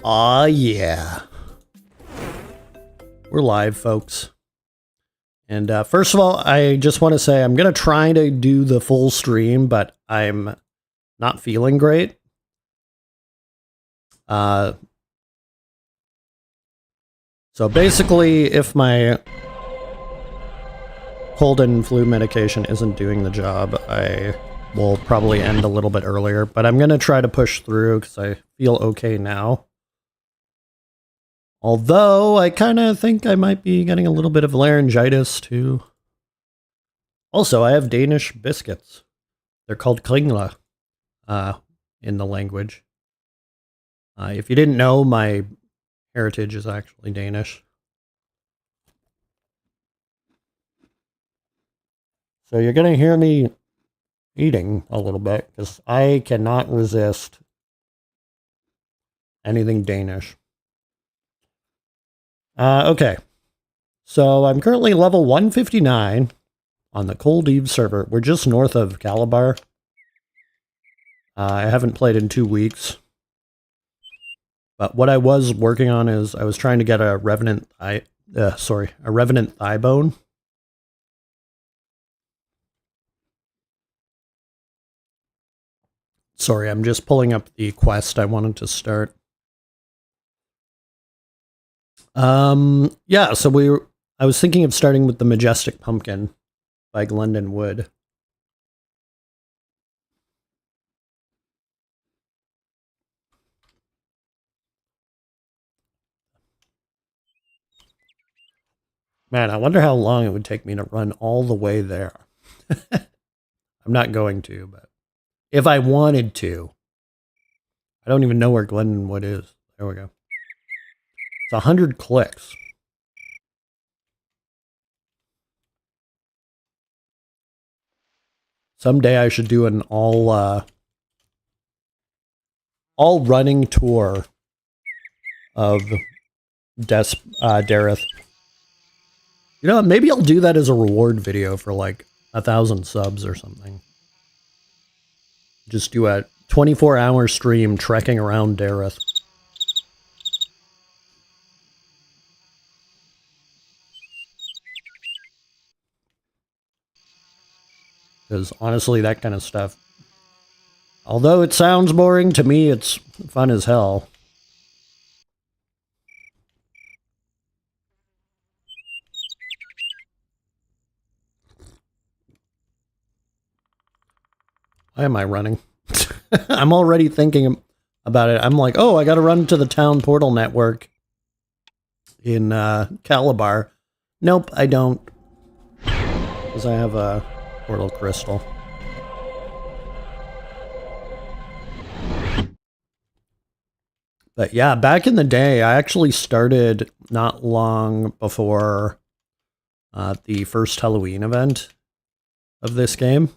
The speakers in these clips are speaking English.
Aw, yeah. We're live, folks. And first of all, I just want to say I'm going to try to do the full stream, but I'm not feeling great. So basically, if my cold and flu medication isn't doing the job, I will probably end a little bit earlier. But I'm going to try to push through because I feel okay now. Although, I kind of think I might be getting a little bit of laryngitis, too. Also, I have Danish biscuits. They're called kringle in the language. If you didn't know, my heritage is actually Danish. So you're going to hear me eating a little bit, because I cannot resist anything Danish. Okay, so I'm currently level 159 on the Cold Eve server. We're just north of Calabar. I haven't played in 2 weeks. But what I was working on is I was trying to get a Revenant thigh bone. Sorry, I'm just pulling up the quest I wanted to start. Yeah, so I was thinking of starting with the Majestic Pumpkin by Glendon Wood. Man, I wonder how long it would take me to run all the way there. I'm not going to, but if I wanted to. I don't even know where Glendon Wood is. There we go. It's 100 clicks. Someday I should do an all running tour of Dareth. You know, maybe I'll do that as a reward video for like 1,000 subs or something. Just do a 24-hour stream trekking around Dareth. Because honestly, that kind of stuff, although it sounds boring, to me it's fun as hell. Why am I running? I'm already thinking about it. I'm like, oh, I gotta run to the town portal network in Calabar. Nope, I don't. Because I have a portal crystal. But yeah, back in the day, I actually started not long before the first Halloween event of this game.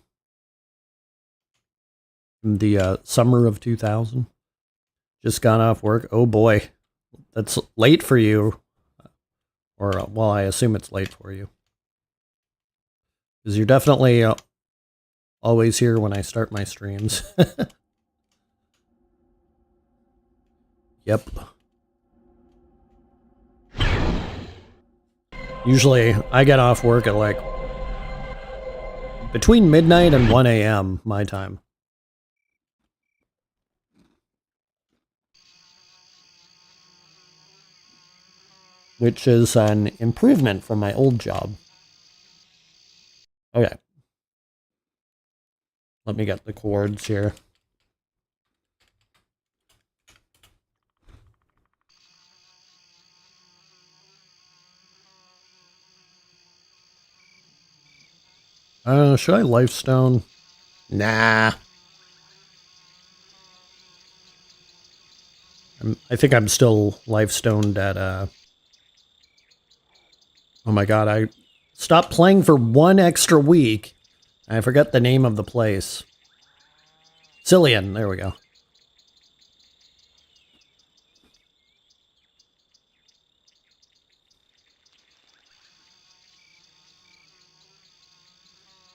In the summer of 2000. Just got off work. Oh boy, that's late for you. Or, well, I assume it's late for you. Because you're definitely always here when I start my streams. Yep. Usually, I get off work at like between midnight and 1 a.m. my time. Which is an improvement from my old job. Okay. Let me get the chords here. Should I lifestone? Nah. I think I'm still lifestoned at, oh my god, I stopped playing for 1 extra week. I forgot the name of the place. Cillian, there we go.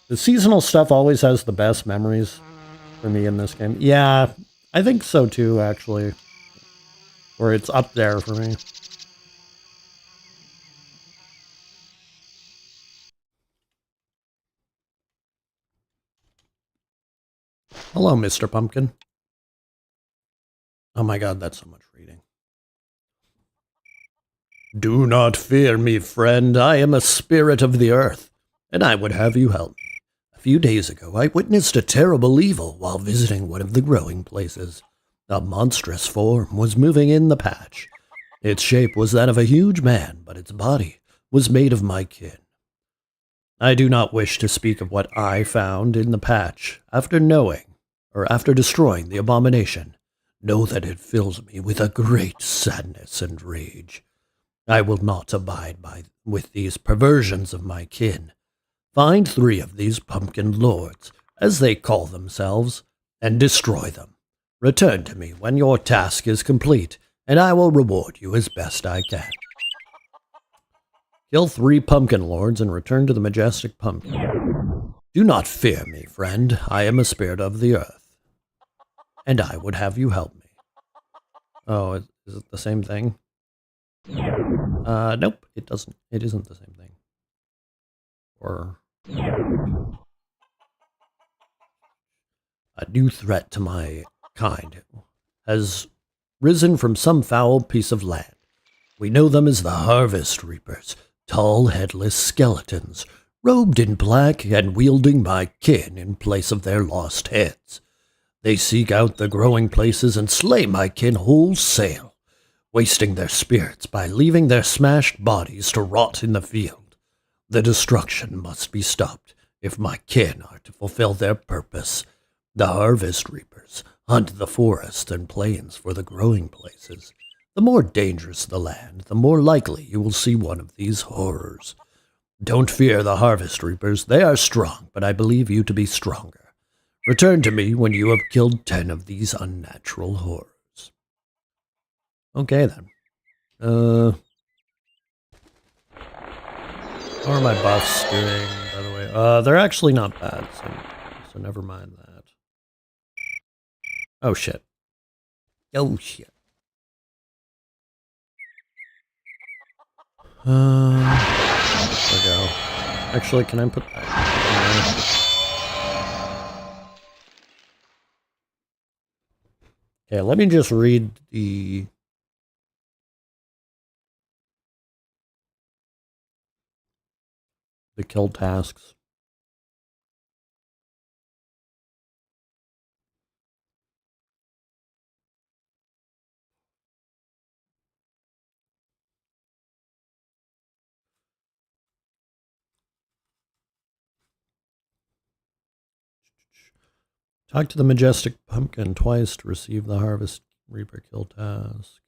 The seasonal stuff always has the best memories for me in this game. Yeah, I think so too, actually. Or it's up there for me. Hello, Mr. Pumpkin. Oh my god, that's so much reading. Do not fear me, friend. I am a spirit of the earth, and I would have you help me. A few days ago, I witnessed a terrible evil while visiting one of the growing places. A monstrous form was moving in the patch. Its shape was that of a huge man, but its body was made of my kin. I do not wish to speak of what I found in the patch after destroying the abomination. Know that it fills me with a great sadness and rage. I will not abide with these perversions of my kin. Find 3 of these pumpkin lords, as they call themselves, and destroy them. Return to me when your task is complete, and I will reward you as best I can. Kill 3 pumpkin lords and return to the majestic pumpkin. Do not fear me, friend. I am a spirit of the earth, and I would have you help me. Oh, is it the same thing? Nope, it doesn't. It isn't the same thing. Or a new threat to my kind has risen from some foul piece of land. We know them as the Harvest Reapers, tall, headless skeletons, robed in black and wielding my kin in place of their lost heads. They seek out the growing places and slay my kin wholesale, wasting their spirits by leaving their smashed bodies to rot in the field. The destruction must be stopped if my kin are to fulfill their purpose. The Harvest Reapers hunt the forests and plains for the growing places. The more dangerous the land, the more likely you will see one of these horrors. Don't fear the Harvest Reapers. They are strong, but I believe you to be stronger. Return to me when you have killed 10 of these unnatural horrors. Okay, then. How are my buffs doing, by the way? They're actually not bad, so never mind that. Oh, shit. Oh, shit. There we go. Actually, can I put that in there? Okay, let me just read the kill tasks. Talk to the majestic pumpkin twice to receive the Harvest Reaper kill task.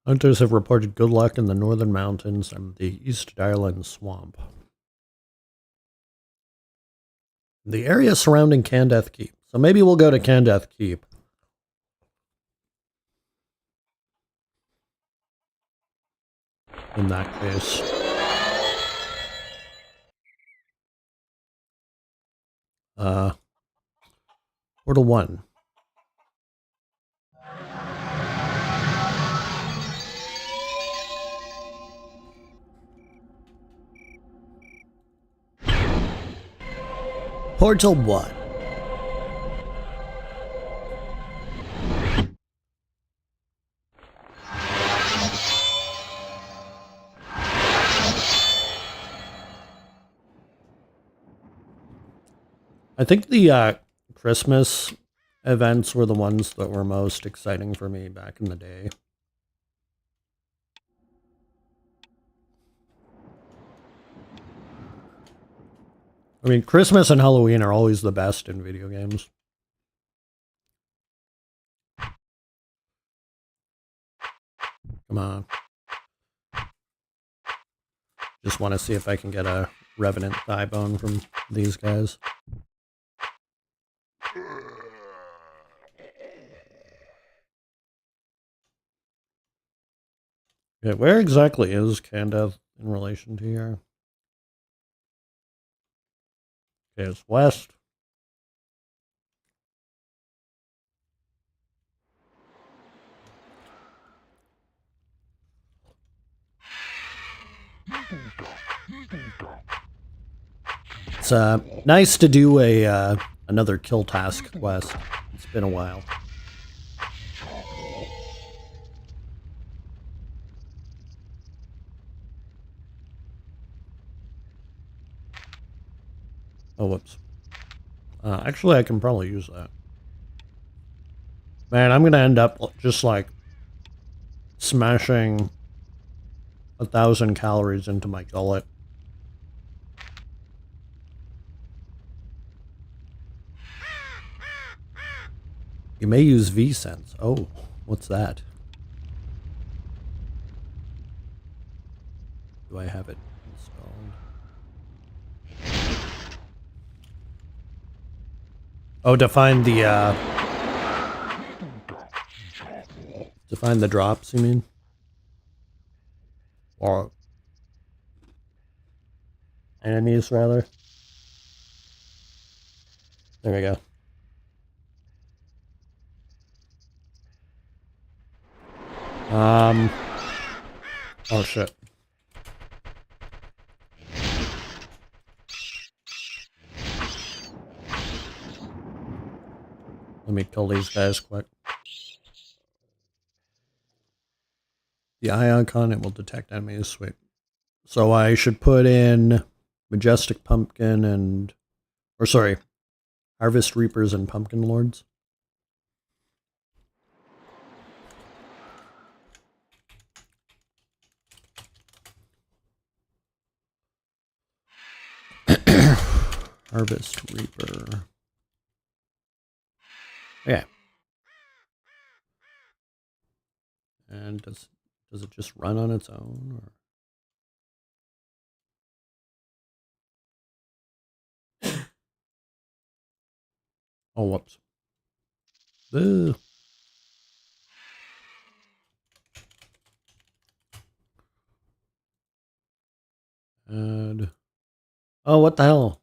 Hunters have reported good luck in the northern mountains and the East Island swamp. The area surrounding Candeth Keep. So maybe we'll go to Candeth Keep. In that case. Portal 1. Portal 1. I think the Christmas events were the ones that were most exciting for me back in the day. I mean, Christmas and Halloween are always the best in video games. Come on. Just want to see if I can get a Revenant thigh bone from these guys. Okay, where exactly is Candath in relation to here? Okay, it's west. It's nice to do a another kill task quest. It's been a while. Oh, whoops. Actually, I can probably use that. Man, I'm gonna end up just like smashing 1,000 calories into my gullet. You may use V-Sense. Oh, what's that? Do I have it installed? Oh, to find the drops, you mean? Or enemies, rather? There we go. Oh shit. Let me kill these guys quick. The eye icon, it will detect enemies. Sweet. So I should put in Majestic Pumpkin and... Or sorry, Harvest Reapers and Pumpkin Lords. Harvest Reaper. Yeah. And does it just run on its own, or? Oh, whoops. Ugh. And oh, what the hell?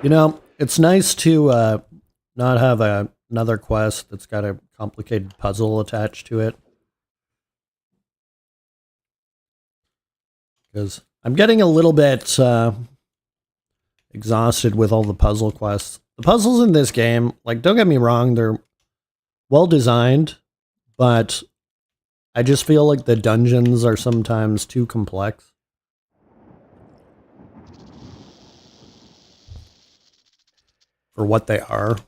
You know, it's nice to not have another quest that's got a complicated puzzle attached to it. Because I'm getting a little bit exhausted with all the puzzle quests. The puzzles in this game, like, don't get me wrong, they're well designed, but I just feel like the dungeons are sometimes too complex for what they are. It's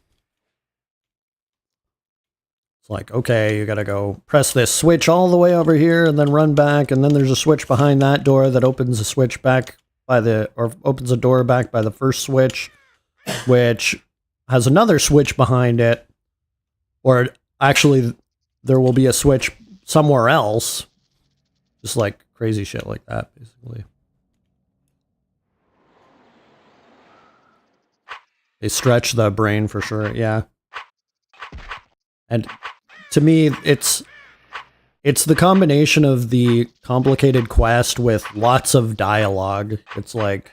like, okay, you gotta go press this switch all the way over here and then run back, and then there's a switch behind that door that opens a switch back by the, or opens a door back by the first switch, which has another switch behind it, or actually there will be a switch somewhere else. Just like crazy shit like that, basically. They stretch the brain for sure, yeah. And to me, it's the combination of the complicated quest with lots of dialogue. It's like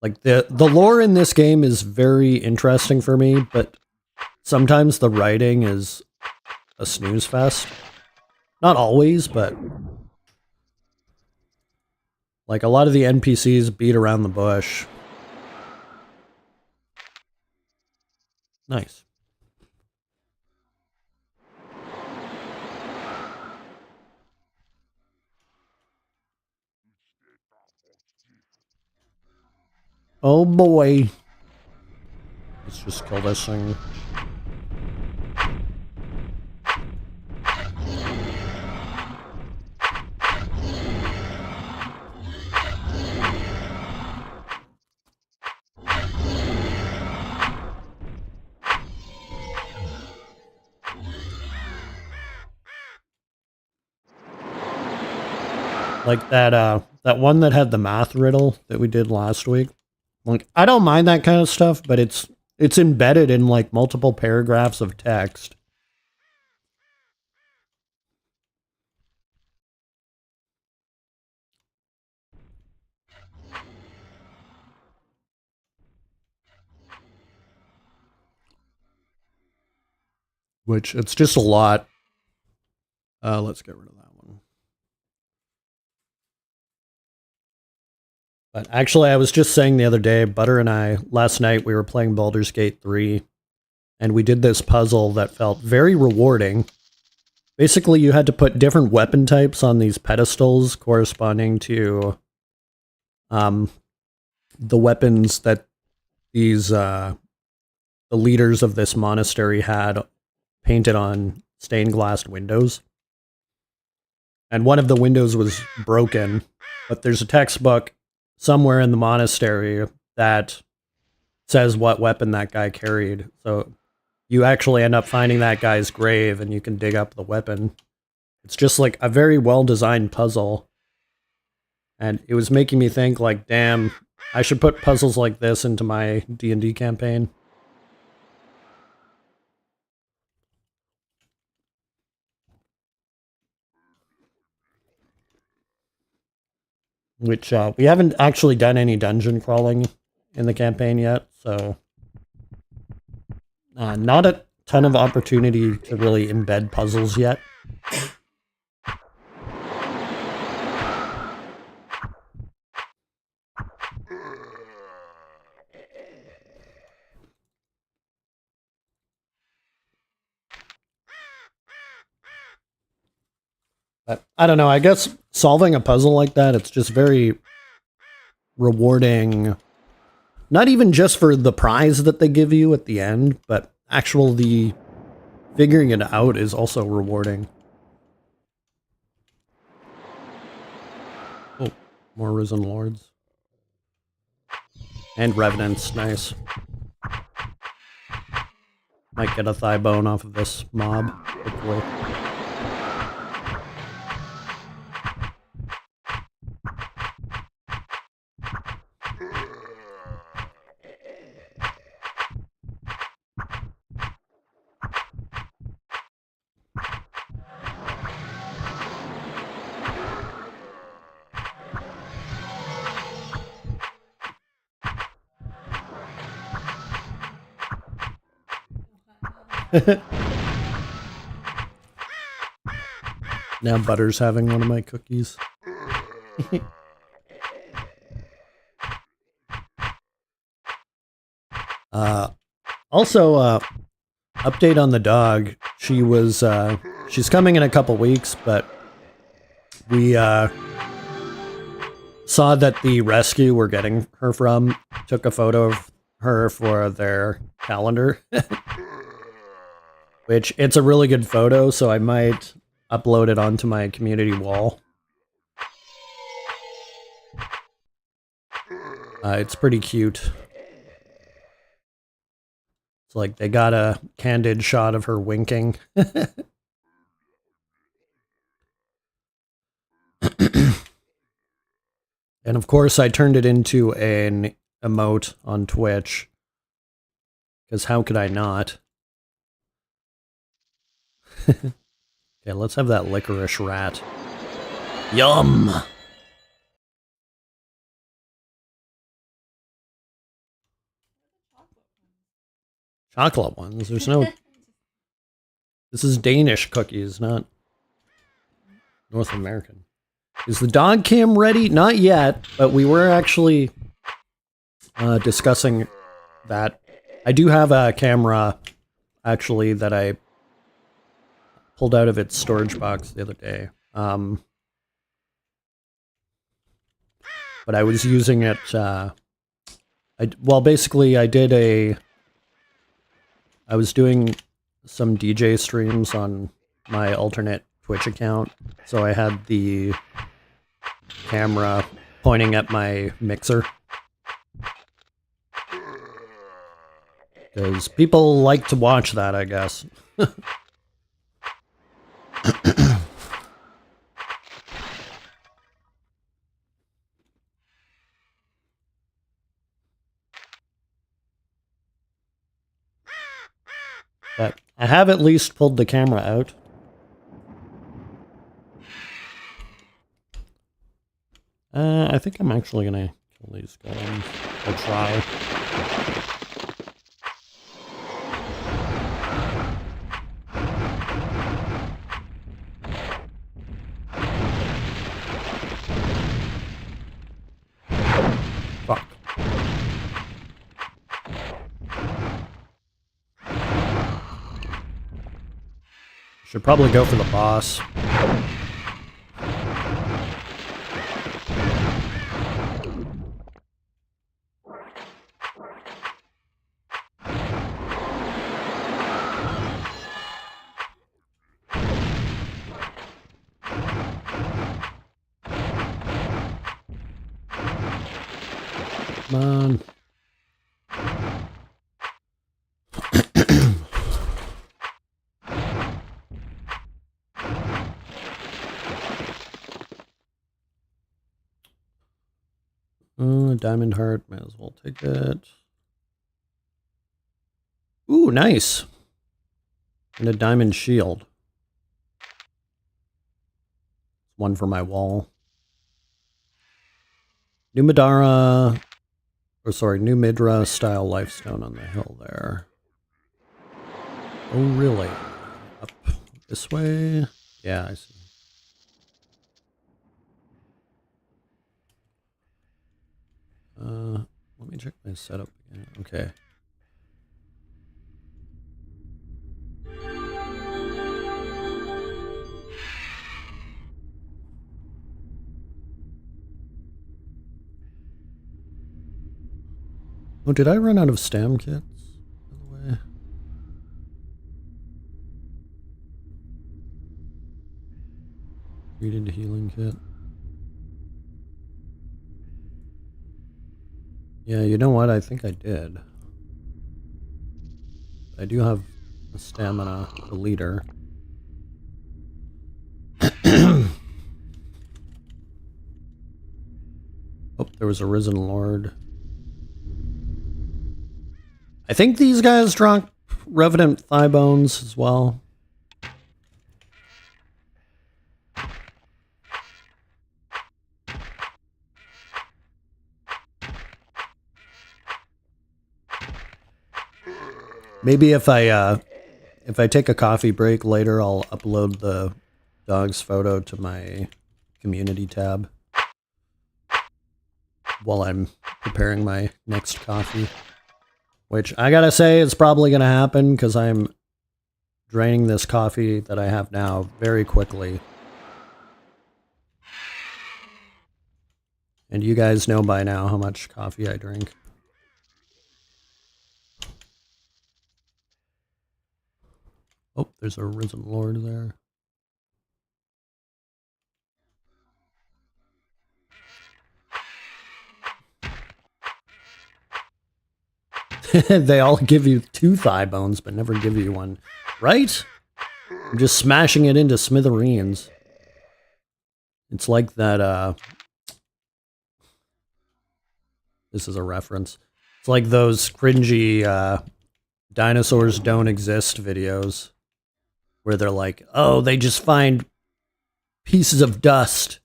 the lore in this game is very interesting for me, but sometimes the writing is a snooze fest. Not always, but like a lot of the NPCs beat around the bush. Nice. Oh boy. Let's just kill this thing. Like that one that had the math riddle that we did last week. Like, I don't mind that kind of stuff, but it's embedded in like multiple paragraphs of text. Which it's just a lot. Let's get rid of that one. But actually, I was just saying the other day, Butter and I, last night, we were playing Baldur's Gate 3, and we did this puzzle that felt very rewarding. Basically, you had to put different weapon types on these pedestals corresponding to the weapons that these the leaders of this monastery had painted on stained glass windows. And one of the windows was broken, but there's a textbook somewhere in the monastery that says what weapon that guy carried. So you actually end up finding that guy's grave and you can dig up the weapon. It's just like a very well-designed puzzle. And it was making me think like, damn, I should put puzzles like this into my D&D campaign. Which we haven't actually done any dungeon crawling in the campaign yet, so not a ton of opportunity to really embed puzzles yet. But I don't know, I guess solving a puzzle like that, it's just very rewarding. Not even just for the prize that they give you at the end, but the figuring it out is also rewarding. Oh, more Risen Lords. And Revenants, nice. Might get a thigh bone off of this mob, hopefully. Now Butter's having one of my cookies. Also, update on the dog. She's coming in a couple weeks, but we saw that the rescue we're getting her from took a photo of her for their calendar. Which, it's a really good photo, so I might upload it onto my community wall. It's pretty cute. It's like they got a candid shot of her winking. And of course, I turned it into an emote on Twitch. Because how could I not? Okay, let's have that licorice rat. Yum! Chocolate ones? There's no... This is Danish cookies, not North American. Is the dog cam ready? Not yet, but we were actually discussing that. I do have a camera, actually, that I pulled out of its storage box the other day. But I was using it, I Well, basically, I was doing some DJ streams on my alternate Twitch account, so I had the camera pointing at my mixer. Because people like to watch that, I guess. But I have at least pulled the camera out. I think I'm actually gonna kill these guys. I'll try. Fuck. Should probably go for the boss. Come on. Diamond heart, might as well take it. Ooh, nice. And a diamond shield. One for my wall. New Midra style lifestone on the hill there. Oh, really? Up this way? Yeah, I see. Let me check my setup again. Okay. Oh, did I run out of stam kits, by the way? Read into healing kit. Yeah, you know what? I think I did. I do have a stamina leader. Oh, there was a risen lord. I think these guys drop revenant thigh bones as well. Maybe if I take a coffee break later, I'll upload the dog's photo to my community tab while I'm preparing my next coffee. Which I gotta say is probably gonna happen because I'm draining this coffee that I have now very quickly. And you guys know by now how much coffee I drink. Oh, there's a risen lord there. They all give you 2 thigh bones, but never give you one. Right? I'm just smashing it into smithereens. It's like that, this is a reference. It's like those cringy, dinosaurs don't exist videos. Where they're like, oh, they just find pieces of dust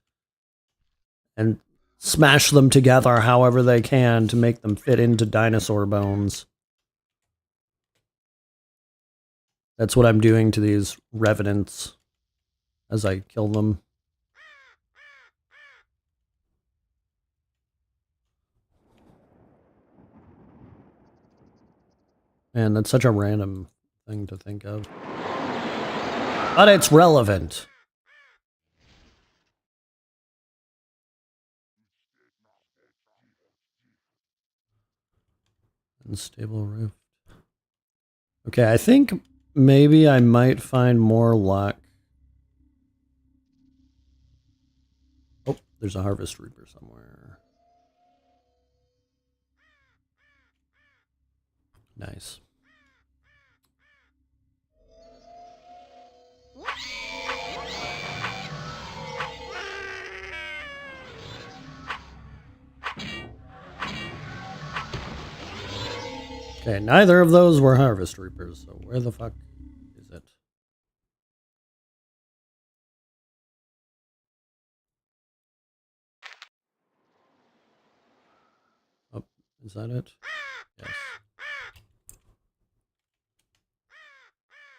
and smash them together however they can to make them fit into dinosaur bones. That's what I'm doing to these revenants as I kill them. Man, that's such a random thing to think of. But it's relevant. Unstable rift. Okay, I think maybe I might find more luck. Oh, there's a Harvest Reaper somewhere. Nice. Okay, neither of those were Harvest Reapers, so where the fuck is it? Oh, is that it? Yes.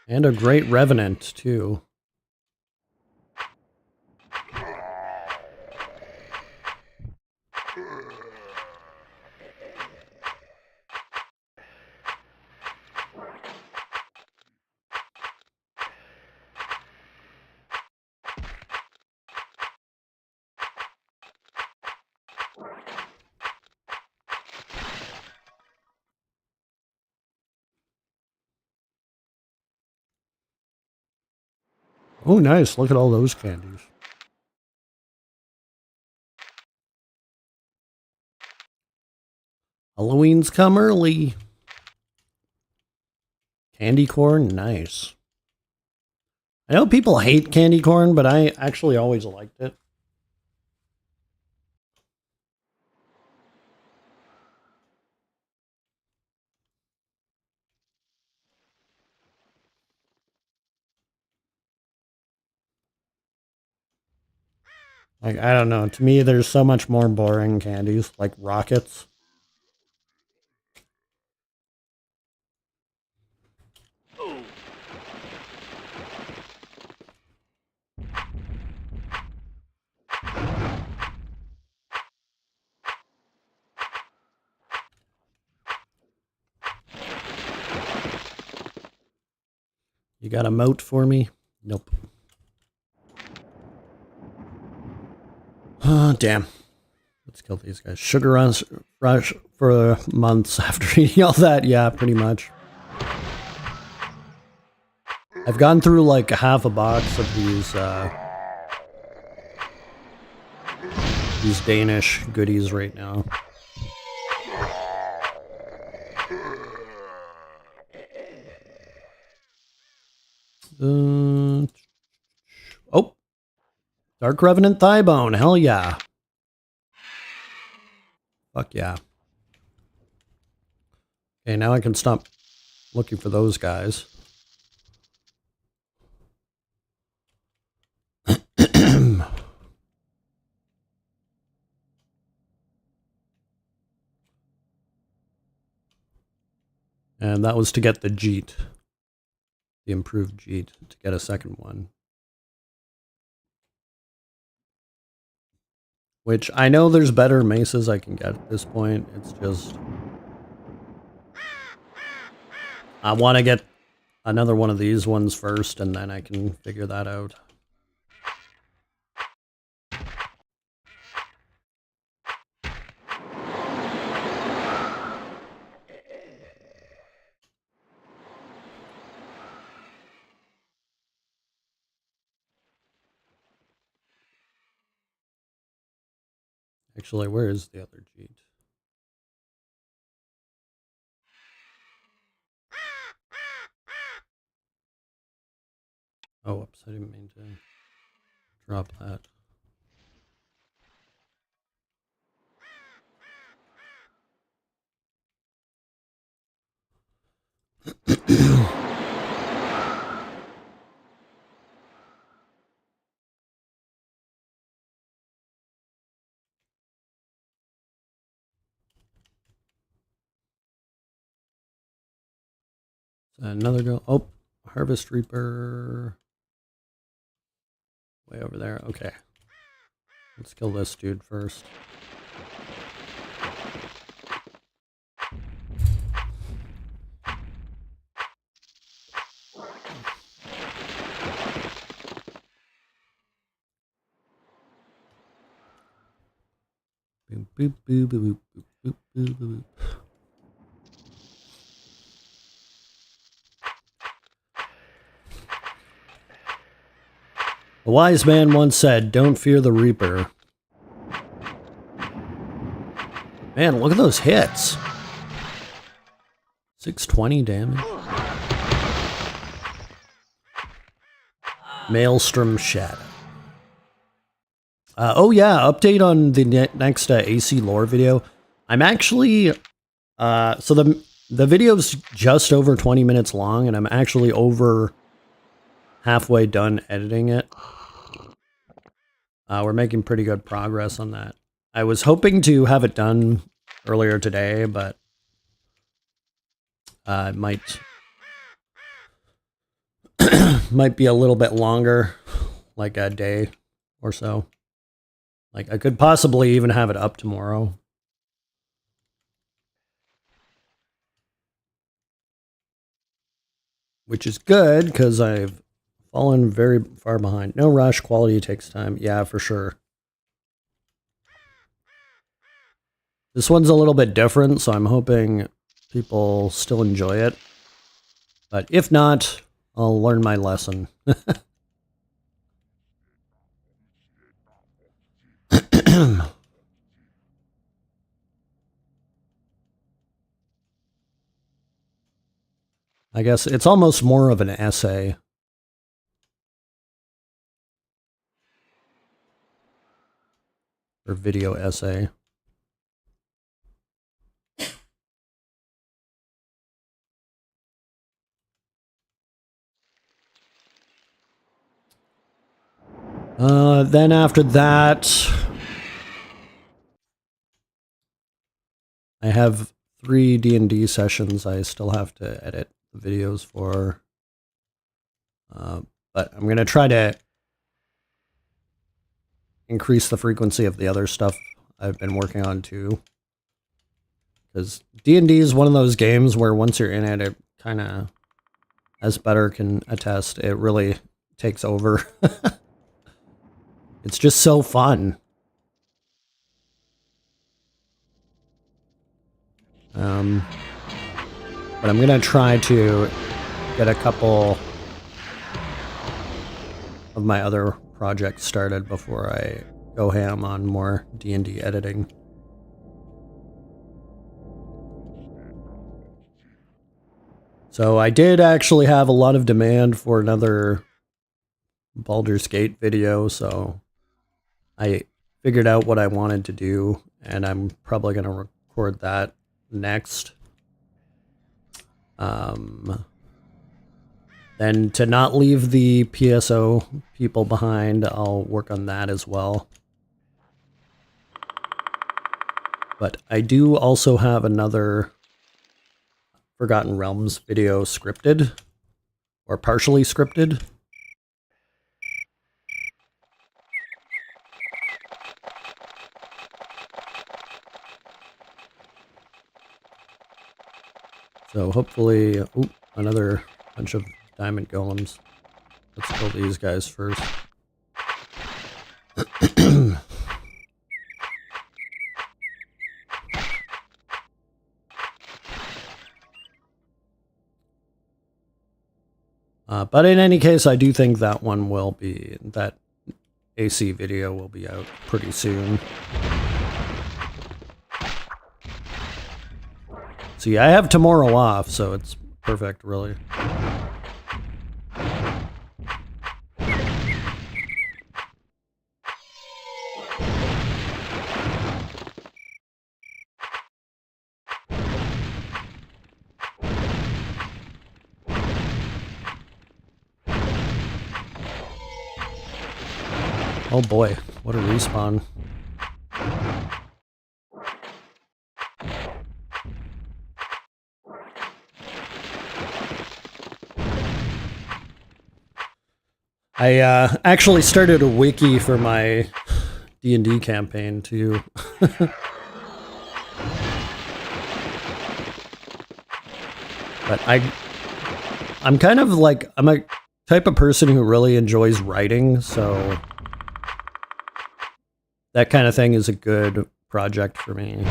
And a great Revenant, too. Oh, nice. Look at all those candies. Halloween's come early. Candy corn, nice. I know people hate candy corn, but I actually always liked it. Like, I don't know. To me, there's so much more boring candies, like rockets. You got a moat for me? Nope. Oh, damn. Let's kill these guys. Sugar rush for months after eating all that. Yeah, pretty much. I've gone through like half a box of these Danish goodies right now. Oh, Dark Revenant Thigh Bone. Hell yeah. Fuck yeah. Okay, now I can stop looking for those guys. And that was to get the Jeet. The improved Jeet. To get a second one. Which, I know there's better maces I can get at this point. It's just... I want to get another one of these ones first, and then I can figure that out. Actually, where is the other Jeet? Oh, whoops, I didn't mean to drop that. Another go. Oh, Harvest Reaper. Way over there. Okay. Let's kill this dude first. Boop, boop, boop, boop, boop, boop, boop, boop. A wise man once said, "Don't fear the Reaper." Man, look at those hits. 620 damage. Maelstrom Shadow. Oh yeah, update on the next AC lore video. I'm actually, so the video's just over 20 minutes long, and I'm actually over halfway done editing it. We're making pretty good progress on that. I was hoping to have it done earlier today, but it might be a little bit longer, like a day or so. Like, I could possibly even have it up tomorrow. Which is good, because I've fallen very far behind. No rush, quality takes time. Yeah, for sure. This one's a little bit different, so I'm hoping people still enjoy it. But if not, I'll learn my lesson. I guess it's almost more of an essay. Or video essay. Then after that, I have 3 D&D sessions I still have to edit the videos for. But I'm going to try to increase the frequency of the other stuff I've been working on too. Because D&D is one of those games where once you're in it, it kind of, as Better can attest, it really takes over. It's just so fun. But I'm going to try to get a couple of my other projects started before I go ham on more D&D editing. So I did actually have a lot of demand for another Baldur's Gate video, so I figured out what I wanted to do, and I'm probably going to record that next. Then to not leave the PSO people behind, I'll work on that as well. But I do also have another Forgotten Realms video scripted, or partially scripted. So hopefully, another bunch of diamond golems. Let's kill these guys first. But in any case, I do think that that AC video will be out pretty soon. See, I have tomorrow off, so it's perfect, really. Oh boy, what a respawn. I actually started a wiki for my D&D campaign too. But I'm kind of like, I'm a type of person who really enjoys writing, so that kind of thing is a good project for me.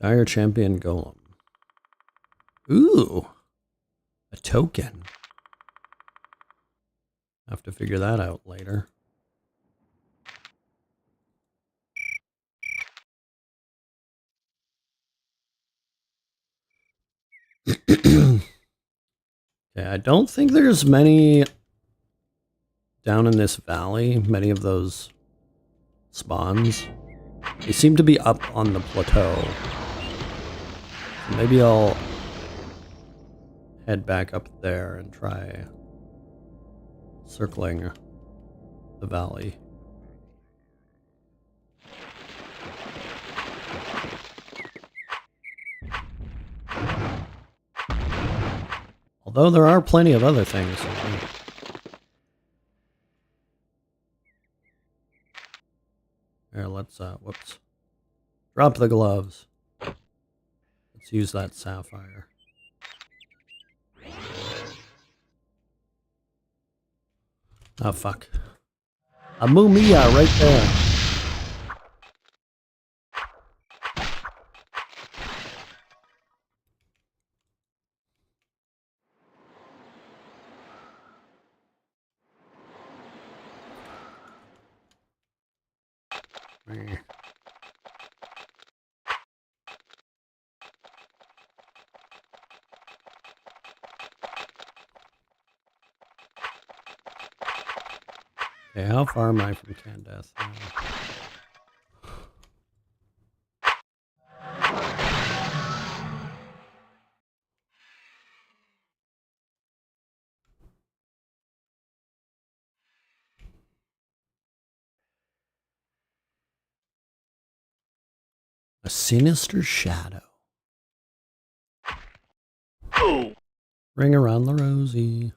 Dire Champion Golem. Ooh. A token. Have to figure that out later. Okay, I don't think there's many down in this valley, many of those spawns. They seem to be up on the plateau. So maybe I'll head back up there and try circling the valley. Although there are plenty of other things. Here, let's, whoops. Drop the gloves. Let's use that sapphire. Oh, fuck. A Mumia right there. Okay, how far am I from Candace? A sinister shadow. Oh. Ring around the rosy.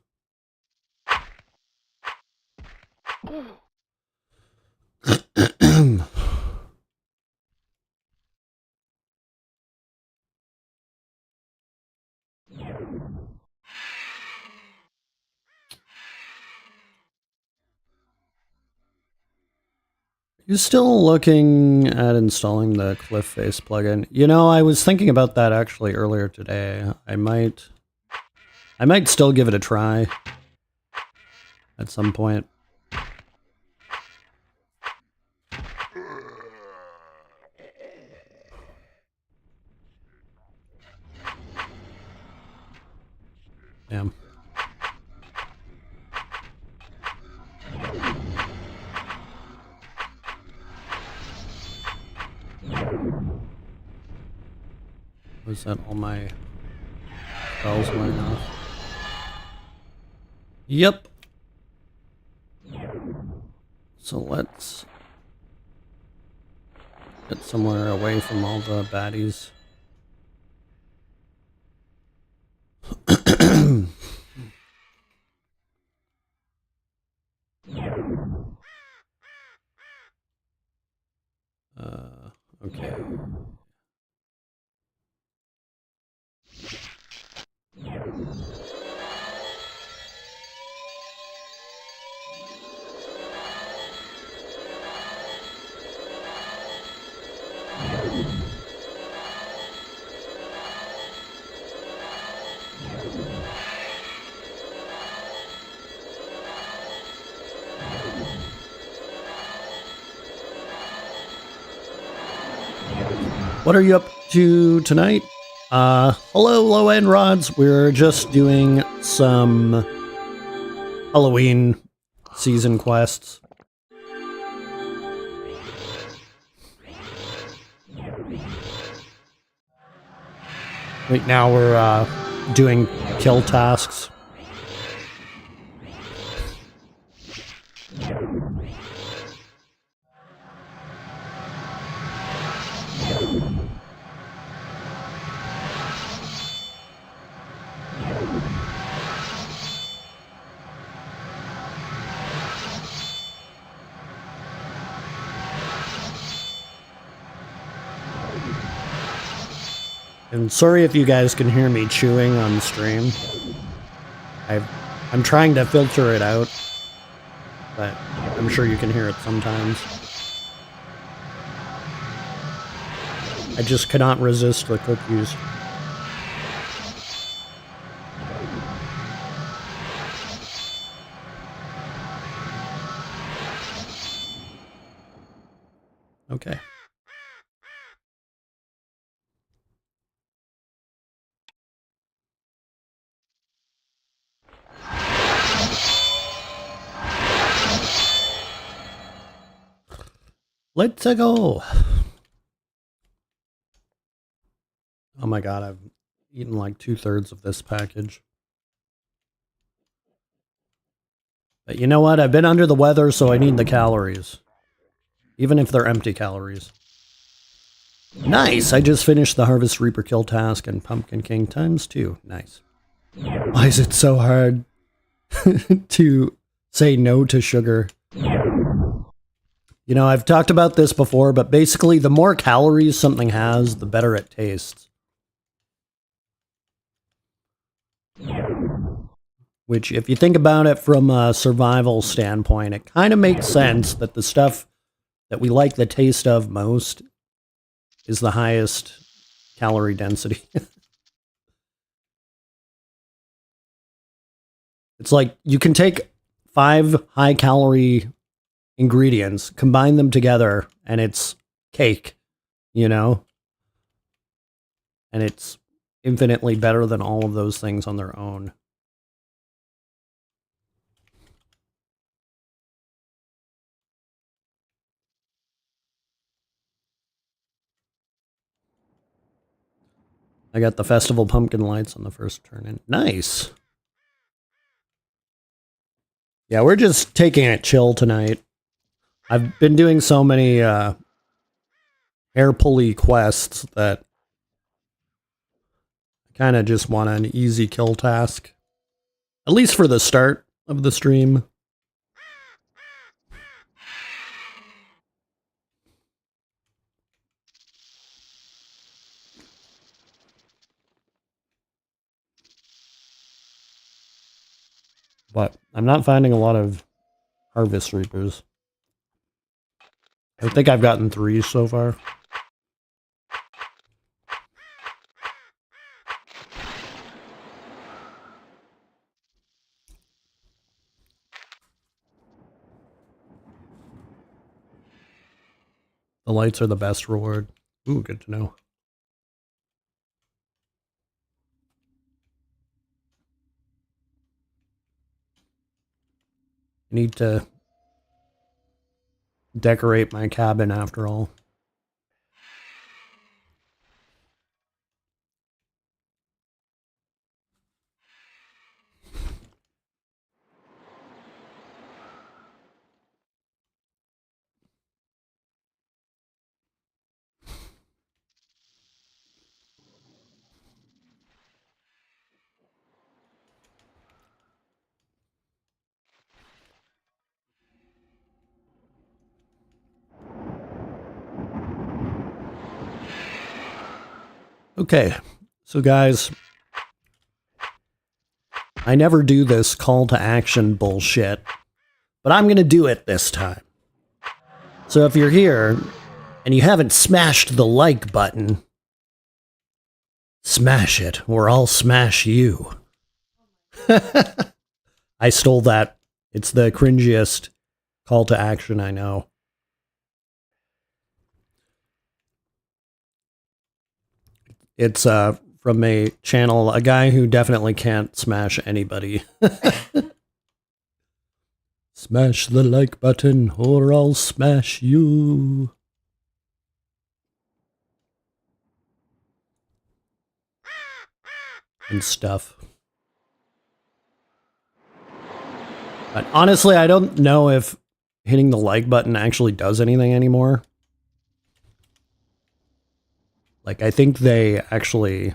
You still looking at installing the Cliff Face plugin? You know, I was thinking about that actually earlier today. I might still give it a try at some point. Damn. Was that all my spells wearing off? Yep. So let's get somewhere away from all the baddies. Okay. What are you up to tonight? Hello, low-end rods. We're just doing some Halloween season quests. Right now we're doing kill tasks. And sorry if you guys can hear me chewing on stream. I'm trying to filter it out, but I'm sure you can hear it sometimes. I just cannot resist the cookies. Okay. Let's go. Oh my god, I've eaten like 2/3 of this package. But you know what? I've been under the weather, so I need the calories. Even if they're empty calories. Nice! I just finished the Harvest Reaper kill task and Pumpkin King ×2. Nice. Why is it so hard to say no to sugar? You know, I've talked about this before, but basically the more calories something has, the better it tastes. Which, if you think about it from a survival standpoint, it kind of makes sense that the stuff that we like the taste of most is the highest calorie density. It's like you can take 5 high-calorie ingredients, combine them together, and it's cake, you know? And it's infinitely better than all of those things on their own. I got the Festival Pumpkin Lights on the first turn in. Nice! Yeah, we're just taking it chill tonight. I've been doing so many air pulley quests that I kind of just want an easy kill task. At least for the start of the stream. But I'm not finding a lot of Harvest Reapers. I think I've gotten 3 so far. The lights are the best reward. Ooh, good to know. I need to decorate my cabin after all. Okay, so guys, I never do this call to action bullshit, but I'm going to do it this time. So if you're here and you haven't smashed the like button, smash it or I'll smash you. I stole that. It's the cringiest call to action I know. It's from a channel, a guy who definitely can't smash anybody. Smash the like button or I'll smash you. And stuff. But honestly, I don't know if hitting the like button actually does anything anymore. Like, I think they actually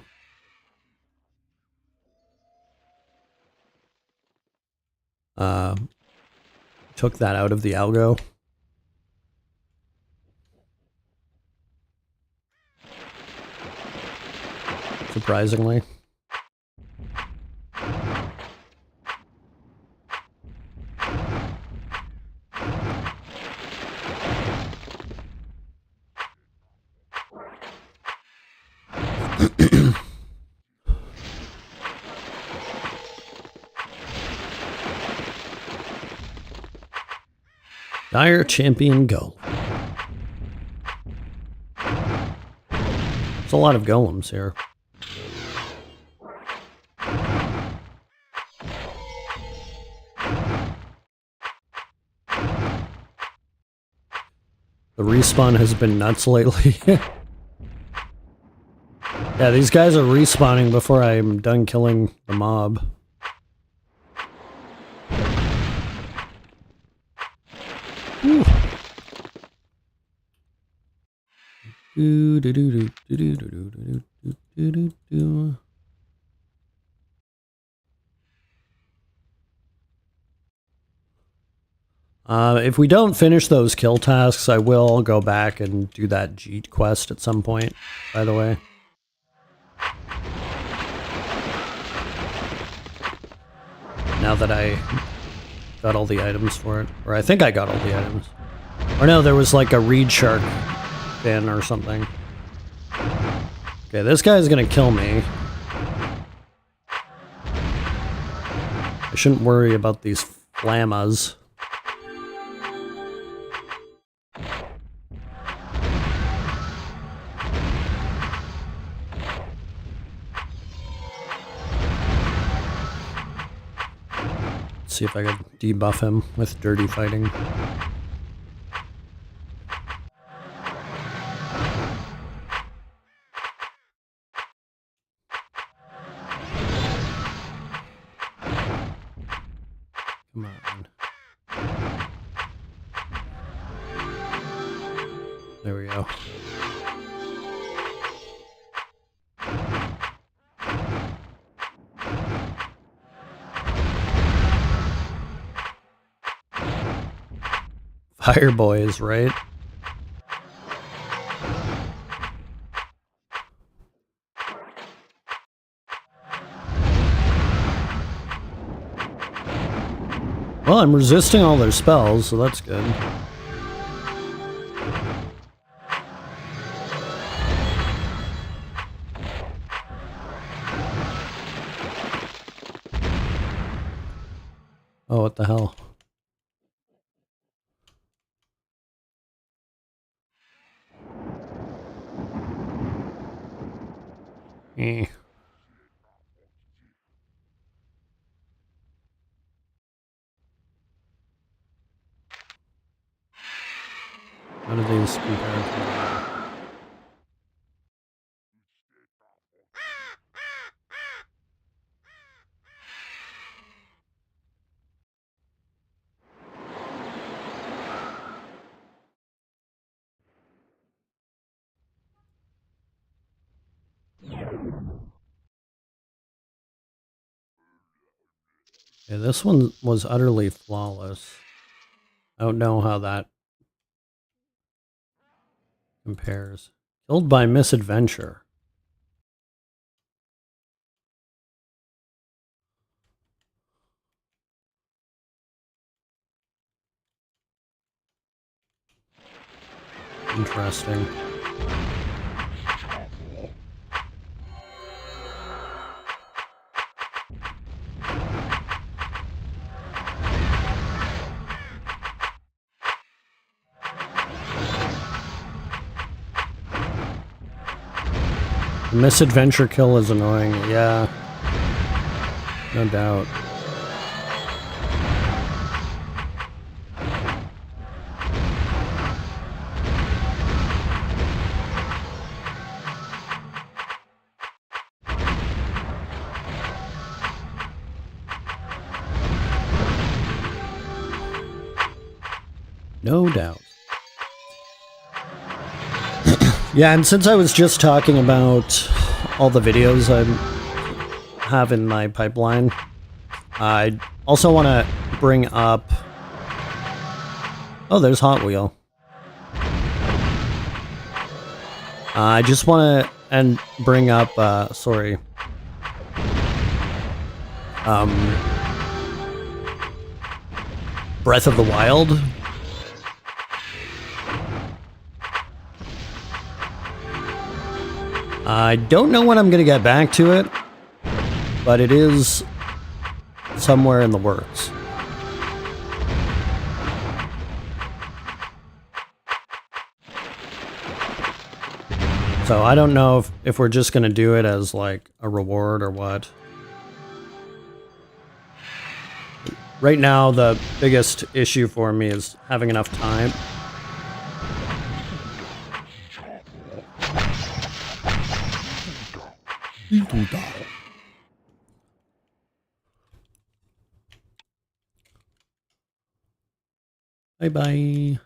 took that out of the algo. Surprisingly. Dire Champion Golem. There's a lot of golems here. The respawn has been nuts lately. Yeah, these guys are respawning before I'm done killing the mob. Whew. If we don't finish those kill tasks, I will go back and do that Jeet quest at some point, by the way. Now that I got all the items for it. Or I think I got all the items. Or no, there was like a reed shark fin or something. Okay, this guy's gonna kill me. I shouldn't worry about these flammas. See if I can debuff him with dirty fighting. Come on. There we go. Fire boys, right? Well, I'm resisting all their spells, so that's good. Oh, what the hell? Eh. How do these compare? Yeah, this one was utterly flawless. I don't know how that compares. Killed by misadventure. Interesting. The misadventure kill is annoying, yeah. No doubt. No doubt. Yeah, and since I was just talking about all the videos I have in my pipeline, I also want to bring up... Oh, there's Hot Wheel. I just want to bring up, sorry. Breath of the Wild. I don't know when I'm going to get back to it, but it is somewhere in the works. So I don't know if we're just going to do it as like a reward or what. Right now, the biggest issue for me is having enough time. Bye-bye.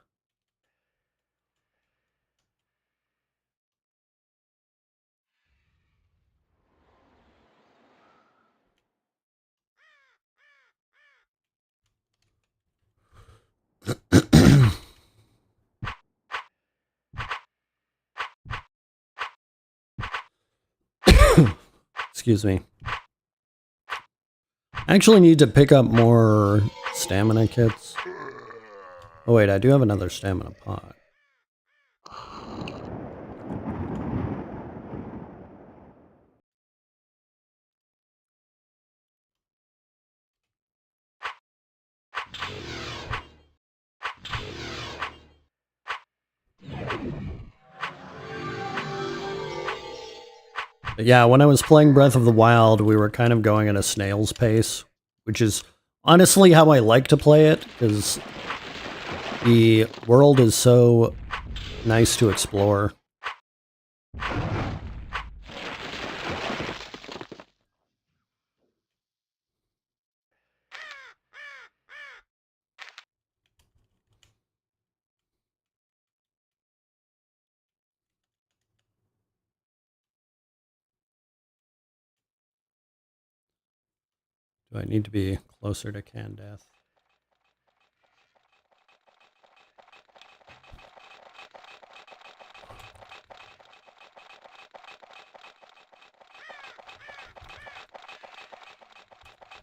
Excuse me. I actually need to pick up more stamina kits. Oh wait, I do have another stamina pot. But yeah, when I was playing Breath of the Wild, we were kind of going at a snail's pace, which is honestly how I like to play it, because the world is so nice to explore. Do I need to be closer to Candath?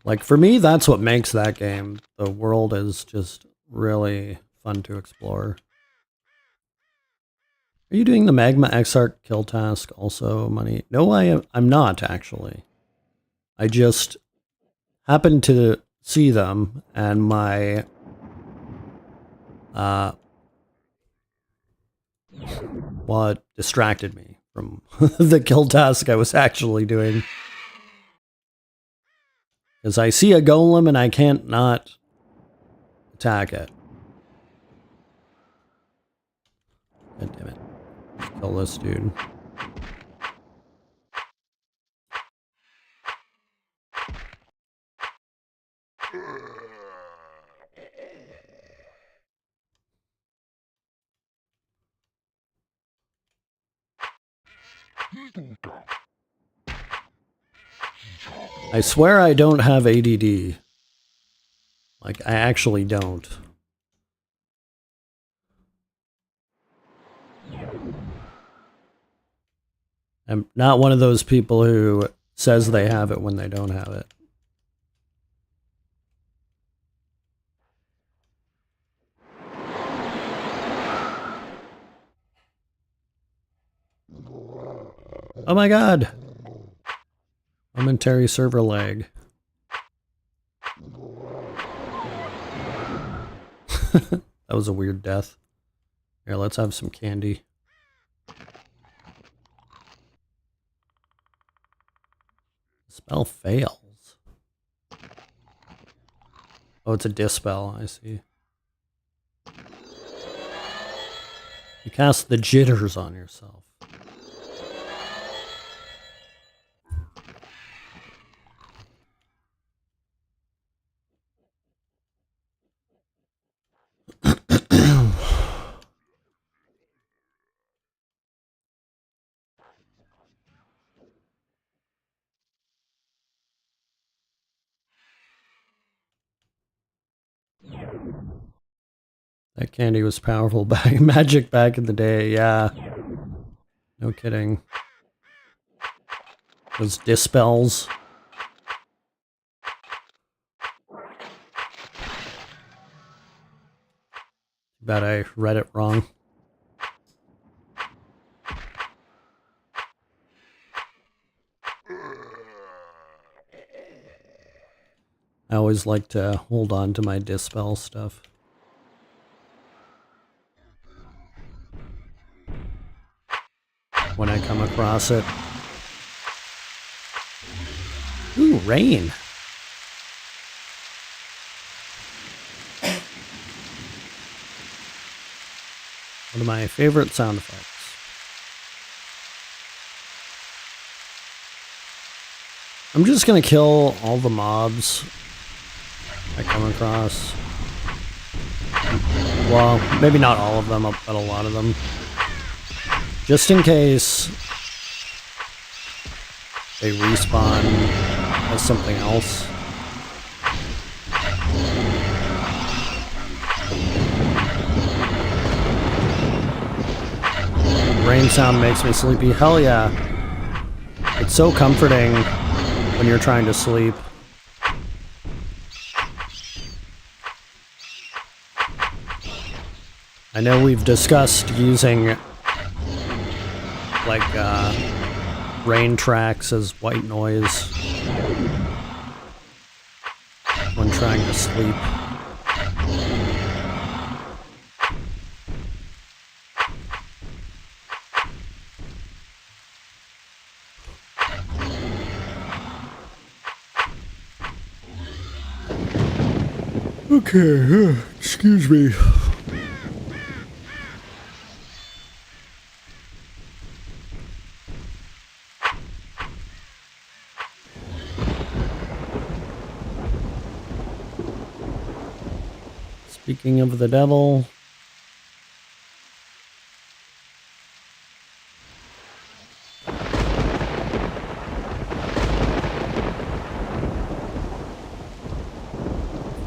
Like, for me, that's what makes that game. The world is just really fun to explore. Are you doing the Magma Exarch kill task also, Money? No, I'm not, actually. I just happened to see them, and my... what distracted me from the kill task I was actually doing. Because I see a golem and I can't not attack it. God damn it. Let's kill this dude. I swear I don't have ADD. Like, I actually don't. I'm not one of those people who says they have it when they don't have it. Oh my god! Momentary server lag. That was a weird death. Here, let's have some candy. Spell fails. Oh, it's a dispel, I see. You cast the jitters on yourself. That candy was powerful magic back in the day, yeah. No kidding. Those dispels. Bet I read it wrong. I always like to hold on to my dispel stuff. When I come across it. Ooh, rain. One of my favorite sound effects. I'm just gonna kill all the mobs I come across. Well, maybe not all of them, but a lot of them. Just in case they respawn as something else. Rain sound makes me sleepy. Hell yeah. It's so comforting when you're trying to sleep. I know we've discussed using like rain tracks as white noise when trying to sleep. Okay, excuse me. Speaking of the devil,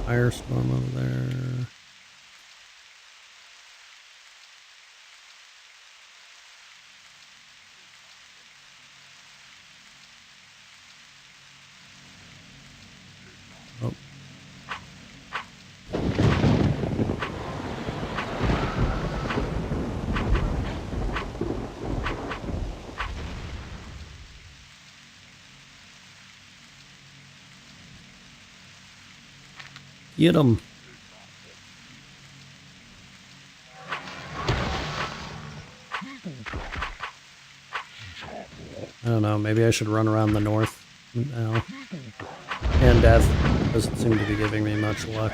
firestorm over there. Oh. Get him. I don't know, maybe I should run around the north now. And death doesn't seem to be giving me much luck.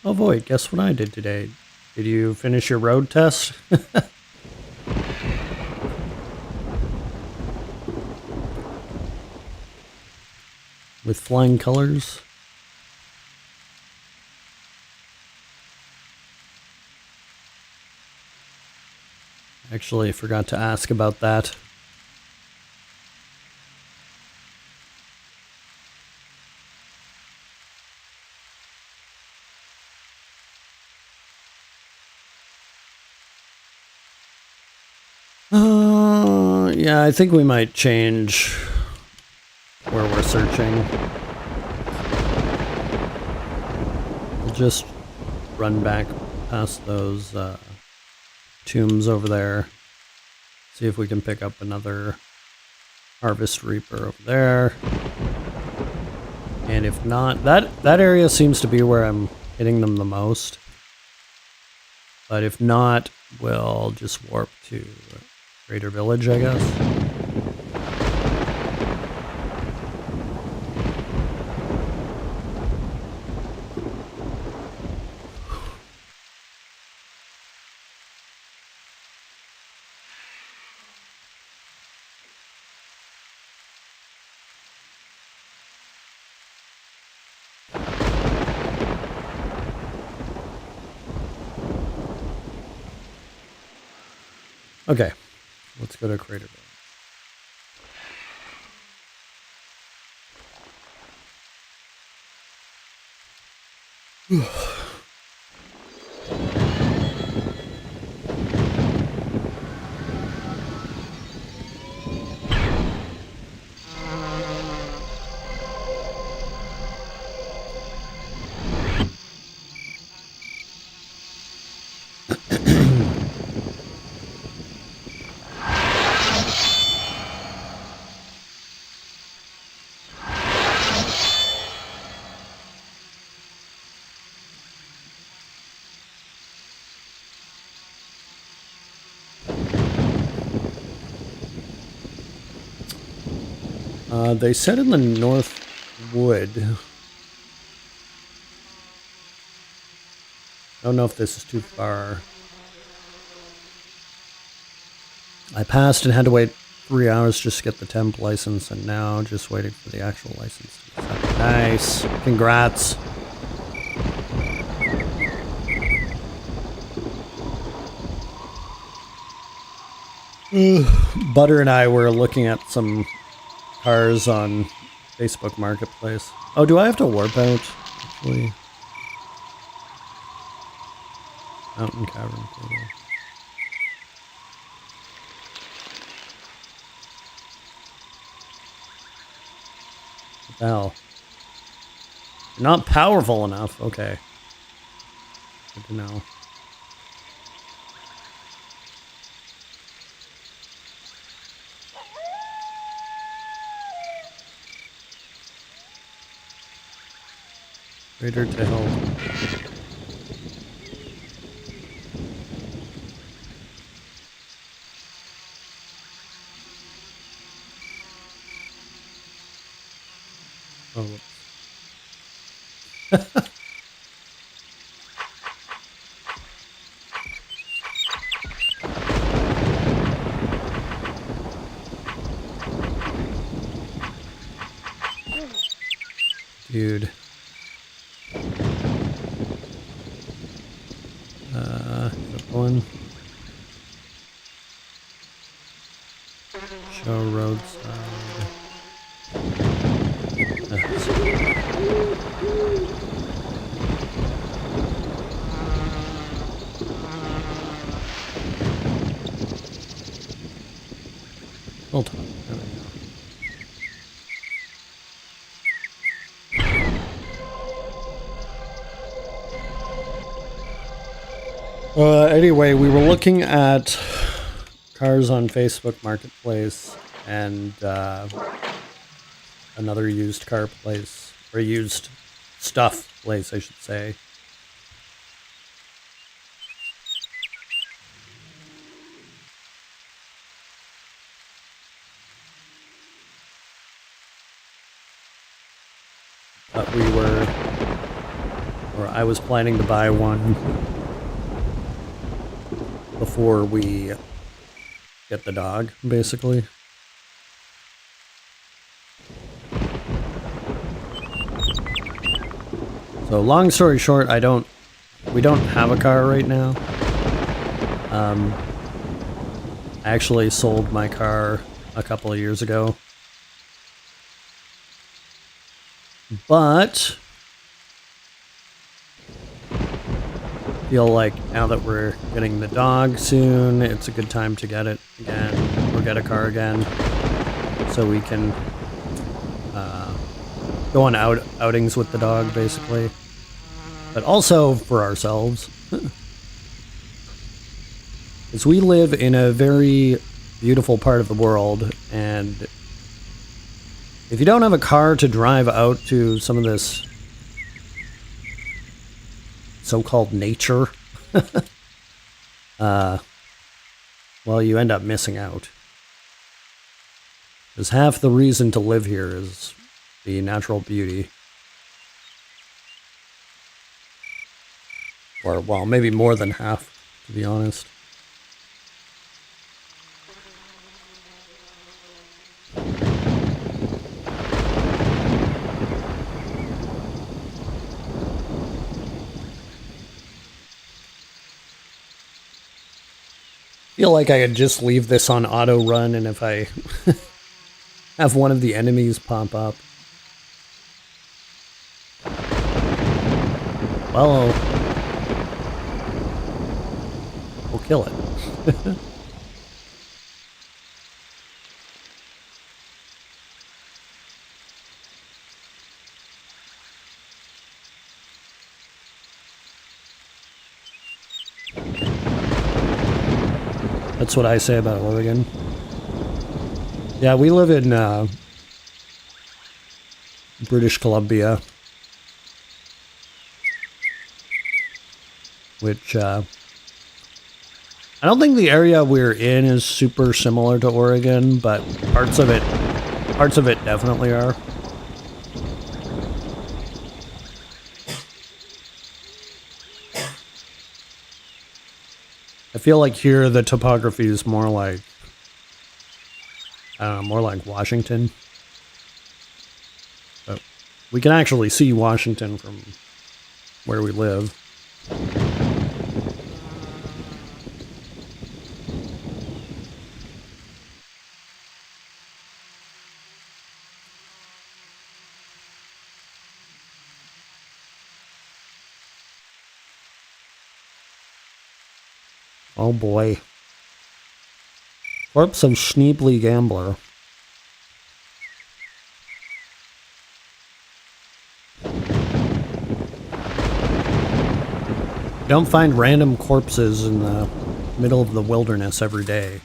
Oh boy, guess what I did today? Did you finish your road test? With flying colors? Actually, I forgot to ask about that. Yeah, I think we might change where we're searching. We'll just run back past those tombs over there. See if we can pick up another Harvest Reaper over there. And if not, that area seems to be where I'm hitting them the most. But if not, we'll just warp to Greater Village, I guess. Okay, let's go to Crater Village. They said in the North Wood. I don't know if this is too far. I passed and had to wait 3 hours just to get the temp license, and now just waiting for the actual license to be sent. Nice. Congrats. Butter and I were looking at some cars on Facebook Marketplace. Oh, do I have to warp out? Actually. Mountain Cavern Portal. What the hell? You're not powerful enough. Okay. Good to know. Raider to help. Oh, dude. One. Show roadside. Hold on. There we go. Anyway, we were looking at cars on Facebook Marketplace and another used car place, or used stuff place, I should say. But I was planning to buy one before we get the dog, basically. So long story short, we don't have a car right now. I actually sold my car a couple of years ago. But feel like now that we're getting the dog soon, it's a good time to get it again, or get a car again, so we can go on outings with the dog, basically, but also for ourselves. Because we live in a very beautiful part of the world, and if you don't have a car to drive out to some of this so-called nature, well, you end up missing out. Because half the reason to live here is the natural beauty. Or, well, maybe more than half, to be honest. Feel like I could just leave this on auto run, and if I have one of the enemies pop up, well, we'll kill it. That's what I say about Oregon. Yeah, we live in British Columbia, which I don't think the area we're in is super similar to Oregon, but parts of it Parts of it definitely are. I feel like here the topography is more like, more like Washington. But we can actually see Washington from where we live. Oh boy. Corpse of Schneebly Gambler. Don't find random corpses in the middle of the wilderness every day.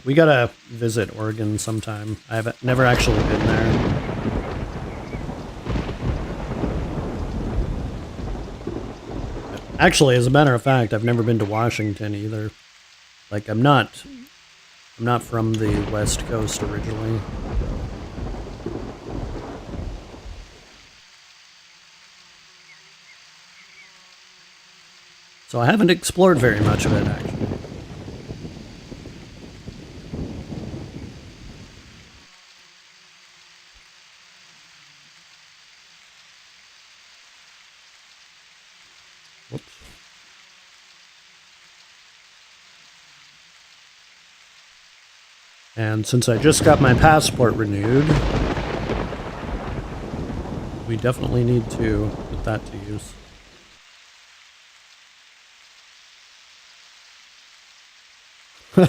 We gotta visit Oregon sometime. I've never actually been there. Actually, as a matter of fact, I've never been to Washington either. Like, I'm not from the West Coast originally. So I haven't explored very much of it, actually. Whoops. And since I just got my passport renewed, we definitely need to put that to use.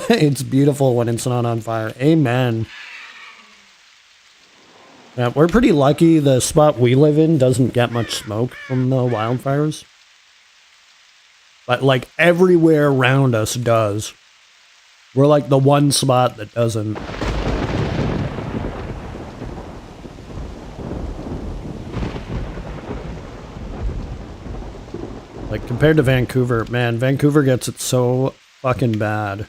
It's beautiful when it's not on fire. Amen. Yeah, we're pretty lucky the spot we live in doesn't get much smoke from the wildfires. But, like, everywhere around us does. We're like the one spot that doesn't. Like, compared to Vancouver, man, Vancouver gets it so fucking bad.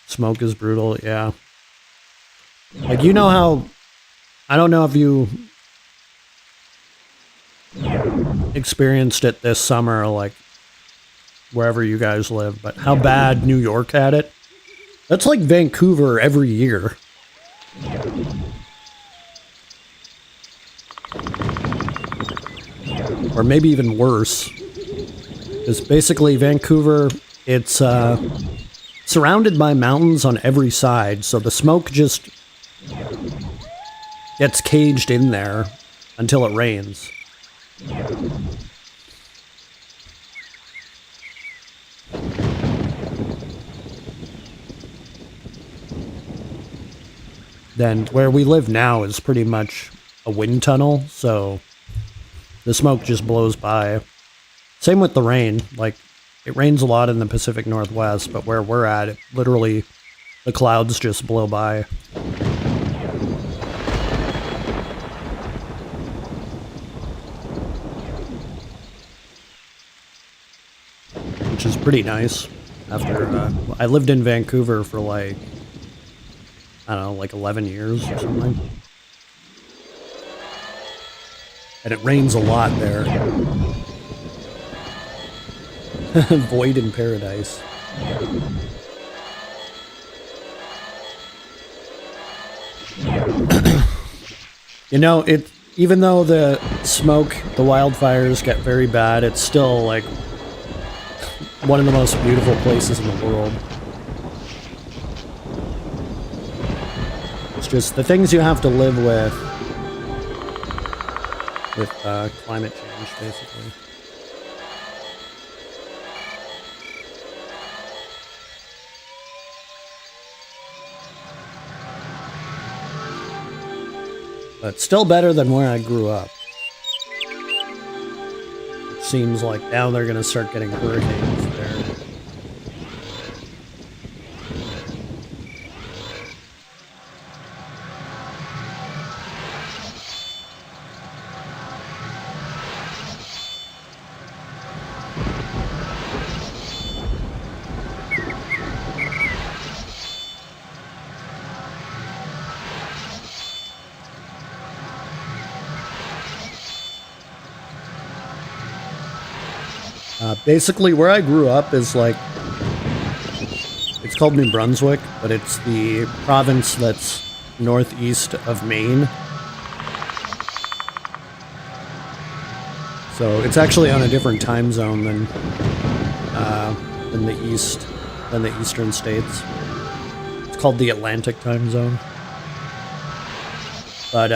Smoke is brutal, yeah. Like, you know how... I don't know if you experienced it this summer, like, wherever you guys live, but how bad New York had it. That's like Vancouver every year. Or maybe even worse. Because basically Vancouver, it's surrounded by mountains on every side, so the smoke just gets caged in there until it rains. Then where we live now is pretty much a wind tunnel, so the smoke just blows by. Same with the rain. Like, it rains a lot in the Pacific Northwest, but where we're at, literally, the clouds just blow by. Which is pretty nice. After, I lived in Vancouver for like, I don't know, like 11 years or something. And it rains a lot there. Void in paradise. You know, even though the smoke, the wildfires get very bad, it's still like one of the most beautiful places in the world. It's just the things you have to live with with climate change, basically. But still better than where I grew up. It seems like now they're going to start getting hurricanes there. Basically, where I grew up is like, it's called New Brunswick, but it's the province that's northeast of Maine. So it's actually on a different time zone than the eastern states. It's called the Atlantic time zone. But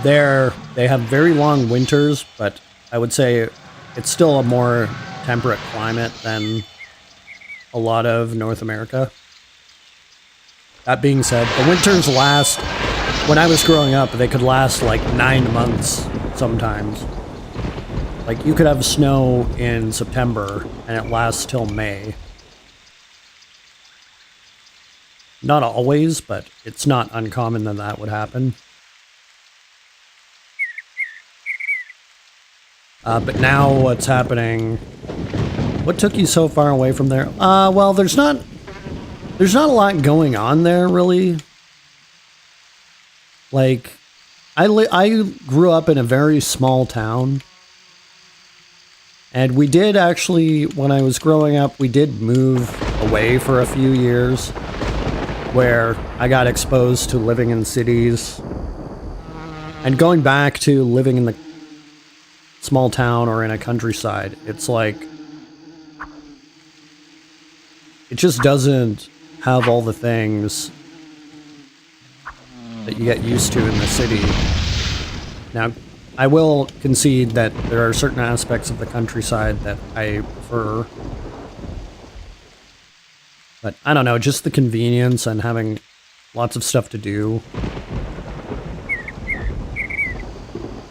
they have very long winters, but I would say it's still a more temperate climate than a lot of North America. That being said, the winters last, when I was growing up, they could last like 9 months sometimes. Like, you could have snow in September and it lasts till May. Not always, but it's not uncommon that would happen. But now what's happening? What took you so far away from there? Well, there's not a lot going on there, really. Like, I grew up in a very small town. And we did actually, when I was growing up, we did move away for a few years, where I got exposed to living in cities. And going back to living in the small town or in a countryside, it's like, it just doesn't have all the things that you get used to in the city. Now, I will concede that there are certain aspects of the countryside that I prefer. But I don't know, just the convenience and having lots of stuff to do.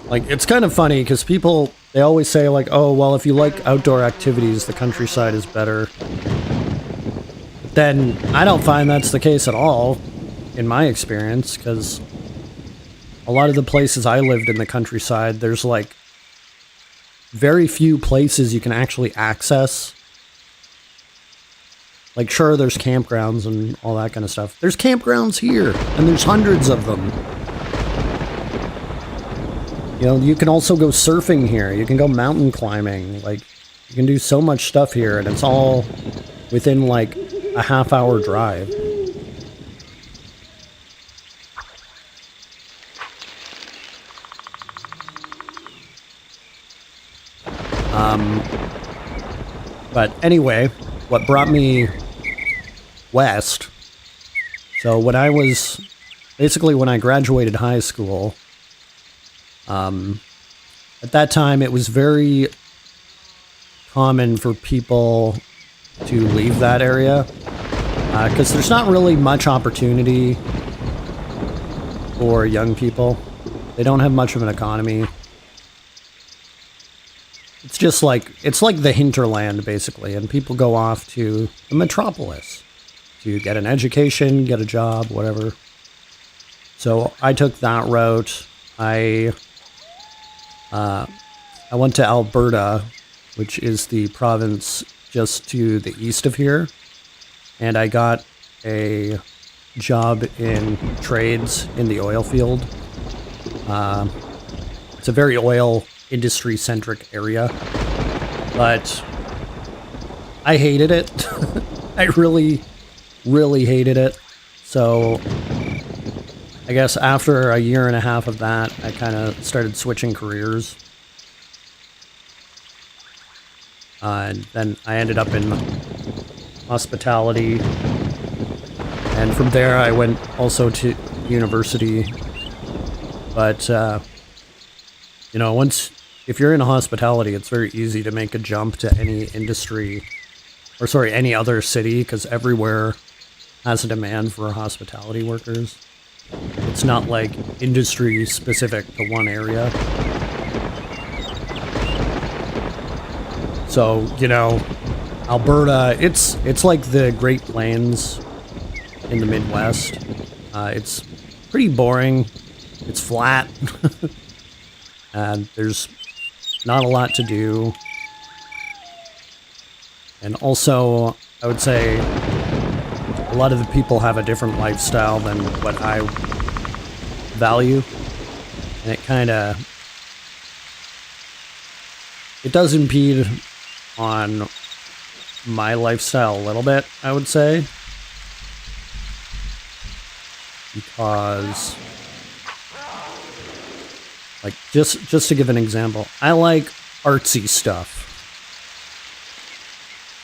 Like, it's kind of funny because people, they always say like, oh, well, if you like outdoor activities, the countryside is better. Then I don't find that's the case at all, in my experience, because a lot of the places I lived in the countryside, there's like very few places you can actually access. Like, sure, there's campgrounds and all that kind of stuff. There's campgrounds here, and there's hundreds of them. You know, you can also go surfing here. You can go mountain climbing. Like, you can do so much stuff here, and it's all within like a half-hour drive. But anyway, what brought me west, so when I was, basically when I graduated high school, at that time it was very common for people to leave that area, because there's not really much opportunity for young people. They don't have much of an economy. It's just like, it's like the hinterland, basically, and people go off to the metropolis to get an education, get a job, whatever. So I took that route. I went to Alberta, which is the province just to the east of here, and I got a job in trades in the oil field. It's a very oil industry-centric area, but I hated it. I really, really hated it. So I guess after a year and a half of that, I kind of started switching careers. And then I ended up in hospitality. And from there, I went also to university. But You know, if you're in hospitality, it's very easy to make a jump to any industry, or sorry, any other city, because everywhere has a demand for hospitality workers. It's not like industry specific to one area. So, you know, Alberta, it's like the Great Plains in the Midwest. It's pretty boring. It's flat. And there's not a lot to do. And also, I would say a lot of the people have a different lifestyle than what I value. And it does impede on my lifestyle a little bit, I would say. Because, like, just to give an example, I like artsy stuff.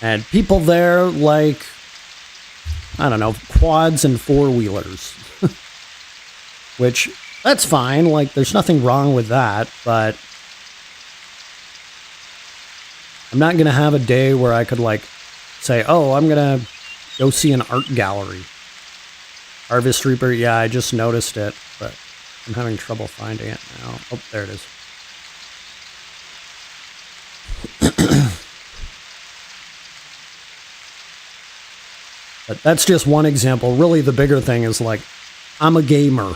And people there like, I don't know, quads and four-wheelers. Which, that's fine, like, there's nothing wrong with that, but I'm not gonna have a day where I could, like, say, oh, I'm gonna go see an art gallery. Harvest Reaper, yeah, I just noticed it, but I'm having trouble finding it now. Oh, there it is. But that's just one example. Really, the bigger thing is, like, I'm a gamer.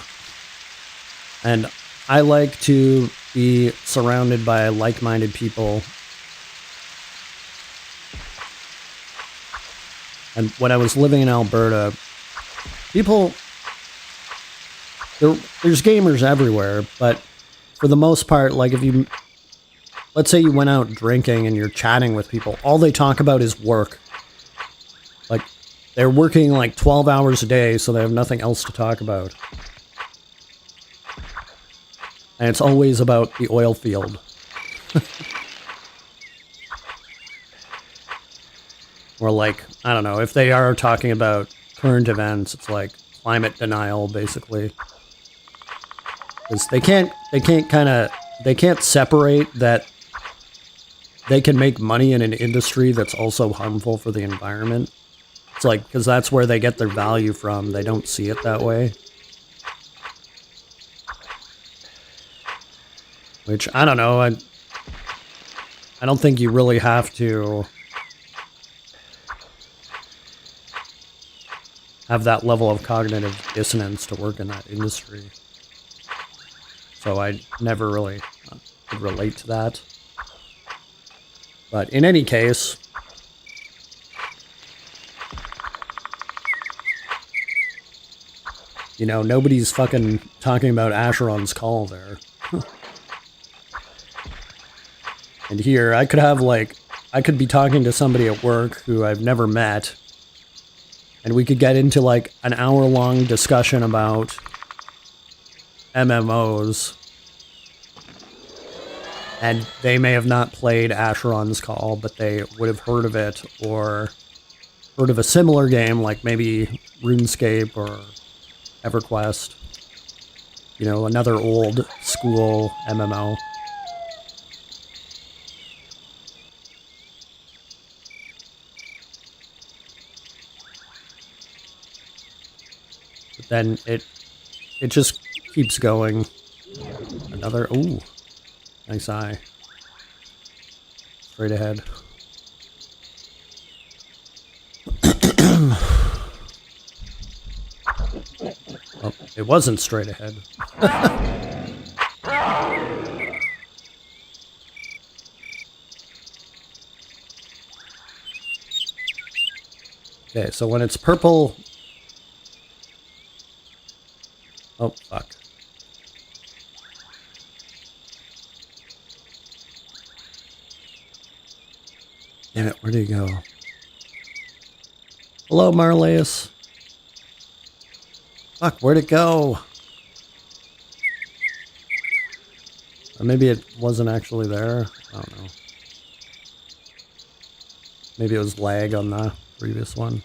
And I like to be surrounded by like-minded people. And when I was living in Alberta, there's gamers everywhere, but for the most part, like, let's say you went out drinking and you're chatting with people, all they talk about is work. Like, they're working like 12 hours a day, so they have nothing else to talk about. And it's always about the oil field. Or, like, I don't know, if they are talking about current events, it's like climate denial, basically. Because they can't separate that they can make money in an industry that's also harmful for the environment. It's like, because that's where they get their value from. They don't see it that way. Which, I don't know, I don't think you really have to have that level of cognitive dissonance to work in that industry. So I never really could relate to that. But in any case, you know, nobody's fucking talking about Asheron's call there. And here, I could be talking to somebody at work who I've never met, and we could get into, like, an hour-long discussion about MMOs, and they may have not played Asheron's Call, but they would have heard of it, or heard of a similar game, like maybe RuneScape or EverQuest. You know, another old school MMO. But then it just keeps going. Another, ooh, nice eye. Straight ahead. Oh, it wasn't straight ahead. Okay, so when it's purple... Oh, fuck. Damn it, where did he go? Hello, Marleus. Fuck, where'd it go? Or maybe it wasn't actually there. I don't know. Maybe it was lag on the previous one.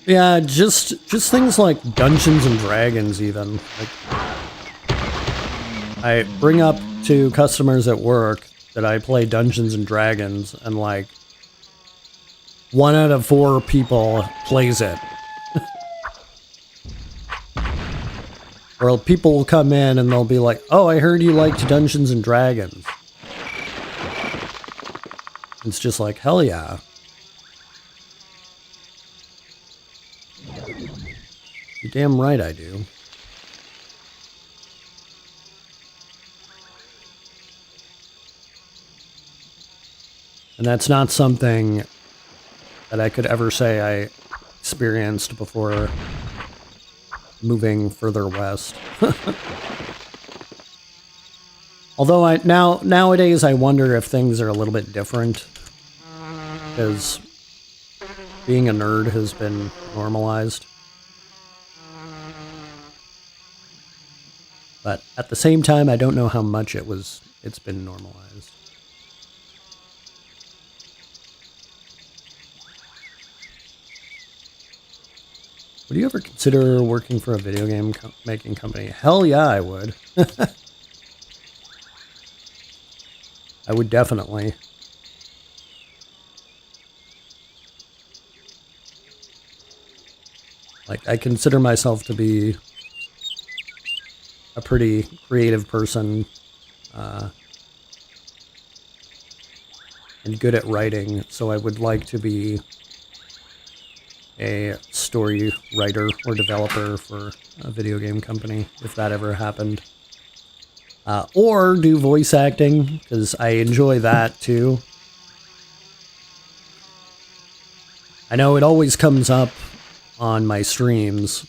Yeah, just things like Dungeons and Dragons even. Like, I bring up to customers at work that I play Dungeons and Dragons, and like 1 out of 4 people plays it. Or people will come in and they'll be like, "Oh, I heard you liked Dungeons and Dragons." It's just like, hell yeah. You're damn right I do. And that's not something that I could ever say I experienced before moving further west. Although nowadays I wonder if things are a little bit different, because being a nerd has been normalized. But at the same time, I don't know how much it's been normalized. Would you ever consider working for a video game making company? Hell yeah, I would. I would definitely. Like, I consider myself to be a pretty creative person, and good at writing, so I would like to be a story writer or developer for a video game company, if that ever happened. Or do voice acting, because I enjoy that too. I know it always comes up on my streams,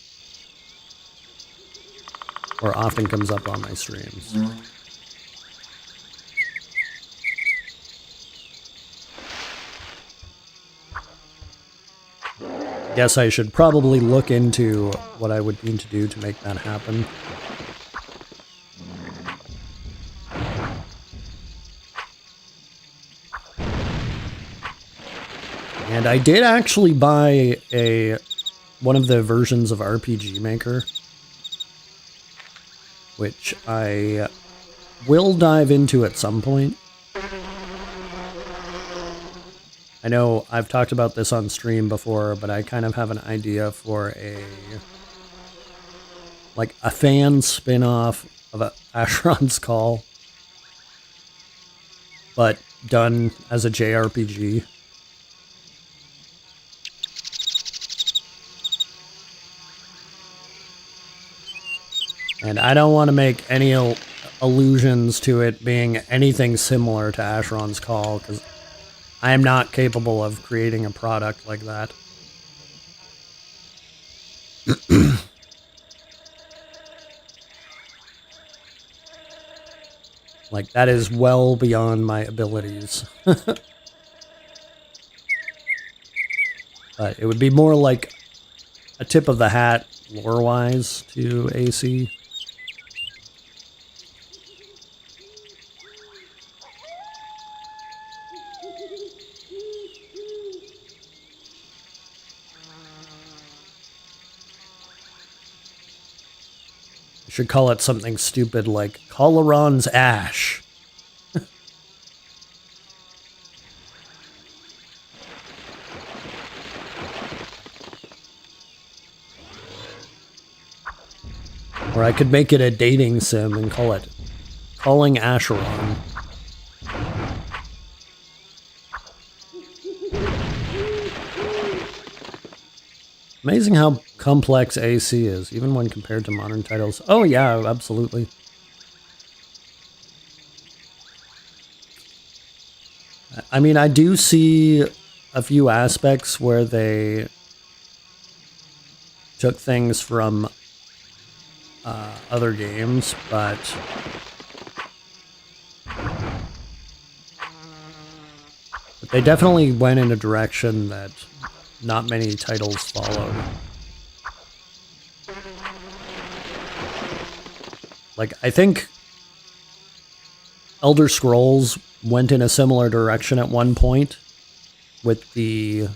or often comes up on my streams. Guess I should probably look into what I would need to do to make that happen. And I did actually buy one of the versions of RPG Maker, which I will dive into at some point. I know I've talked about this on stream before, but I kind of have an idea for a fan spin-off of Asheron's Call, but done as a JRPG. And I don't want to make any allusions to it being anything similar to Asheron's Call, because I am not capable of creating a product like that. Like, that is well beyond my abilities. But it would be more like a tip of the hat, lore-wise, to AC. I should call it something stupid like Coloron's Ash. Or I could make it a dating sim and call it Calling Asheron. Amazing how complex AC is, even when compared to modern titles. Oh yeah, absolutely. I mean, I do see a few aspects where they took things from other games, but they definitely went in a direction that not many titles followed. Like, I think Elder Scrolls went in a similar direction at one point with the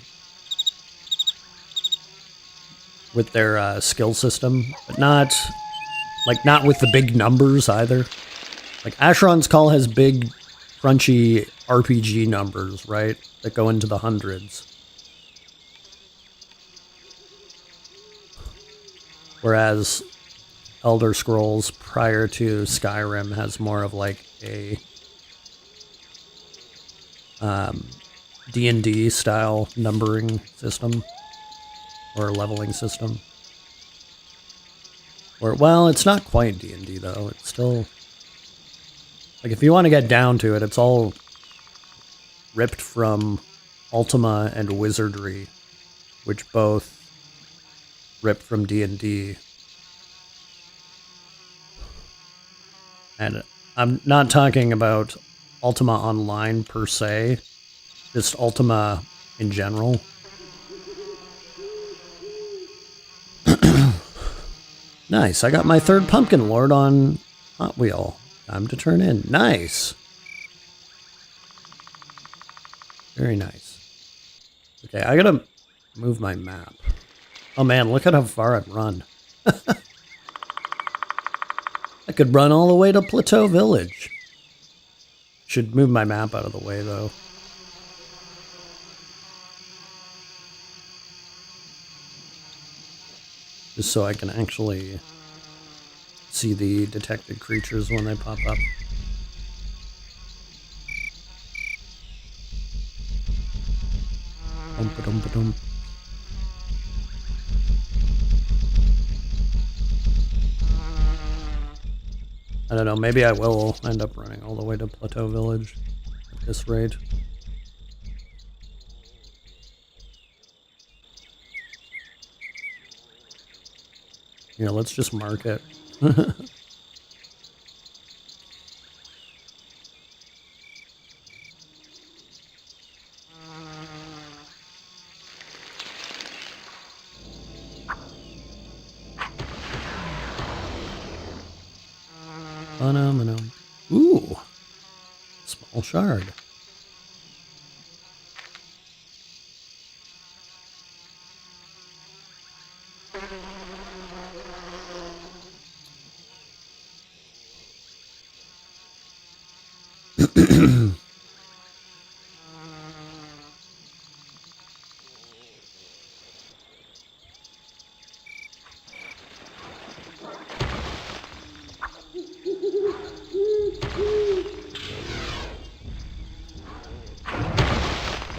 with their skill system, but not with the big numbers either. Like Asheron's Call has big, crunchy RPG numbers, right? That go into the hundreds. Whereas Elder Scrolls prior to Skyrim has more of like a D&D style numbering system or leveling system. Or, well, it's not quite D&D though. It's still, like, if you want to get down to it, it's all ripped from Ultima and Wizardry, which both ripped from D&D. And I'm not talking about Ultima Online per se, just Ultima in general. Nice, I got my third Pumpkin Lord on Hot Wheel. Time to turn in. Nice. Very nice. Okay, I gotta move my map. Oh man, look at how far I've run. I could run all the way to Plateau Village. Should move my map out of the way though. Just so I can actually see the detected creatures when they pop up. Dum-ba-dum-ba-dum. I don't know, maybe I will end up running all the way to Plateau Village at this rate. Here, let's just mark it. Ooh, small shard.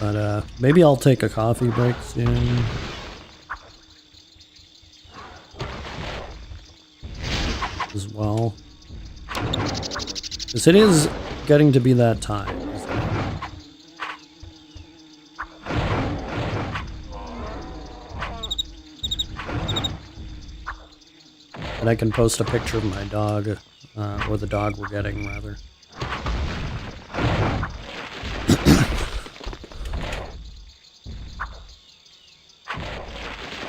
But maybe I'll take a coffee break soon. As well. Because it is getting to be that time. And I can post a picture of my dog, or the dog we're getting, rather.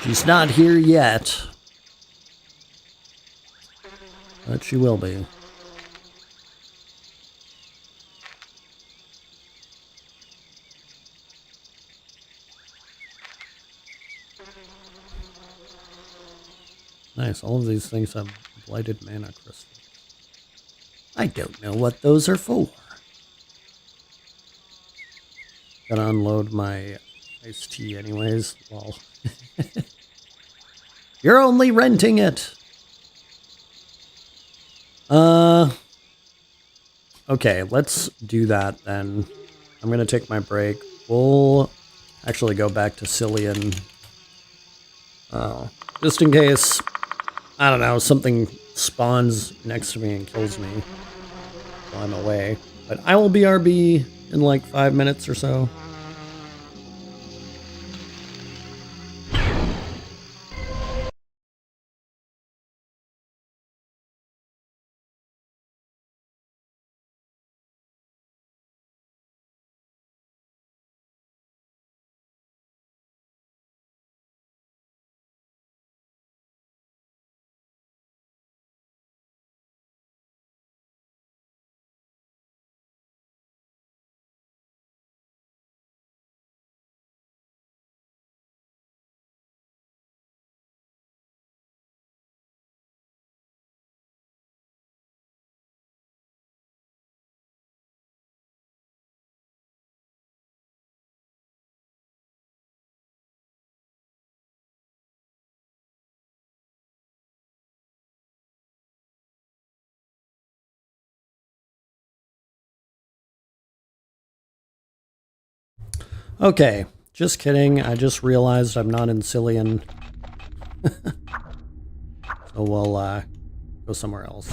She's not here yet. But she will be. Nice, all of these things have blighted mana crystals. I don't know what those are for. Gotta unload my iced tea anyways. Well, you're only renting it. Okay, let's do that then. I'm gonna take my break. We'll actually go back to Cillian. Just in case, I don't know, something spawns next to me and kills me while I'm away. But I will BRB in like 5 minutes or so. Okay, just kidding. I just realized I'm not in Cillian. So we'll go somewhere else.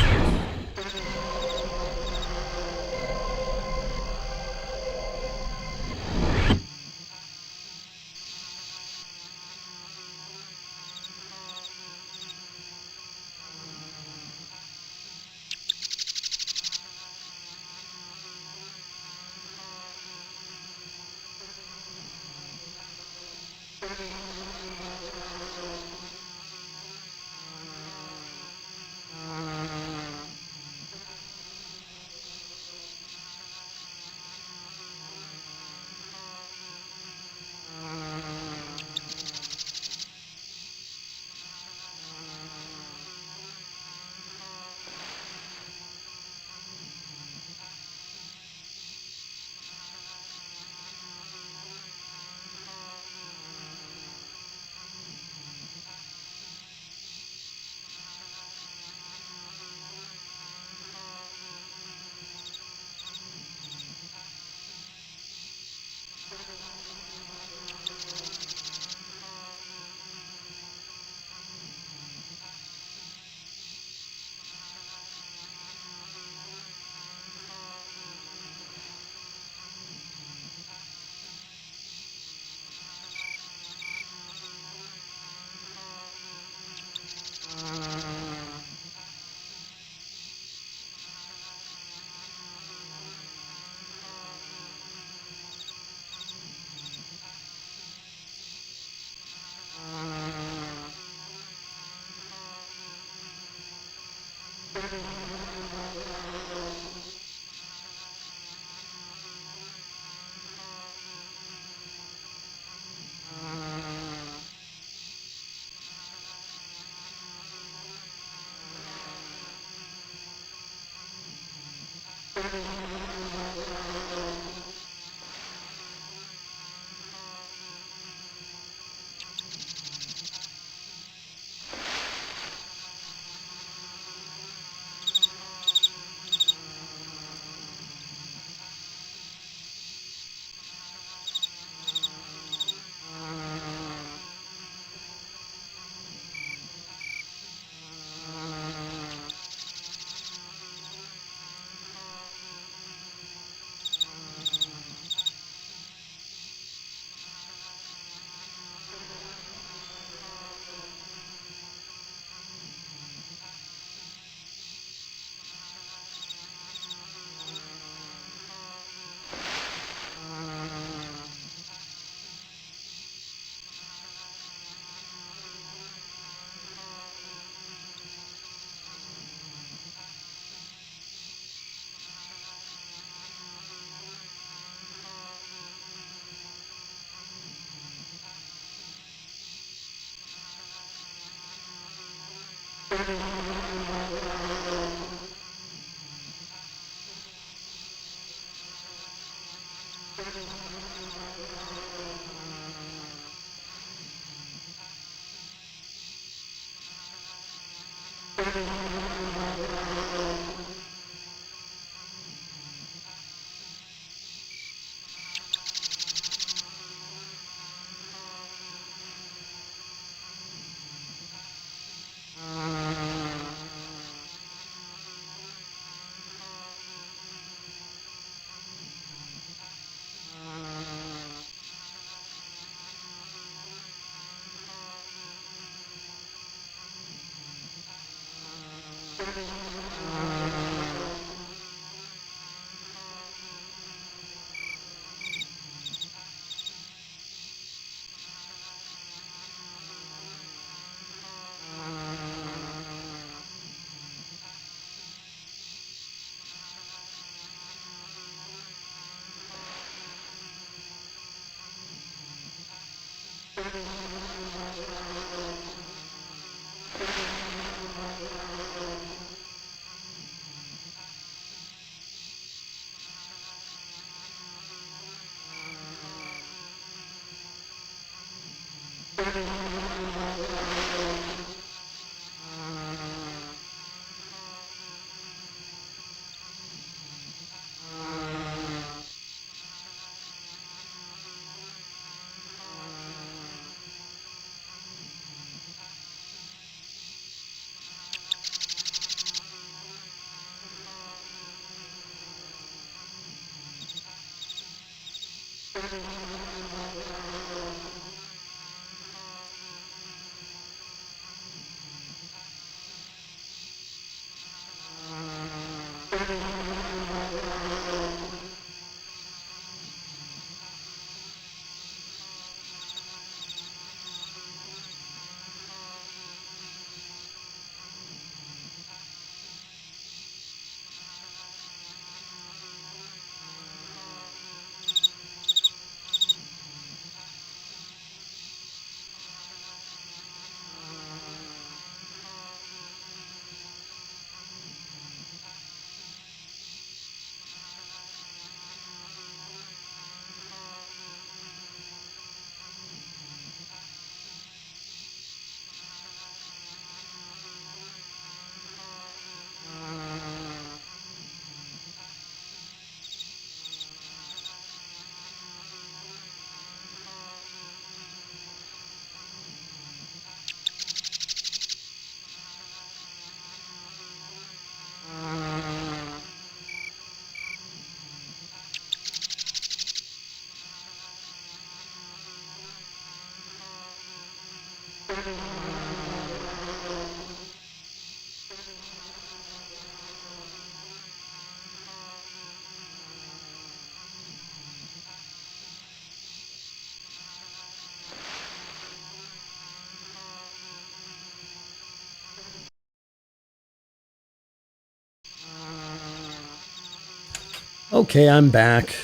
Okay, I'm back.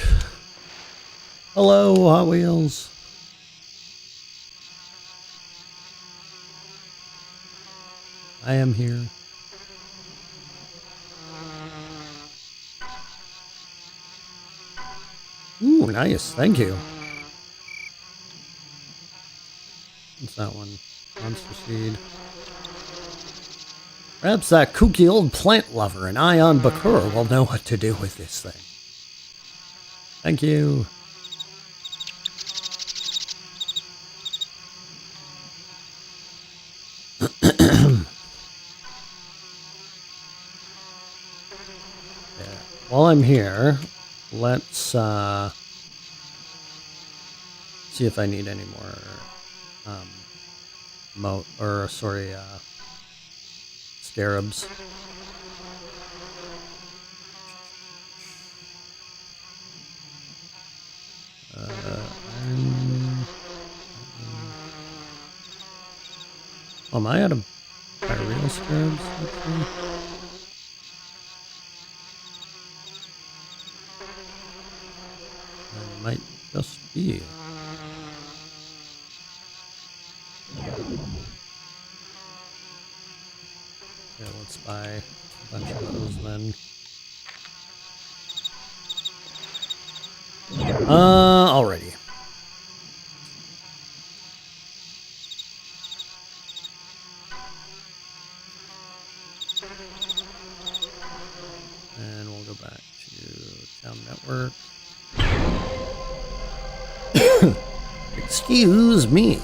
Hello, Hot Wheels. I am here. Ooh, nice. Thank you. What's that one? Monster Seed. Perhaps that kooky old plant lover and Ion Bakur will know what to do with this thing. Thank you. While I'm here, let's see if I need any more scarabs. Am I out of pyreal scarabs? I might just be. Yeah, let's buy a bunch of those then. Alrighty. And we'll go back to Town Network. Excuse me.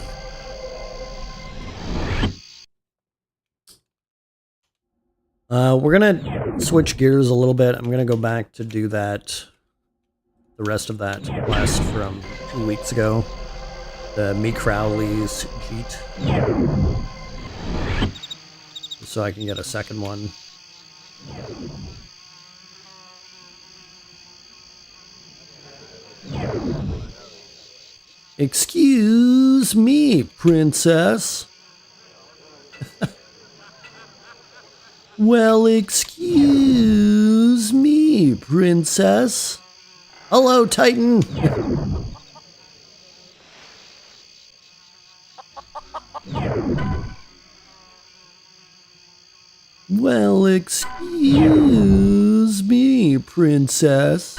We're gonna switch gears a little bit. I'm gonna go back to do that, the rest of that quest from 2 weeks ago. The Me Crowley's Jeet. So I can get a second one. Excuse me, princess. Well, excuse me, princess. Hello, Titan. Well, excuse me, princess.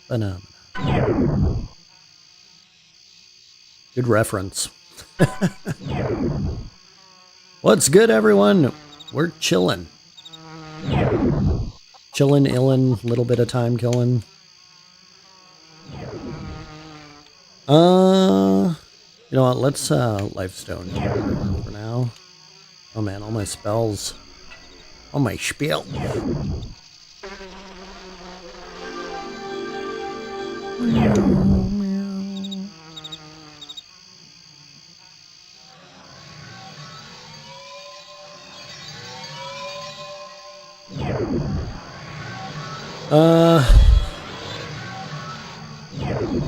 Phenomena. Good reference. What's good, everyone? We're chilling. Chillin', illin', little bit of time killing. You know what? Let's Lifestone for now. Oh man, all my spells. All my spiel.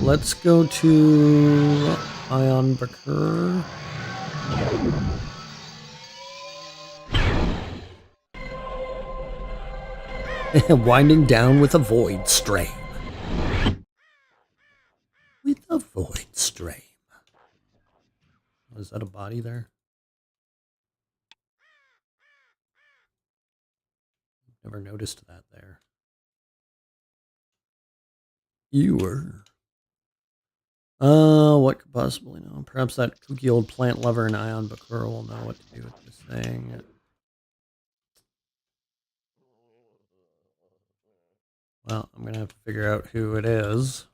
Let's go to Ion Bakur. Winding down with a void stream. With a void stream. Oh, is that a body there? Never noticed that there. You were. What could possibly know? Perhaps that kooky old plant lover in Ion Bakur will know what to do with this thing. Well, I'm gonna have to figure out who it is.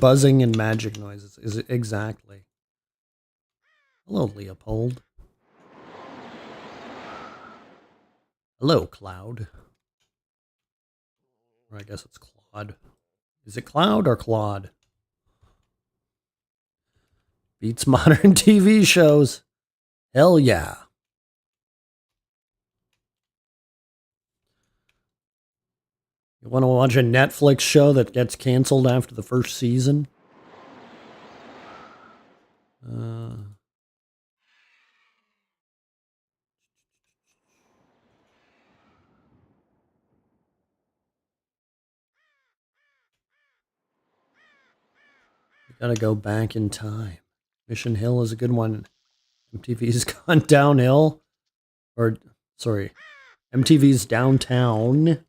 Buzzing and magic noises is exactly. Hello, Leopold. Hello, Cloud. Or I guess it's Claude. Is it Cloud or Claude? Beats modern TV shows. Hell yeah. You want to watch a Netflix show that gets canceled after the first season? You gotta go back in time. Mission Hill is a good one. MTV's Gone Downhill. Or, sorry, MTV's Downtown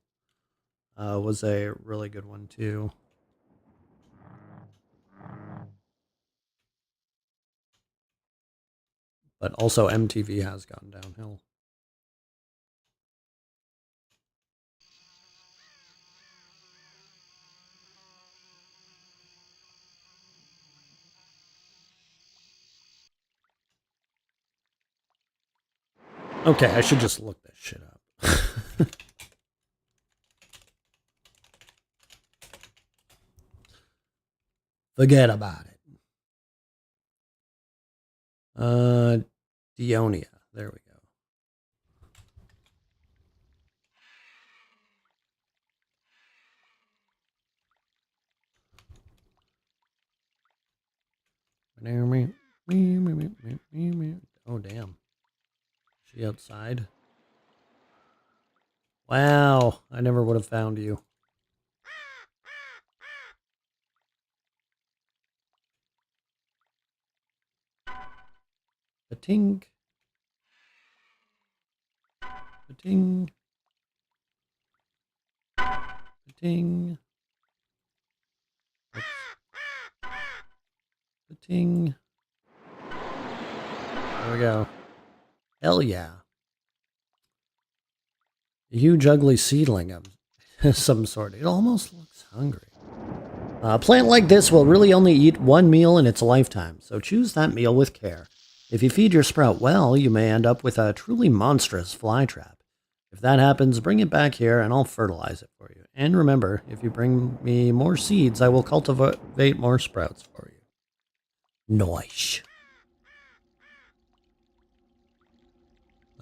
was a really good one, too. But also MTV has gone downhill. Okay, I should just look this shit up. Forget about it. Dionia. There we go. Oh, damn. Is she outside? Wow, I never would have found you. Ba-ting. Ba-ting. Ba-ting. Ba-ting. There we go. Hell yeah. A huge ugly seedling of some sort. It almost looks hungry. A plant like this will really only eat one meal in its lifetime, so choose that meal with care. If you feed your sprout well, you may end up with a truly monstrous fly trap. If that happens, bring it back here and I'll fertilize it for you. And remember, if you bring me more seeds, I will cultivate more sprouts for you. Nice.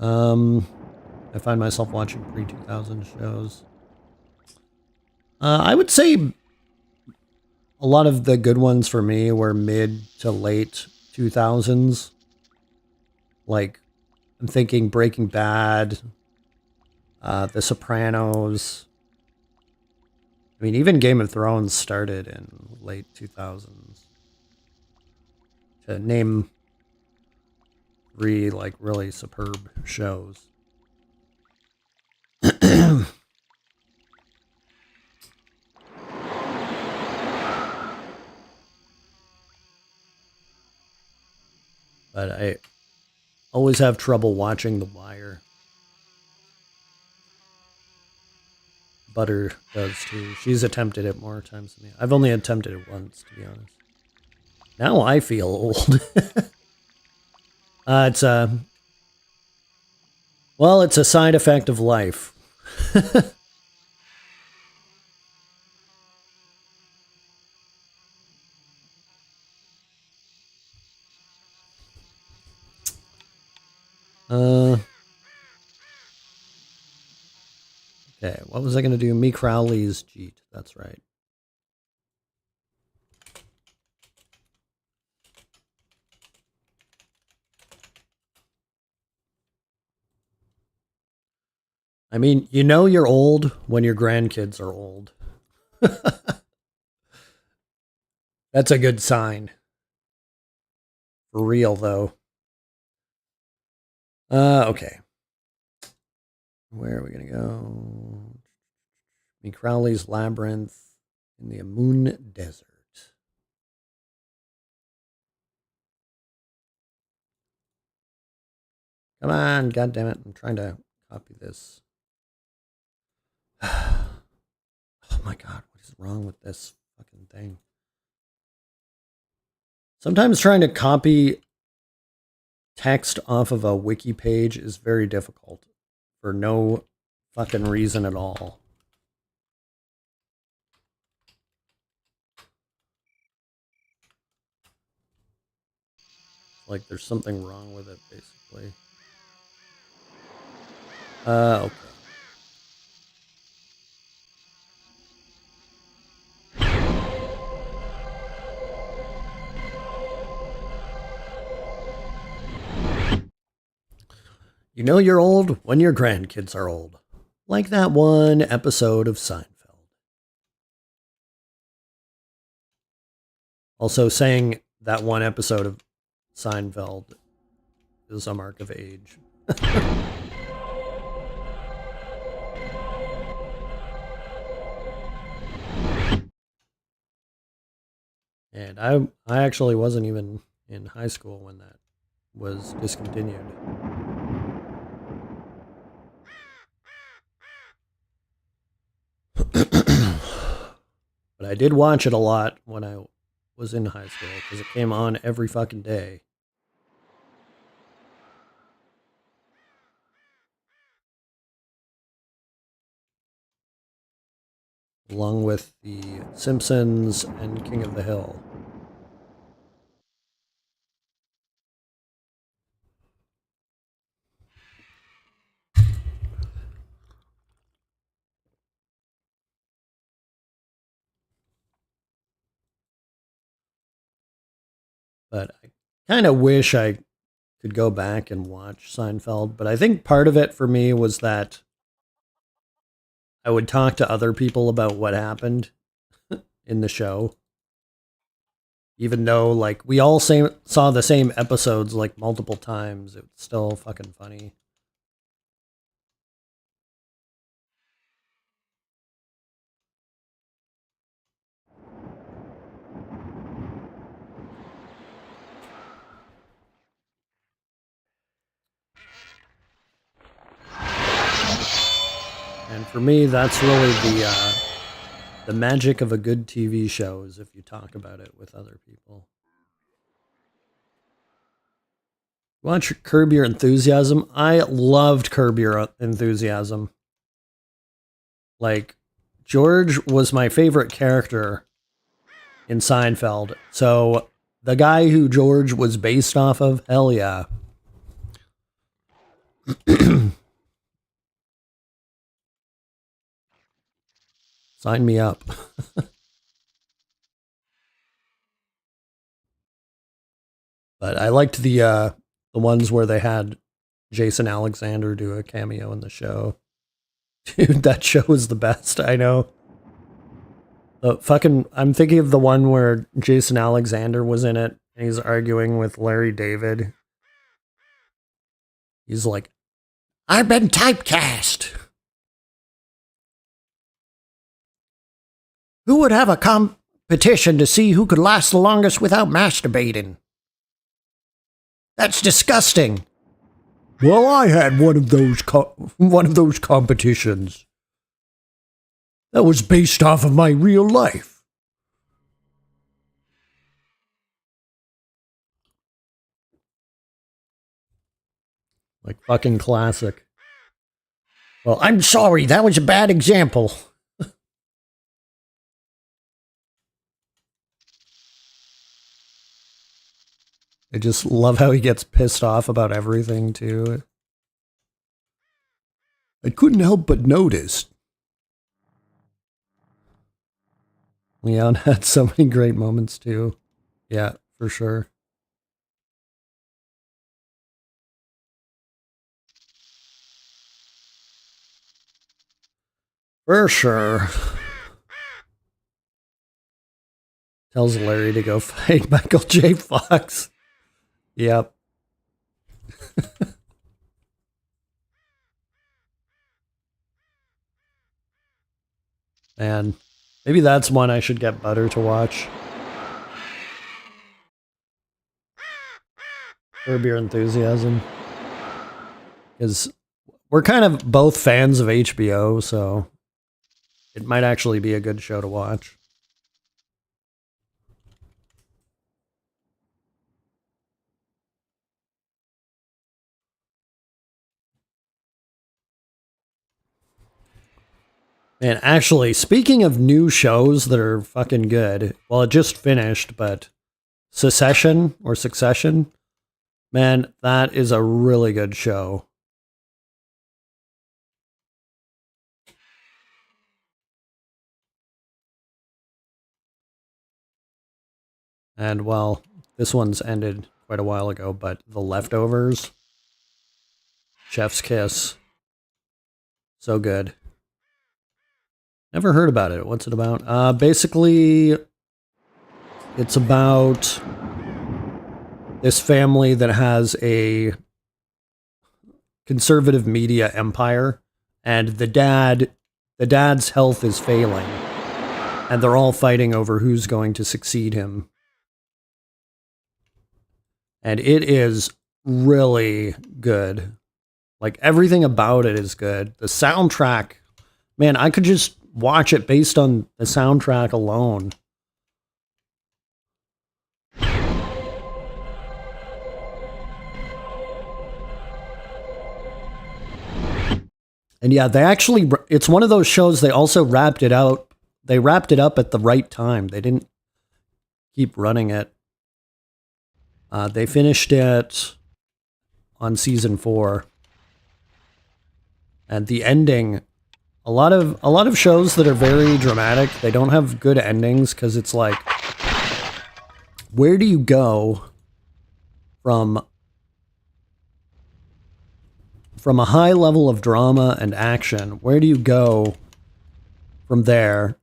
I find myself watching pre-2000 shows. I would say a lot of the good ones for me were mid to late 2000s. Like, I'm thinking Breaking Bad, The Sopranos. I mean, even Game of Thrones started in late 2000s. To name 3, like, really superb shows. But I always have trouble watching The Wire. Butter does too. She's attempted it more times than me. I've only attempted it once, to be honest. Now I feel old. It's a... Well, it's a side effect of life. Okay, what was I going to do? Me Crowley's Jeet. That's right. I mean, you know you're old when your grandkids are old. That's a good sign. For real, though. Okay. Where are we going to go? Me Crowley's Labyrinth in the Amun Desert. Come on, goddammit. I'm trying to copy this. Oh my god, what is wrong with this fucking thing? Sometimes trying to copy text off of a wiki page is very difficult for no fucking reason at all. Like there's something wrong with it, basically. Okay. You know you're old when your grandkids are old. Like that one episode of Seinfeld. Also, saying that one episode of Seinfeld is a mark of age. And I actually wasn't even in high school when that was discontinued. But I did watch it a lot when I was in high school because it came on every fucking day. Along with The Simpsons and King of the Hill. But I kind of wish I could go back and watch Seinfeld. But I think part of it for me was that I would talk to other people about what happened in the show. Even though, like, we all saw the same episodes, like, multiple times, it's still fucking funny. And for me, that's really the magic of a good TV show is if you talk about it with other people. Watch Curb Your Enthusiasm. I loved Curb Your Enthusiasm. Like, George was my favorite character in Seinfeld. So, the guy who George was based off of, hell yeah. Sign me up. But I liked the ones where they had Jason Alexander do a cameo in the show. Dude, that show is the best. I know. I'm thinking of the one where Jason Alexander was in it and he's arguing with Larry David. He's like, I've been typecast. Who would have a competition to see who could last the longest without masturbating? That's disgusting. Well, I had one of those competitions. That was based off of my real life. Like fucking classic. Well, I'm sorry, that was a bad example. I just love how he gets pissed off about everything, too. I couldn't help but notice. Leon had so many great moments, too. Yeah, for sure. For sure. Tells Larry to go fight Michael J. Fox. Yep. And maybe that's one I should get Butter to watch. Curb Your Enthusiasm. Because we're kind of both fans of HBO, so it might actually be a good show to watch. And actually, speaking of new shows that are fucking good, well, it just finished, but Succession, man, that is a really good show. And well, this one's ended quite a while ago, but The Leftovers, Chef's Kiss, so good. Never heard about it. What's it about? Basically, it's about this family that has a conservative media empire, and the dad's health is failing, and they're all fighting over who's going to succeed him. And it is really good. Like, everything about it is good. The soundtrack, man, I could just watch it based on the soundtrack alone. And yeah, it's one of those shows, they also wrapped it out. They wrapped it up at the right time. They didn't keep running it. They finished it on season 4. And the ending, a lot of shows that are very dramatic, they don't have good endings because it's like, where do you go from a high level of drama and action? Where do you go from there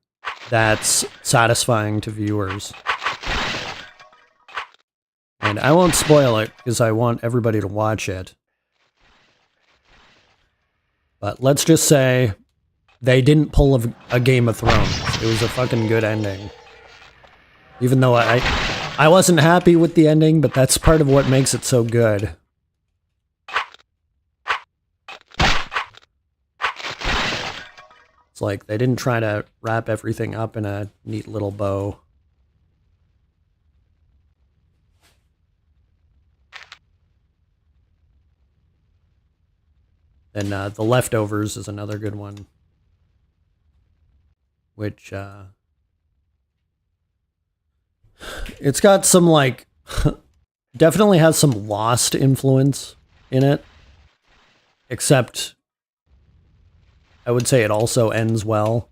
that's satisfying to viewers? And I won't spoil it because I want everybody to watch it. But let's just say they didn't pull a Game of Thrones. It was a fucking good ending. Even though I wasn't happy with the ending, but that's part of what makes it so good. It's like they didn't try to wrap everything up in a neat little bow. And The Leftovers is another good one. Which, it's got some, like, definitely has some Lost influence in it. Except, I would say it also ends well.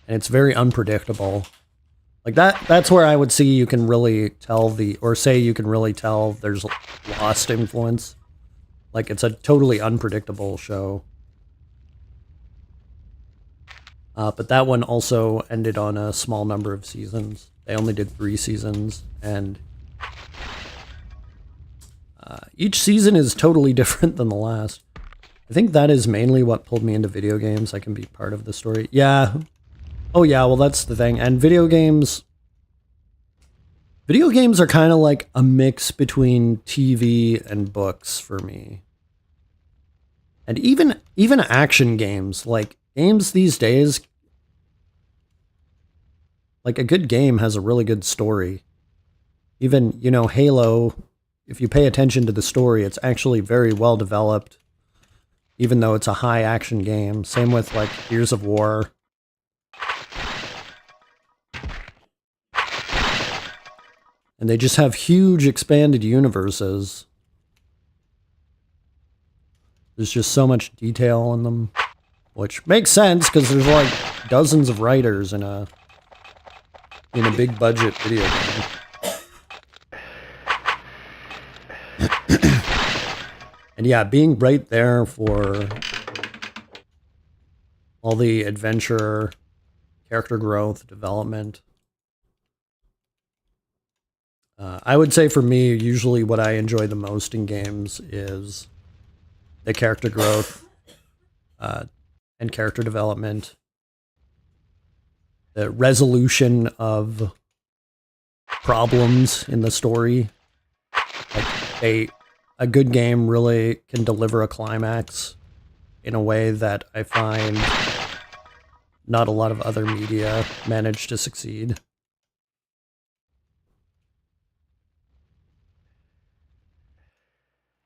And it's very unpredictable. Like, that's where I would see you can really tell you can really tell there's Lost influence. Like, it's a totally unpredictable show. But that one also ended on a small number of seasons. They only did 3 seasons, and each season is totally different than the last. I think that is mainly what pulled me into video games. I can be part of the story. Yeah. Oh yeah, well that's the thing. And video games are kind of like a mix between TV and books for me. And even action games, like games these days, Like, a good game has a really good story. Even, you know, Halo, if you pay attention to the story, it's actually very well developed, even though it's a high action game. Same with, like, Gears of War. And they just have huge expanded universes. There's just so much detail in them, which makes sense because there's like dozens of writers in a big budget video game. And yeah, being right there for all the adventure, character growth, development. I would say for me, usually what I enjoy the most in games is the character growth and character development, the resolution of problems in the story. Like a good game really can deliver a climax in a way that I find not a lot of other media manage to succeed.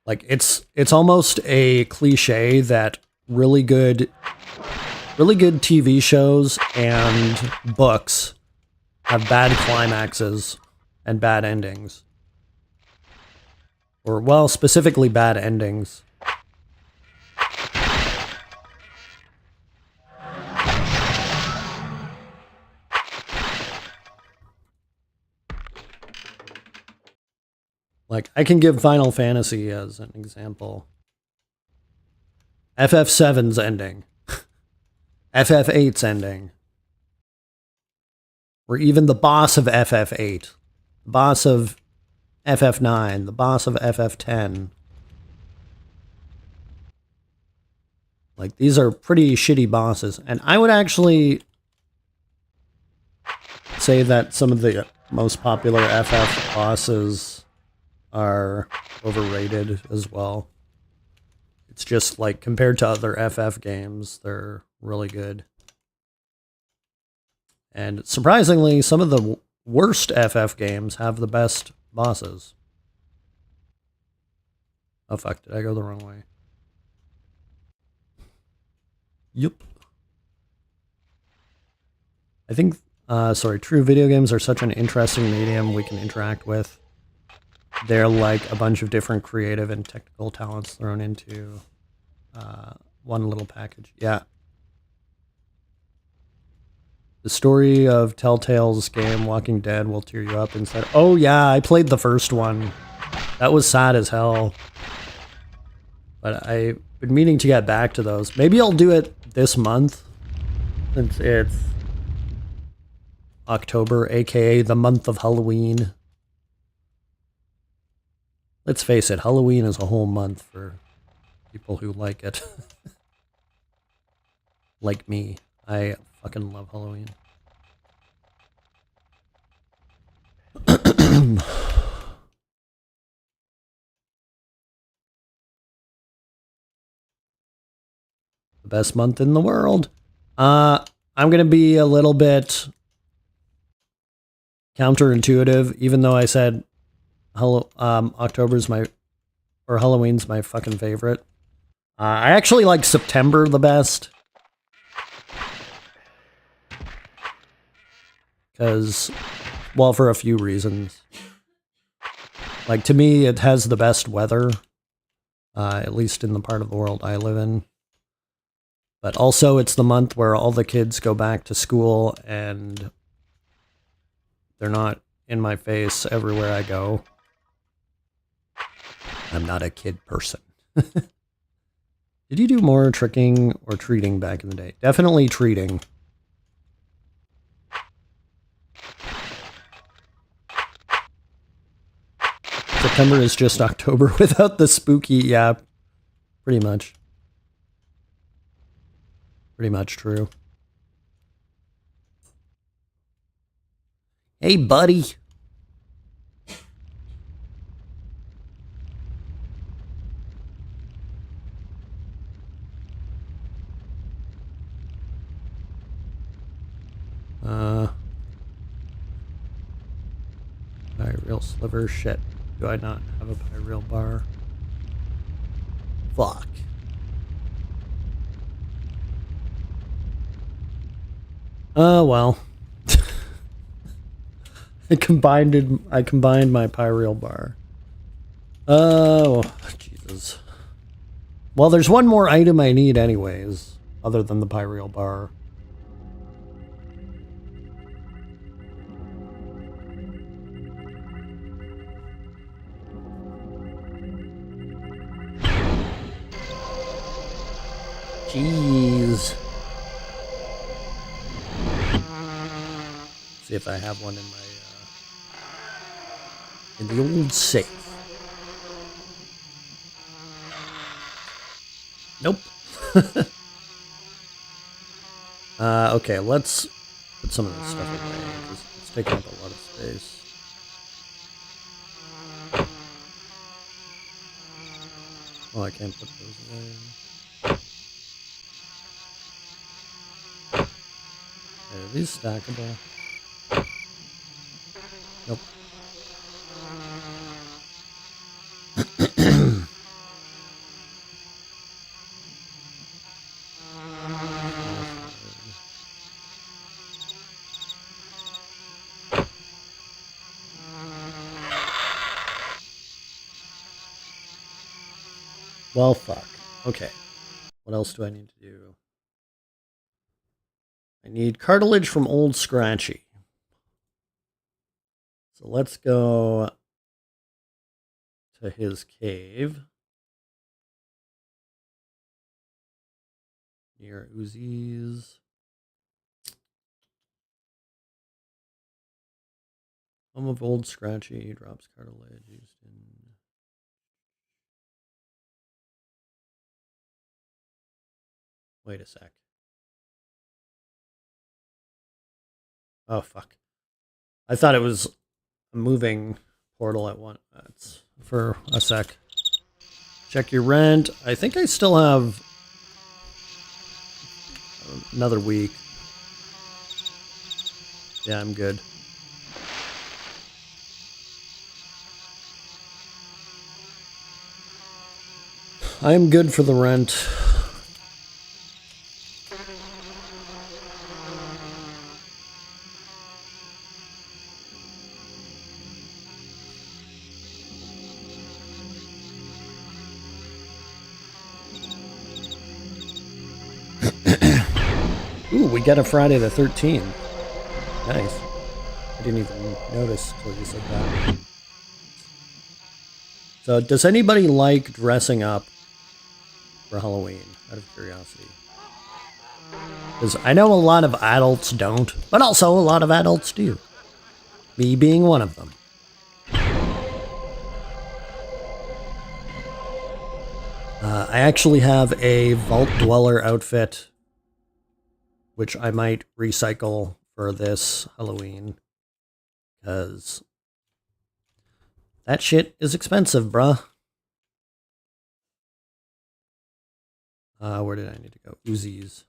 Like it's almost a cliche that really good TV shows and books have bad climaxes and bad endings. Or, well, specifically bad endings. Like, I can give Final Fantasy as an example. FF7's ending. FF8's ending. Or even the boss of FF8. The boss of FF9. The boss of FF10. Like, these are pretty shitty bosses. And I would actually say that some of the most popular FF bosses are overrated as well. It's just like compared to other FF games, they're really good. And surprisingly, some of the worst FF games have the best bosses. Oh fuck, did I go the wrong way? Yep. I think, true video games are such an interesting medium we can interact with. They're like a bunch of different creative and technical talents thrown into one little package. Yeah. The story of Telltale's game Walking Dead will tear you up inside. Oh yeah, I played the first one. That was sad as hell. But I've been meaning to get back to those. Maybe I'll do it this month, since it's October, aka the month of Halloween. Let's face it, Halloween is a whole month for people who like it. Like me. I fucking love Halloween. The best month in the world. I'm gonna be a little bit counterintuitive, even though I said Halloween's my fucking favorite. I actually like September the best. Because, well, for a few reasons. Like, to me, it has the best weather. At least in the part of the world I live in. But also, it's the month where all the kids go back to school and they're not in my face everywhere I go. I'm not a kid person. Did you do more tricking or treating back in the day? Definitely treating. September is just October without the spooky, yeah, pretty much. Pretty much true. Hey, buddy. Real sliver. Shit. Do I not have a pyreal bar? Fuck. Oh, well. I combined my pyreal bar. Oh, Jesus. Well, there's one more item I need anyways, other than the pyreal bar. Jeez. See if I have one in the old safe. Nope. Okay, let's put some of this stuff away because it's taking up a lot of space. Oh, I can't put those away. Are these stackable? Nope. Well, fuck. Okay. What else do I need to do? I need cartilage from Old Scratchy. So let's go to his cave. Near Uzi's. Home of Old Scratchy drops cartilage used in. Wait a sec. Oh, fuck. I thought it was a moving portal at one. That's for a sec. Check your rent. I think I still have another week. Yeah, I'm good. I am good for the rent. Ooh, we got a Friday the 13th. Nice. I didn't even notice till you said that. So, does anybody like dressing up for Halloween, out of curiosity? Because I know a lot of adults don't, but also a lot of adults do. Me being one of them. I actually have a Vault Dweller outfit, which I might recycle for this Halloween. Because that shit is expensive, bruh. Where did I need to go? Uzis.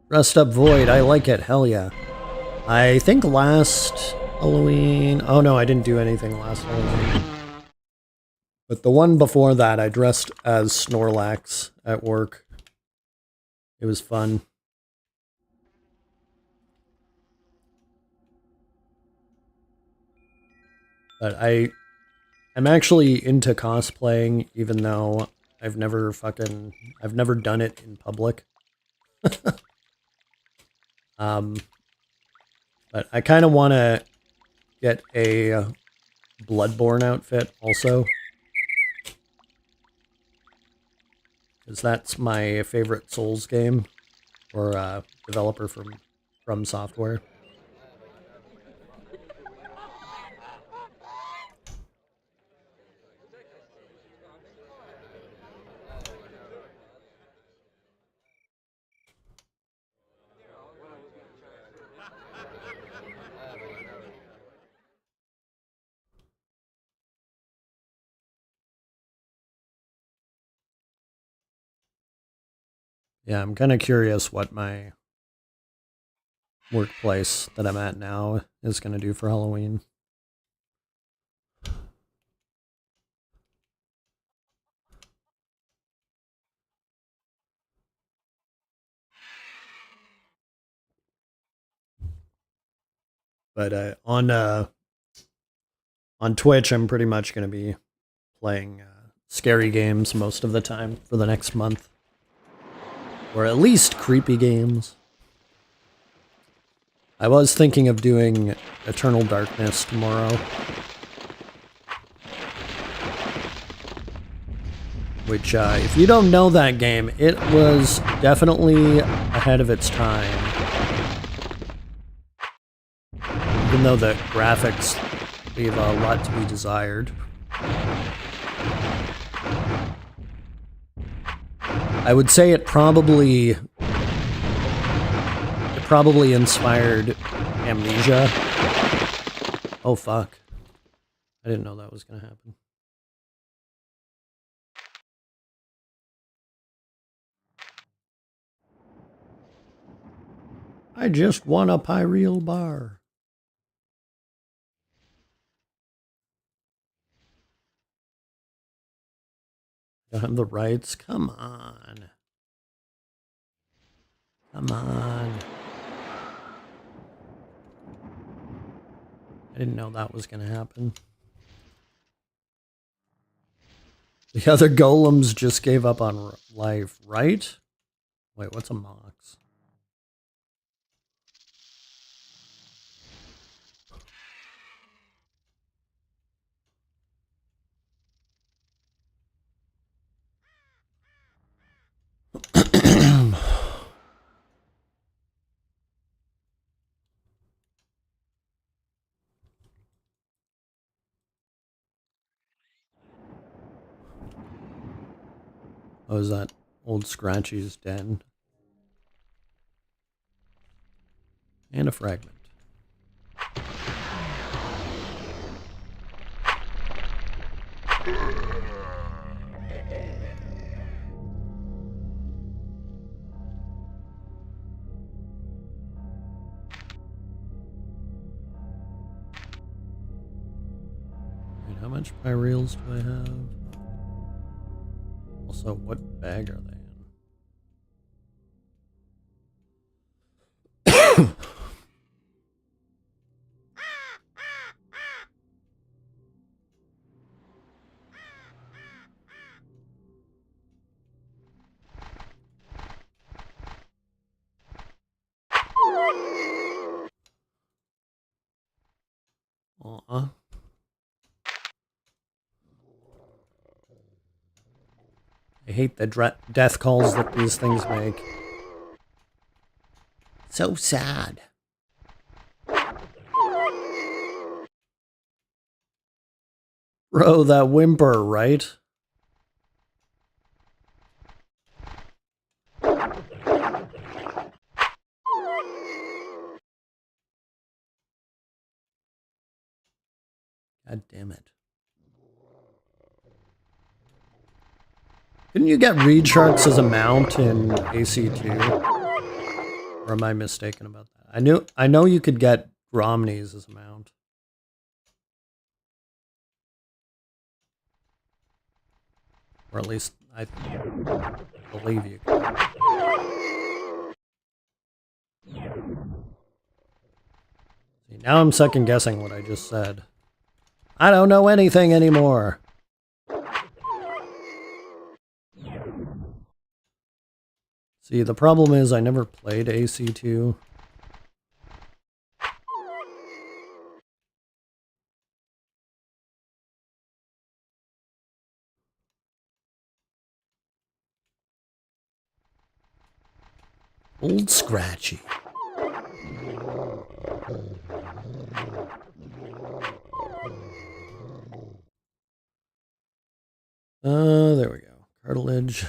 Rust Up Void, I like it, hell yeah. I think last Halloween... Oh no, I didn't do anything last Halloween. But the one before that, I dressed as Snorlax at work. It was fun. But I'm actually into cosplaying, even though I've never done it in public. But I kind of want to get a Bloodborne outfit also. Because that's my favorite Souls game. Or developer from Software. Yeah, I'm kind of curious what my workplace that I'm at now is going to do for Halloween. But on Twitch, I'm pretty much going to be playing scary games most of the time for the next month. Or at least creepy games. I was thinking of doing Eternal Darkness tomorrow. Which, if you don't know that game, it was definitely ahead of its time. Even though the graphics leave a lot to be desired. I would say it probably inspired Amnesia. Oh fuck. I didn't know that was gonna happen. I just won a Pyreal bar. Don't have the rights? Come on. Come on. I didn't know that was going to happen. The other golems just gave up on life, right? Wait, what's a mox? Oh, is that old Scratchy's den? And a fragment. Wait, how much pyreals do I have? Also, what bag are they in? Aw. I hate the death calls that these things make. So sad. Bro, that whimper, right? God damn it. Couldn't you get reed sharks as a mount in AC2? Or am I mistaken about that? I know you could get Gromnies as a mount. Or at least I believe you can. See, now I'm second guessing what I just said. I don't know anything anymore. See, the problem is I never played AC2. Old Scratchy. There we go. Cartilage.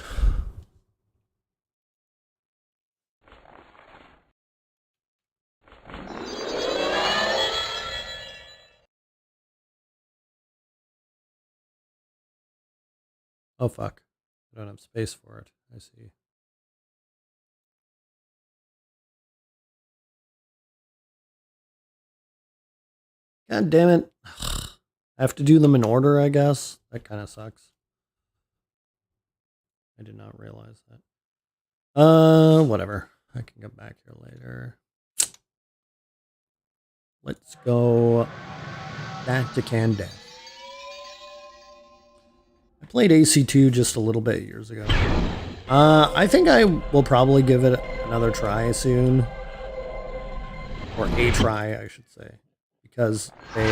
Oh fuck. I don't have space for it. I see. God damn it. I have to do them in order, I guess. That kind of sucks. I did not realize that. Whatever. I can get back here later. Let's go back to Candace. I played AC2 just a little bit years ago. I think I will probably give it another try soon. Or a try, I should say. Because they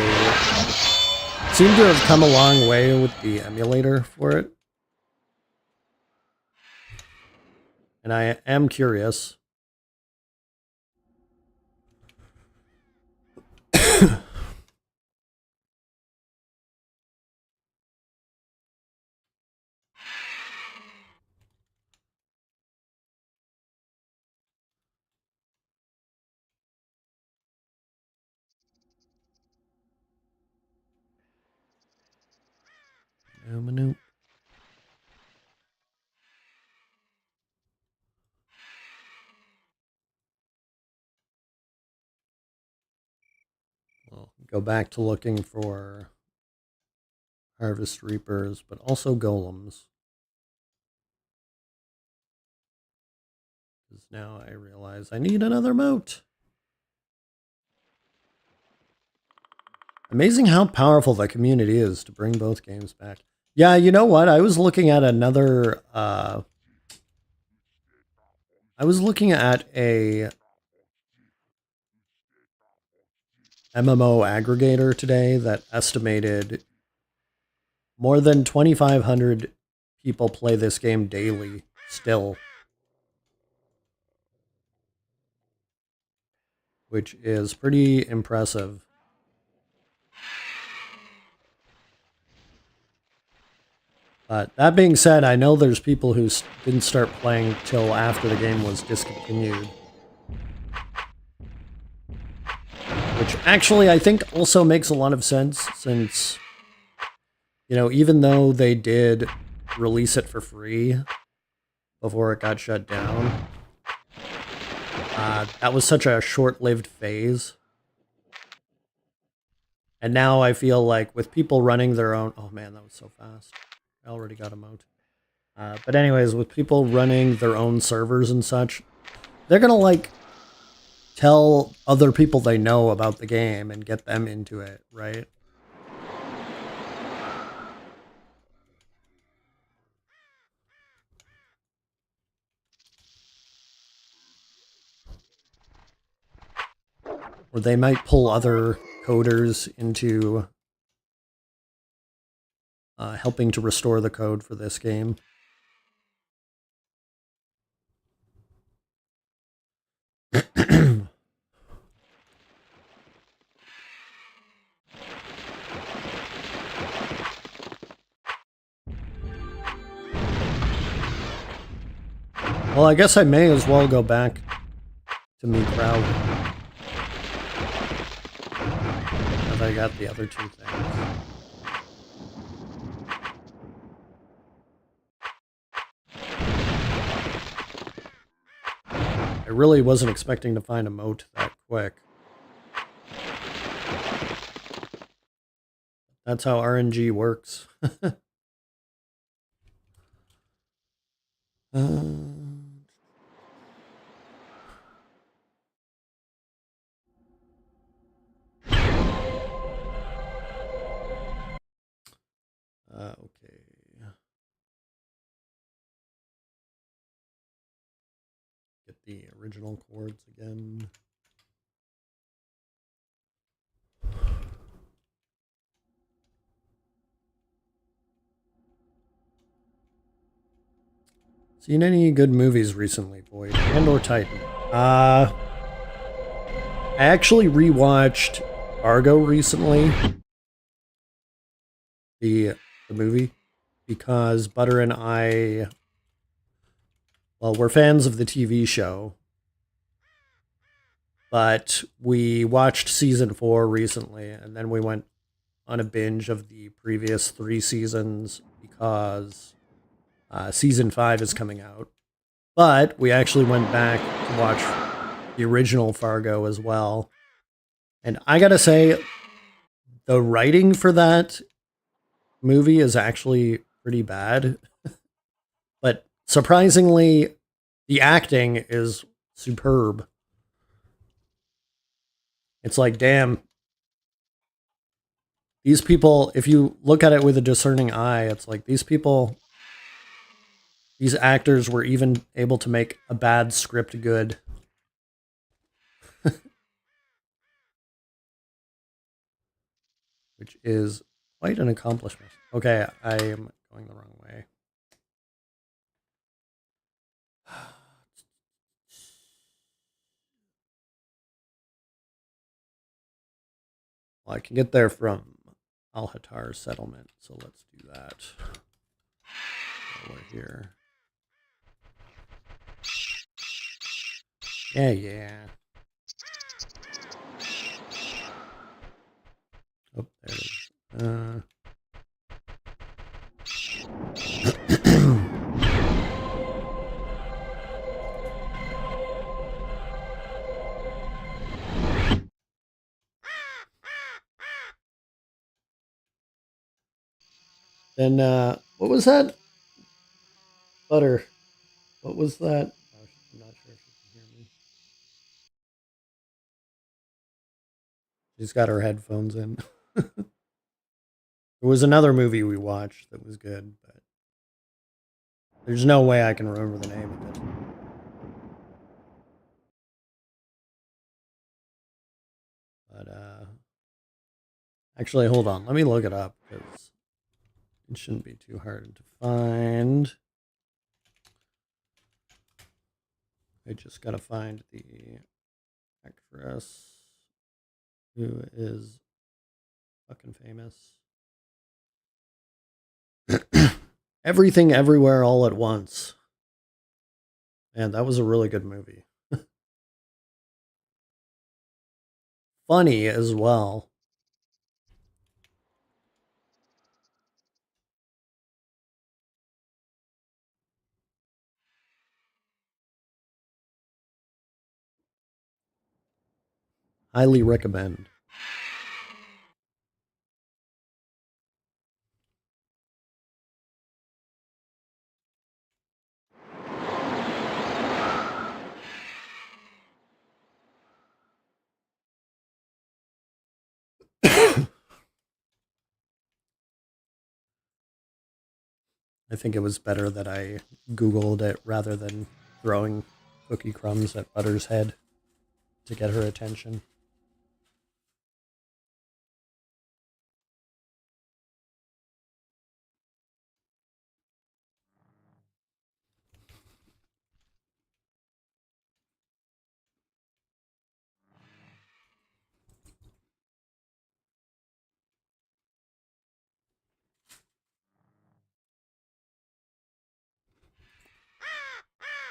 seem to have come a long way with the emulator for it. And I am curious. Manu. We'll go back to looking for Harvest Reapers, but also golems. Because now I realize I need another moat. Amazing how powerful the community is to bring both games back. Yeah, you know what? I was looking at another... I was looking at a MMO aggregator today that estimated more than 2,500 people play this game daily still. Which is pretty impressive. But that being said, I know there's people who didn't start playing till after the game was discontinued. Which actually I think also makes a lot of sense since, you know, even though they did release it for free before it got shut down, that was such a short-lived phase. And now I feel like with people running their own... Oh man, that was so fast. I already got a moat. But anyways, with people running their own servers and such, they're going to like tell other people they know about the game and get them into it, right? Or they might pull other coders into helping to restore the code for this game. Well, I guess I may as well go back to meet Crowley. Now that I got the other two things. I really wasn't expecting to find a moat that quick. That's how RNG works. Okay. Get the original chords again. Seen any good movies recently, Void and or Titan? I actually rewatched Argo recently. The movie, because Butter and I, well, we're fans of the TV show, but we watched season 4 recently, and then we went on a binge of the previous 3 seasons because season 5 is coming out. But we actually went back to watch the original Fargo as well. And I gotta say, the writing for that movie is actually pretty bad, but surprisingly, the acting is superb. It's like, damn, these people, if you look at it with a discerning eye, it's like these people, these actors were even able to make a bad script good. Which is quite an accomplishment. Okay, I am going the wrong way. Well, I can get there from Al-Hatar settlement, so let's do that. While we're here. Yeah. Oh, there it is. Then, what was that? Butter. What was that? Oh, I'm not sure if she can hear me. She's got her headphones in. There was another movie we watched that was good, but there's no way I can remember the name of it. But, actually, hold on. Let me look it up, because it shouldn't be too hard to find. I just gotta find the actress who is fucking famous. Everything Everywhere All at Once. Man, that was a really good movie. Funny as well. Highly recommend. I think it was better that I Googled it rather than throwing cookie crumbs at Butter's head to get her attention.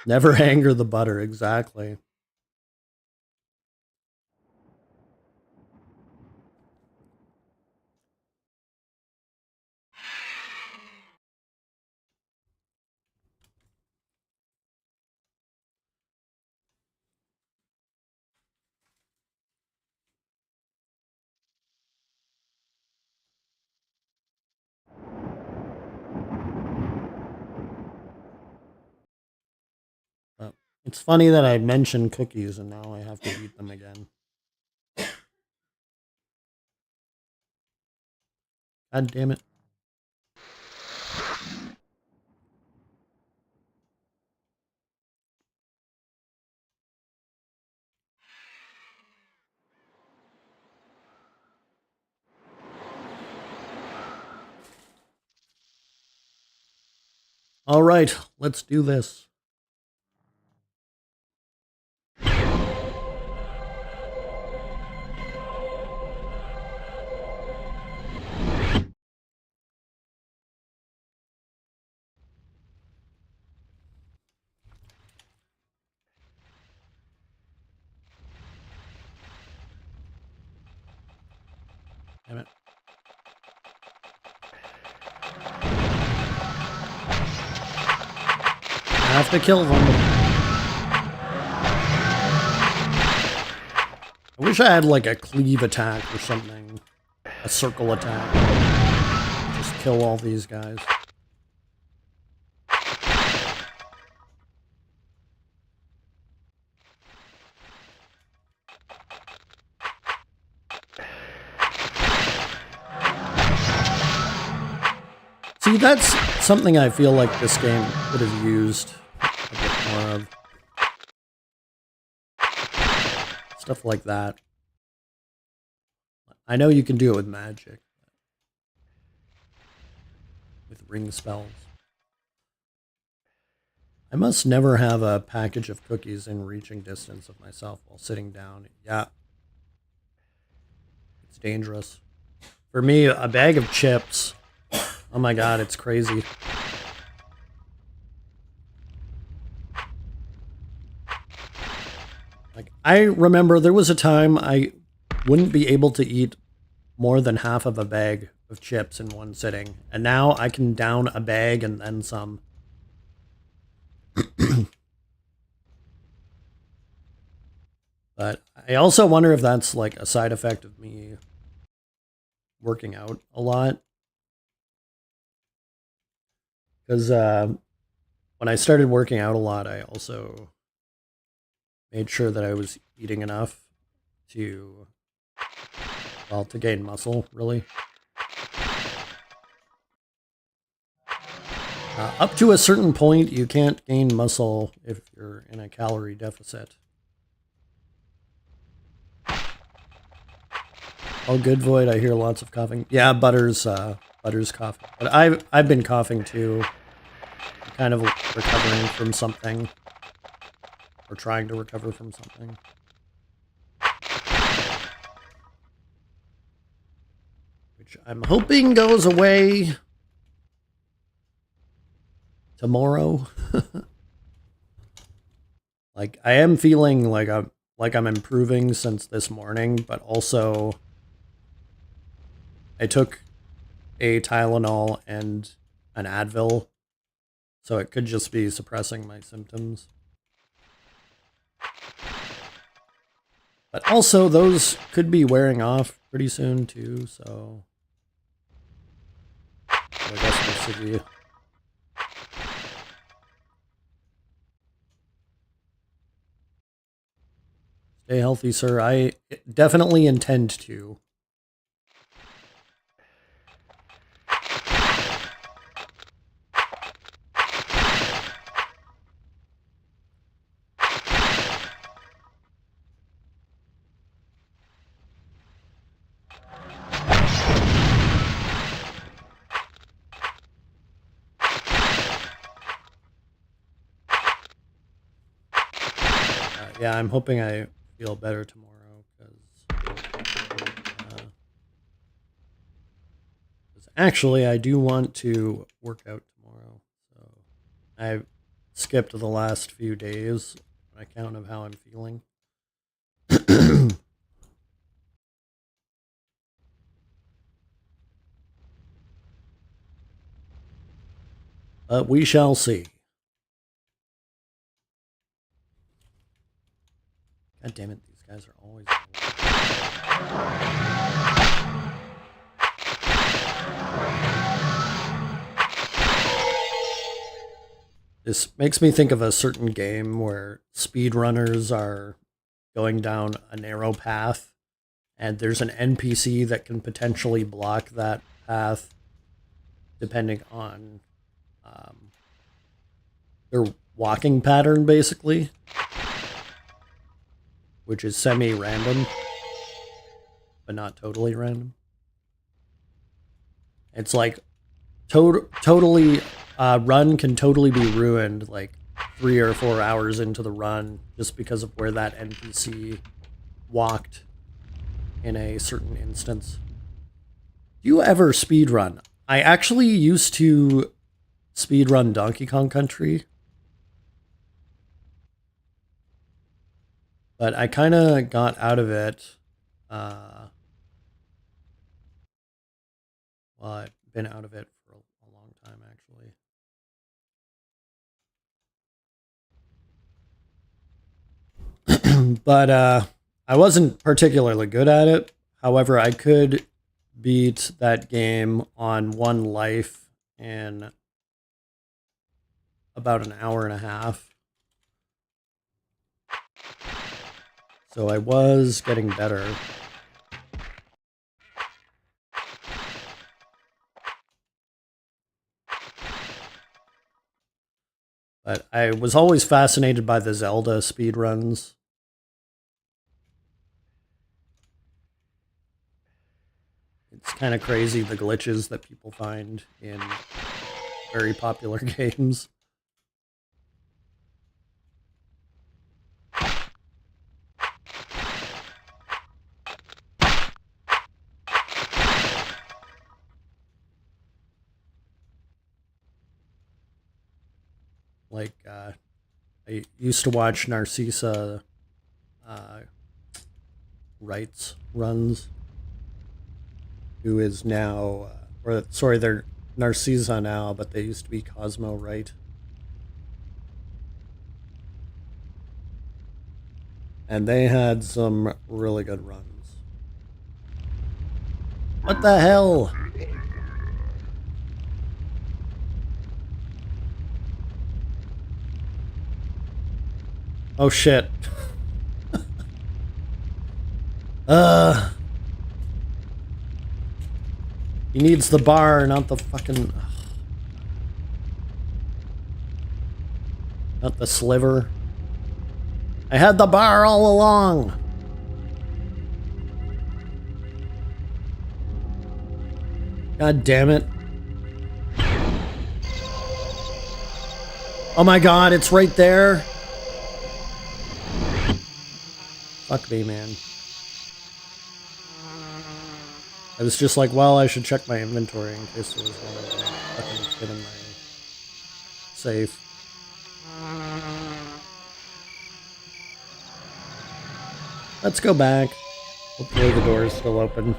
Never anger the butter, exactly. But it's funny that I mentioned cookies and now I have to eat them again. God damn it. All right, let's do this. Damn it. I have to kill them. I wish I had like a cleave attack or something a circle attack. Just kill all these guys. See, that's something I feel like this game could have used a bit more of. Stuff like that. I know you can do it with magic. With ring spells. I must never have a package of cookies in reaching distance of myself while sitting down. Yeah. It's dangerous. For me, a bag of chips. Oh my god, it's crazy. Like, I remember there was a time I wouldn't be able to eat more than half of a bag of chips in one sitting. And now I can down a bag and then some. But I also wonder if that's like a side effect of me working out a lot. Because when I started working out a lot, I also made sure that I was eating enough to, well, to gain muscle, really. Up to a certain point, you can't gain muscle if you're in a calorie deficit. Oh, good, Void. I hear lots of coughing. Yeah, Butter's coughing. But I've been coughing too. I'm kind of recovering from something. Or trying to recover from something. Which I'm hoping goes away tomorrow. Like, I am feeling like I'm improving since this morning, but also I took a Tylenol and an Advil, so it could just be suppressing my symptoms. But also, those could be wearing off pretty soon, too, so I guess we'll see. Stay healthy, sir. I definitely intend to. Yeah, I'm hoping I feel better tomorrow, because actually I do want to work out tomorrow. So I skipped the last few days on account of how I'm feeling. But we shall see. God damn it, these guys are always... This makes me think of a certain game where speedrunners are going down a narrow path, and there's an NPC that can potentially block that path depending on their walking pattern, basically, which is semi-random, but not totally random. It's like totally run can totally be ruined like 3 or 4 hours into the run just because of where that NPC walked in a certain instance. Do you ever speedrun? I actually used to speedrun Donkey Kong Country, but I kind of got out of it. Well, I've been out of it for a long time, actually. But I wasn't particularly good at it. However, I could beat that game on 1 life in about an hour and a half. So I was getting better. But I was always fascinated by the Zelda speedruns. It's kind of crazy the glitches that people find in very popular games. Like, I used to watch Narcissa Wright's runs, who is now, or sorry, they're Narcissa now, but they used to be Cosmo Wright. And they had some really good runs. What the hell? Oh shit. He needs the bar, not the fucking... Not the sliver. I had the bar all along! God damn it. Oh my god, it's right there! Fuck me, man. I was just like, well, I should check my inventory in case there was one fucking shit in my safe. Let's go back. Hopefully the door is still open.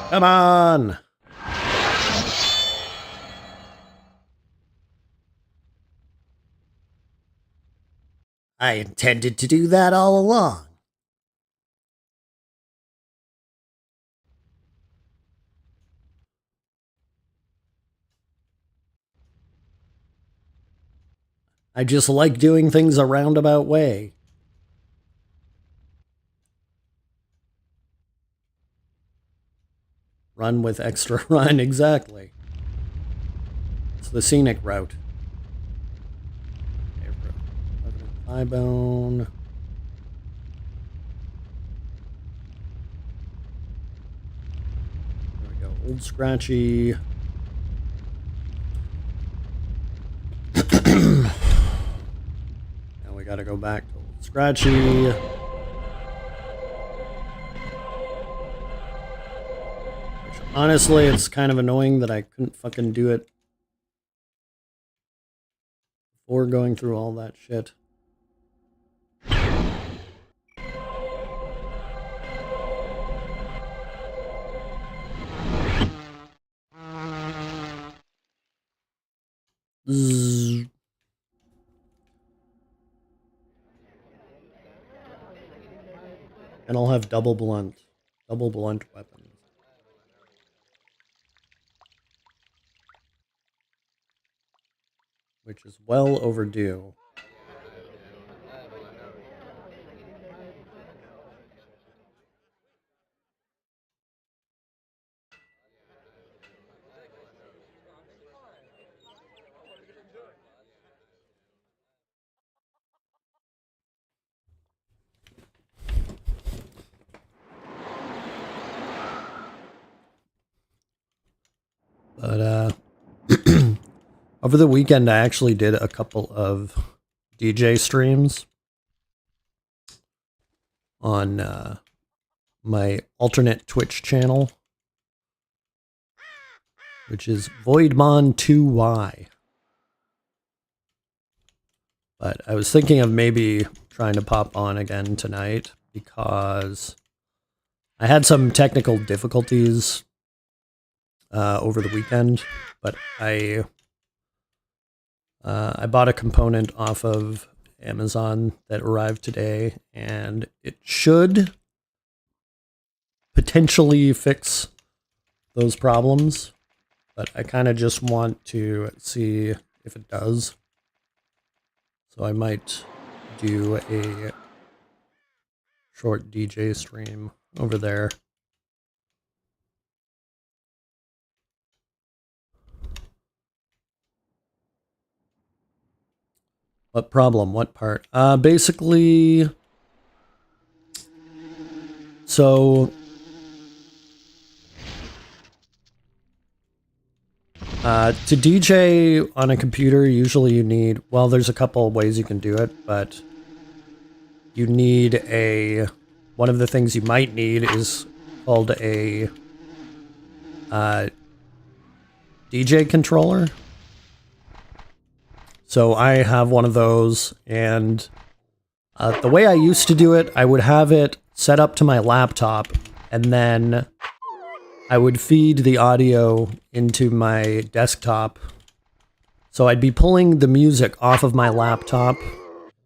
Come on! I intended to do that all along. I just like doing things a roundabout way. Run with extra run, exactly. It's the scenic route. Eye bone. There we go. Old Scratchy. Now we gotta go back to Old Scratchy. Which, honestly, it's kind of annoying that I couldn't fucking do it before going through all that shit. Zzz. And I'll have double blunt weapons. Which is well overdue. But, over the weekend, I actually did a couple of DJ streams on my alternate Twitch channel, which is Voidmon2Y. But I was thinking of maybe trying to pop on again tonight because I had some technical difficulties over the weekend, but I bought a component off of Amazon that arrived today, and it should potentially fix those problems, but I kind of just want to see if it does. So I might do a short DJ stream over there. What problem? What part? Basically, so to DJ on a computer, usually you need, well, there's a couple of ways you can do it, but you need one of the things you might need is called a DJ controller. So I have one of those, and the way I used to do it, I would have it set up to my laptop, and then I would feed the audio into my desktop. So I'd be pulling the music off of my laptop.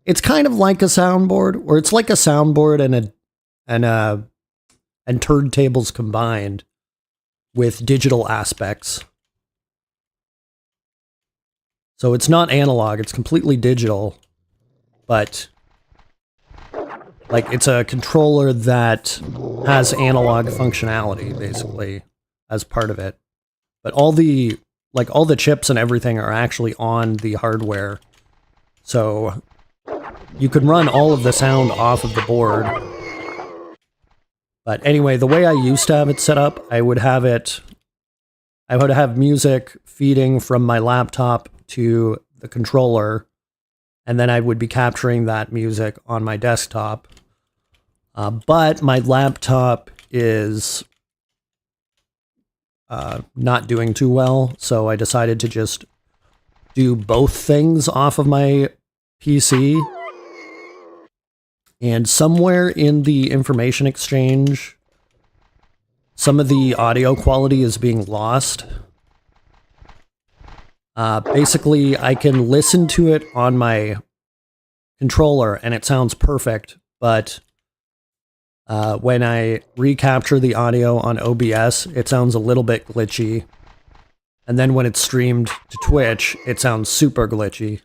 It's kind of like a soundboard, or it's like a soundboard and turntables combined with digital aspects. So it's not analog, it's completely digital, but like it's a controller that has analog functionality basically as part of it. But all the chips and everything are actually on the hardware. So you can run all of the sound off of the board. But anyway, the way I used to have it set up, I would have music feeding from my laptop to the controller, and then I would be capturing that music on my desktop. But my laptop is not doing too well, so I decided to just do both things off of my PC. And somewhere in the information exchange, some of the audio quality is being lost. Basically, I can listen to it on my controller and it sounds perfect, but when I recapture the audio on OBS, it sounds a little bit glitchy. And then when it's streamed to Twitch, it sounds super glitchy.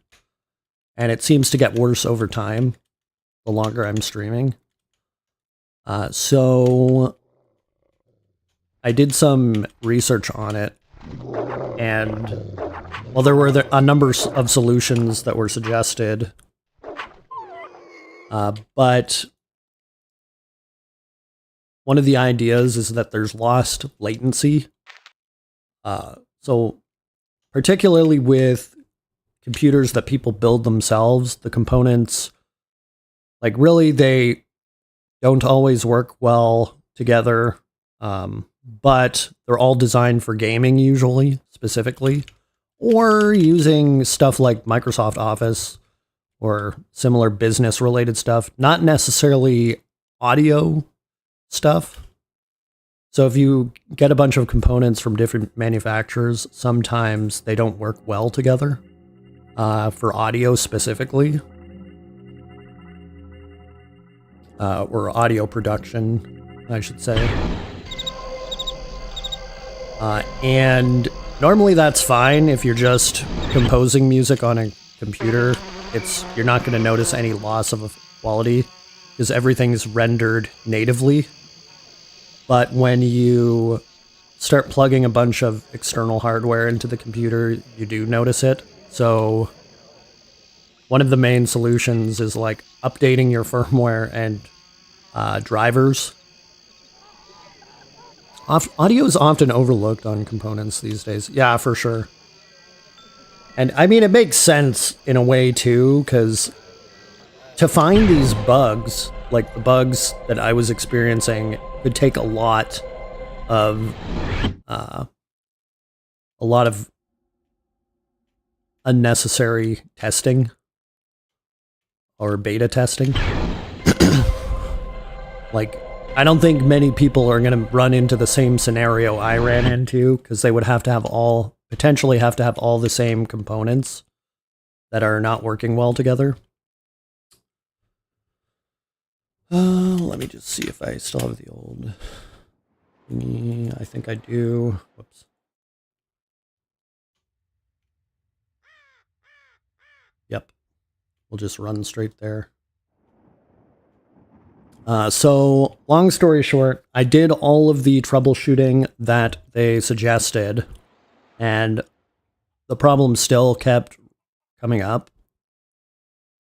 And it seems to get worse over time, the longer I'm streaming. So I did some research on it, and well, there were a number of solutions that were suggested, but one of the ideas is that there's lost latency. So particularly with computers that people build themselves, the components, like really, they don't always work well together, but they're all designed for gaming usually, specifically, or using stuff like Microsoft Office or similar business-related stuff, not necessarily audio stuff. So if you get a bunch of components from different manufacturers, sometimes they don't work well together, for audio specifically. Or audio production, I should say. And normally that's fine if you're just composing music on a computer. You're not going to notice any loss of quality because everything's rendered natively. But when you start plugging a bunch of external hardware into the computer, you do notice it. So one of the main solutions is like updating your firmware and drivers. Audio is often overlooked on components these days. Yeah, for sure. And I mean, it makes sense in a way too, because to find these bugs, like the bugs that I was experiencing, could take a lot of unnecessary testing or beta testing. Like, I don't think many people are going to run into the same scenario I ran into, because they would have to potentially have to have all the same components that are not working well together. Let me just see if I still have the old thingy. I think I do. Whoops. Yep. We'll just run straight there. So, long story short, I did all of the troubleshooting that they suggested, and the problem still kept coming up.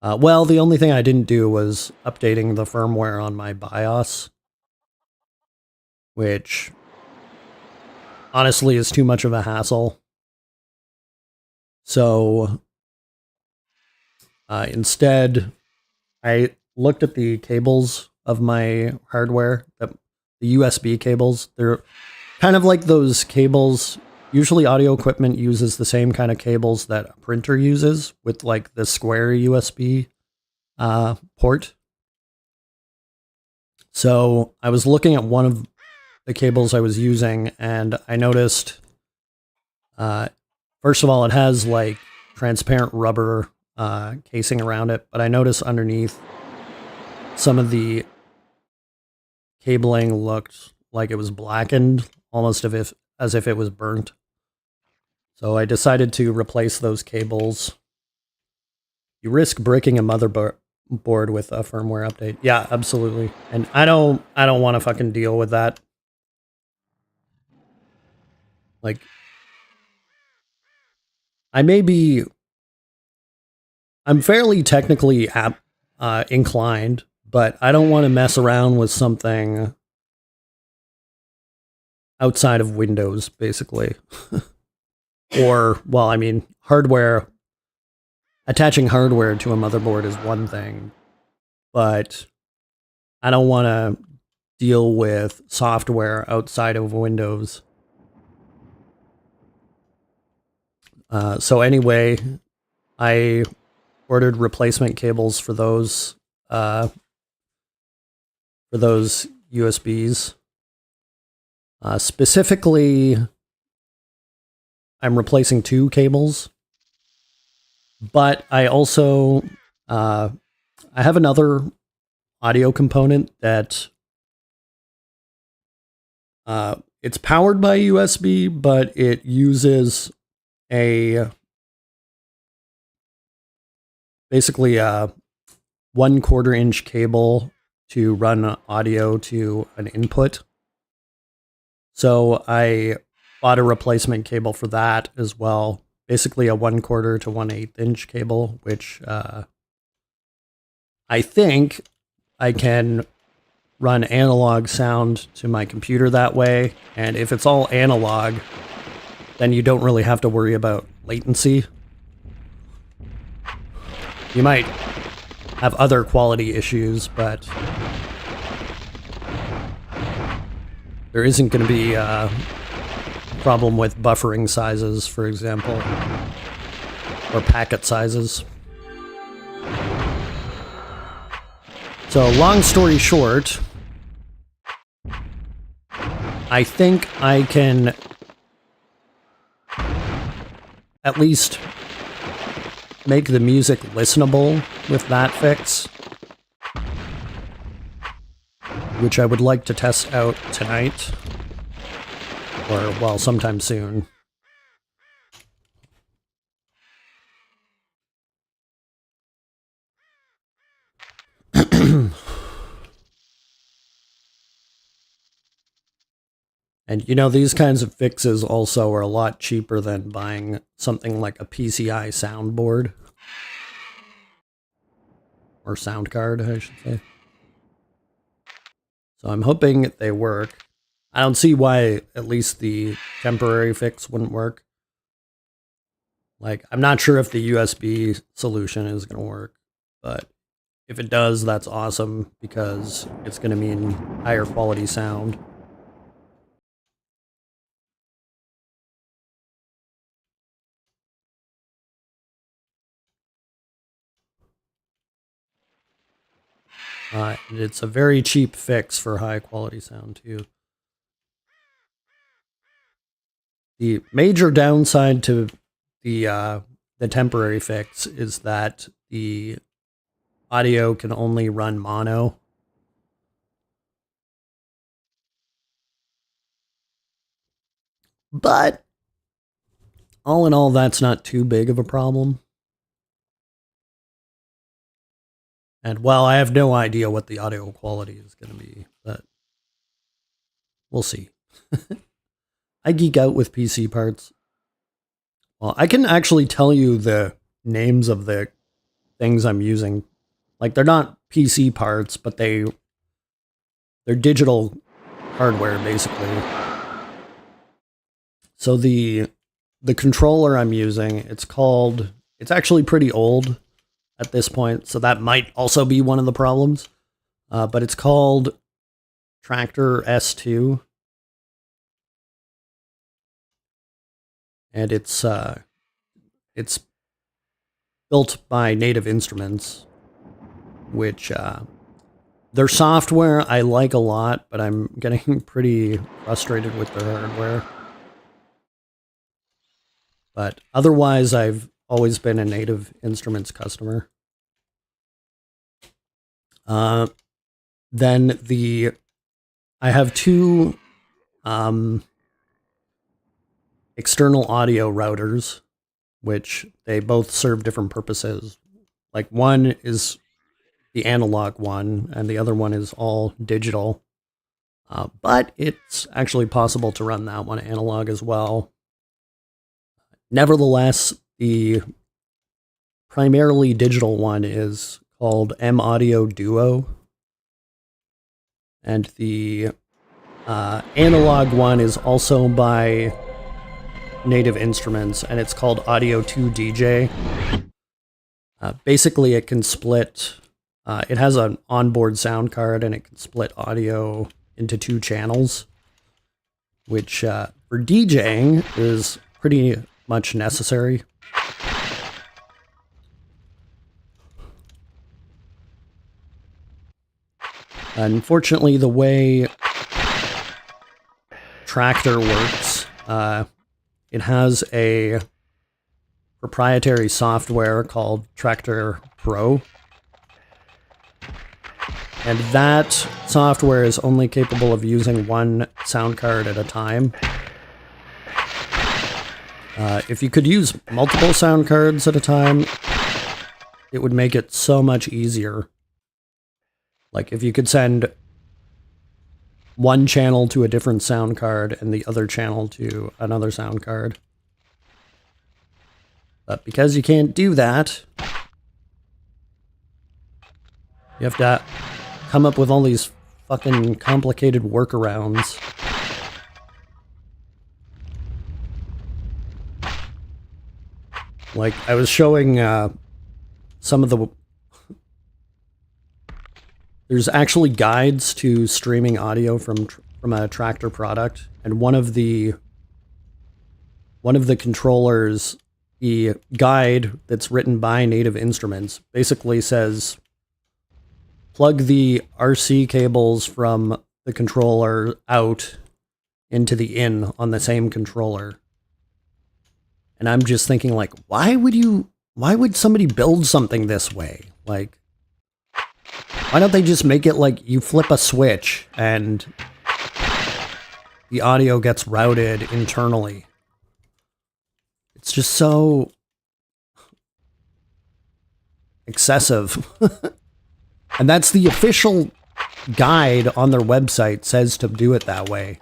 Well, the only thing I didn't do was updating the firmware on my BIOS, which honestly is too much of a hassle. So instead, I looked at the cables of my hardware, the USB cables. They're kind of like those cables. Usually audio equipment uses the same kind of cables that a printer uses with like the square USB port. So I was looking at one of the cables I was using, and I noticed, first of all, it has like transparent rubber casing around it, but I noticed underneath some of the cabling looked like it was blackened, almost as if it was burnt. So I decided to replace those cables. You risk breaking a motherboard with a firmware update. Yeah, absolutely. And I don't want to fucking deal with that. Like, I'm fairly technically inclined, but I don't want to mess around with something outside of Windows, basically. Or, well, I mean, attaching hardware to a motherboard is one thing, but I don't want to deal with software outside of Windows. So anyway, I ordered replacement cables for those USBs. Specifically, I'm replacing 2 cables, but I also I have another audio component that it's powered by USB, but it uses basically a 1/4 inch cable to run audio to an input. So I bought a replacement cable for that as well. Basically a 1/4 to 1/8 inch cable, which I think I can run analog sound to my computer that way. And if it's all analog, then you don't really have to worry about latency. You might have other quality issues, but there isn't going to be a problem with buffering sizes, for example, or packet sizes. So, long story short, I think I can at least make the music listenable with that fix, which I would like to test out tonight, or, well, sometime soon. And, you know, these kinds of fixes also are a lot cheaper than buying something like a PCI soundboard. Or sound card, I should say. So I'm hoping they work. I don't see why at least the temporary fix wouldn't work. Like, I'm not sure if the USB solution is going to work, but if it does, that's awesome because it's going to mean higher quality sound. And it's a very cheap fix for high quality sound too. The major downside to the temporary fix is that the audio can only run mono. But all in all, that's not too big of a problem. And well, I have no idea what the audio quality is going to be, but we'll see. I geek out with PC parts. Well, I can actually tell you the names of the things I'm using. Like, they're not PC parts, but they're digital hardware, basically. So the controller I'm using, it's actually pretty old at this point, so that might also be one of the problems. But it's called Tractor S2. And it's built by Native Instruments, which their software I like a lot, but I'm getting pretty frustrated with their hardware. But otherwise, I've always been a Native Instruments customer. Then I have two external audio routers, which they both serve different purposes. Like, one is the analog one, and the other one is all digital. But it's actually possible to run that one analog as well. Nevertheless, the primarily digital one is called M Audio Duo. And the analog one is also by Native Instruments, and it's called Audio 2 DJ. Basically, it can split. It has an onboard sound card, and it can split audio into 2 channels, which for DJing is pretty much necessary. Unfortunately, the way Tractor works, it has a proprietary software called Tractor Pro. And that software is only capable of using one sound card at a time. If you could use multiple sound cards at a time, it would make it so much easier. Like, if you could send one channel to a different sound card and the other channel to another sound card. But because you can't do that, you have to come up with all these fucking complicated workarounds. Like, I was showing some of the... There's actually guides to streaming audio from a Tractor product, and one of the controllers, the guide that's written by Native Instruments, basically says, plug the RC cables from the controller out into the in on the same controller. And I'm just thinking, like, why would somebody build something this way? Like, why don't they just make it like you flip a switch and the audio gets routed internally? It's just so excessive. And that's the official guide on their website, says to do it that way.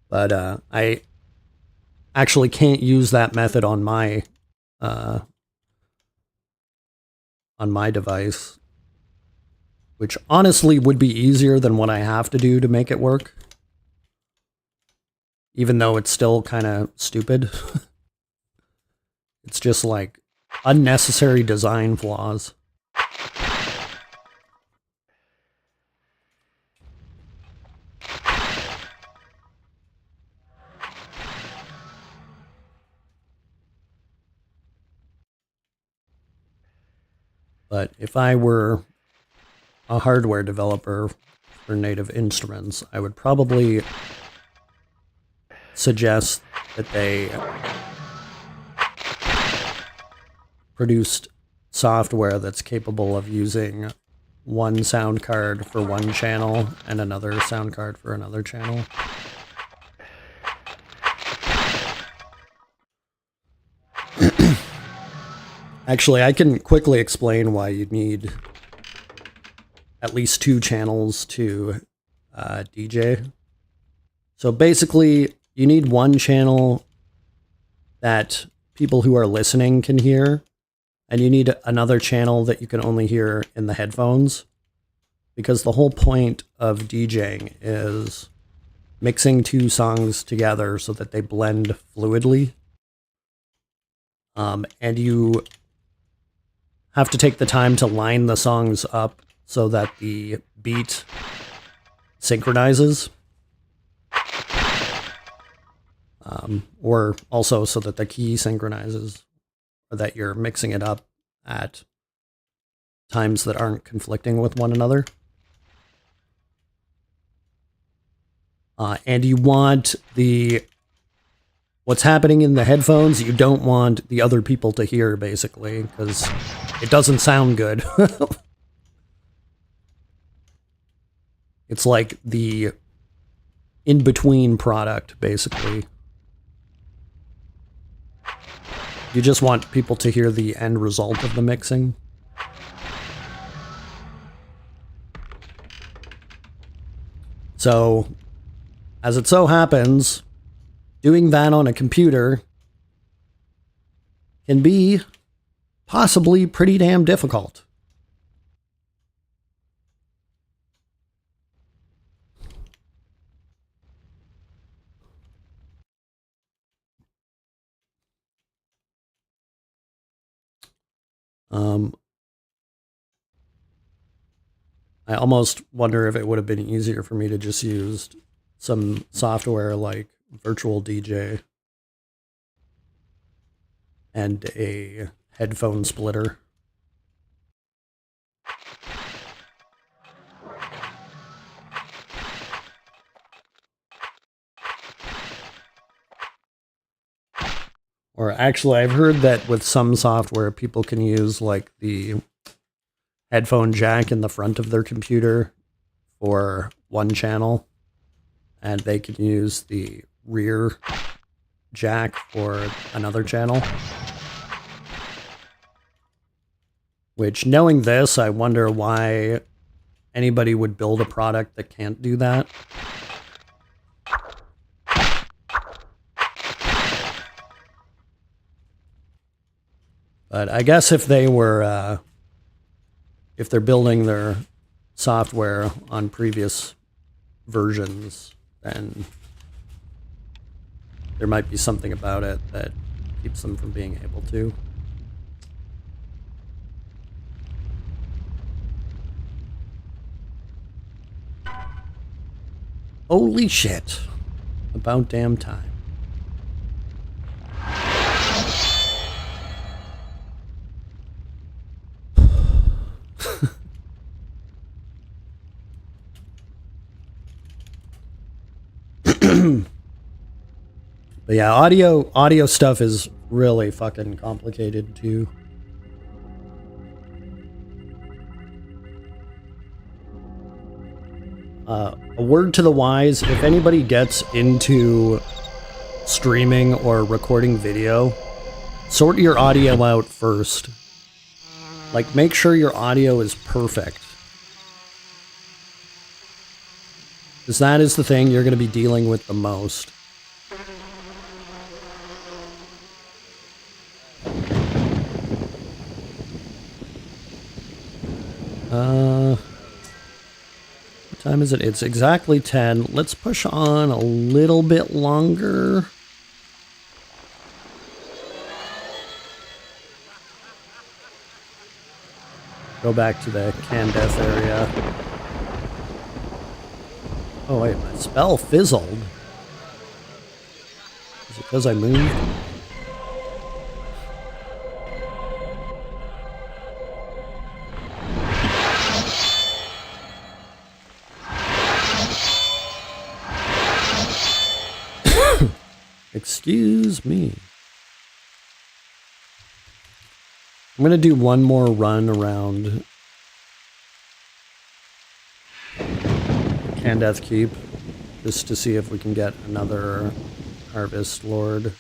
But I actually can't use that method on my device, which honestly would be easier than what I have to do to make it work, even though it's still kind of stupid. It's just like unnecessary design flaws. But if I were a hardware developer for Native Instruments, I would probably suggest that they produced software that's capable of using one sound card for one channel and another sound card for another channel. Actually, I can quickly explain why you need at least 2 channels to DJ. So basically, you need one channel that people who are listening can hear, and you need another channel that you can only hear in the headphones, because the whole point of DJing is mixing 2 songs together so that they blend fluidly. And you have to take the time to line the songs up so that the beat synchronizes. Or also so that the key synchronizes, or that you're mixing it up at times that aren't conflicting with one another. And you want what's happening in the headphones, you don't want the other people to hear, basically, because it doesn't sound good. It's like the in-between product, basically. You just want people to hear the end result of the mixing. So, as it so happens, doing that on a computer can be possibly pretty damn difficult. I almost wonder if it would have been easier for me to just use some software like Virtual DJ and a headphone splitter. Or actually, I've heard that with some software, people can use like the headphone jack in the front of their computer for one channel, and they can use the rear jack for another channel. Which, knowing this, I wonder why anybody would build a product that can't do that. But I guess if they were, if they're building their software on previous versions, then there might be something about it that keeps them from being able to. Holy shit. About damn time. But yeah, audio stuff is really fucking complicated too. A word to the wise, if anybody gets into streaming or recording video, sort your audio out first. Like, make sure your audio is perfect. Because that is the thing you're going to be dealing with the most. What time is it? It's exactly 10. Let's push on a little bit longer. Go back to the can death area. Oh wait, my spell fizzled. Is it because I moved? Excuse me. I'm going to do one more run around Candeth Keep, just to see if we can get another Harvest Lord,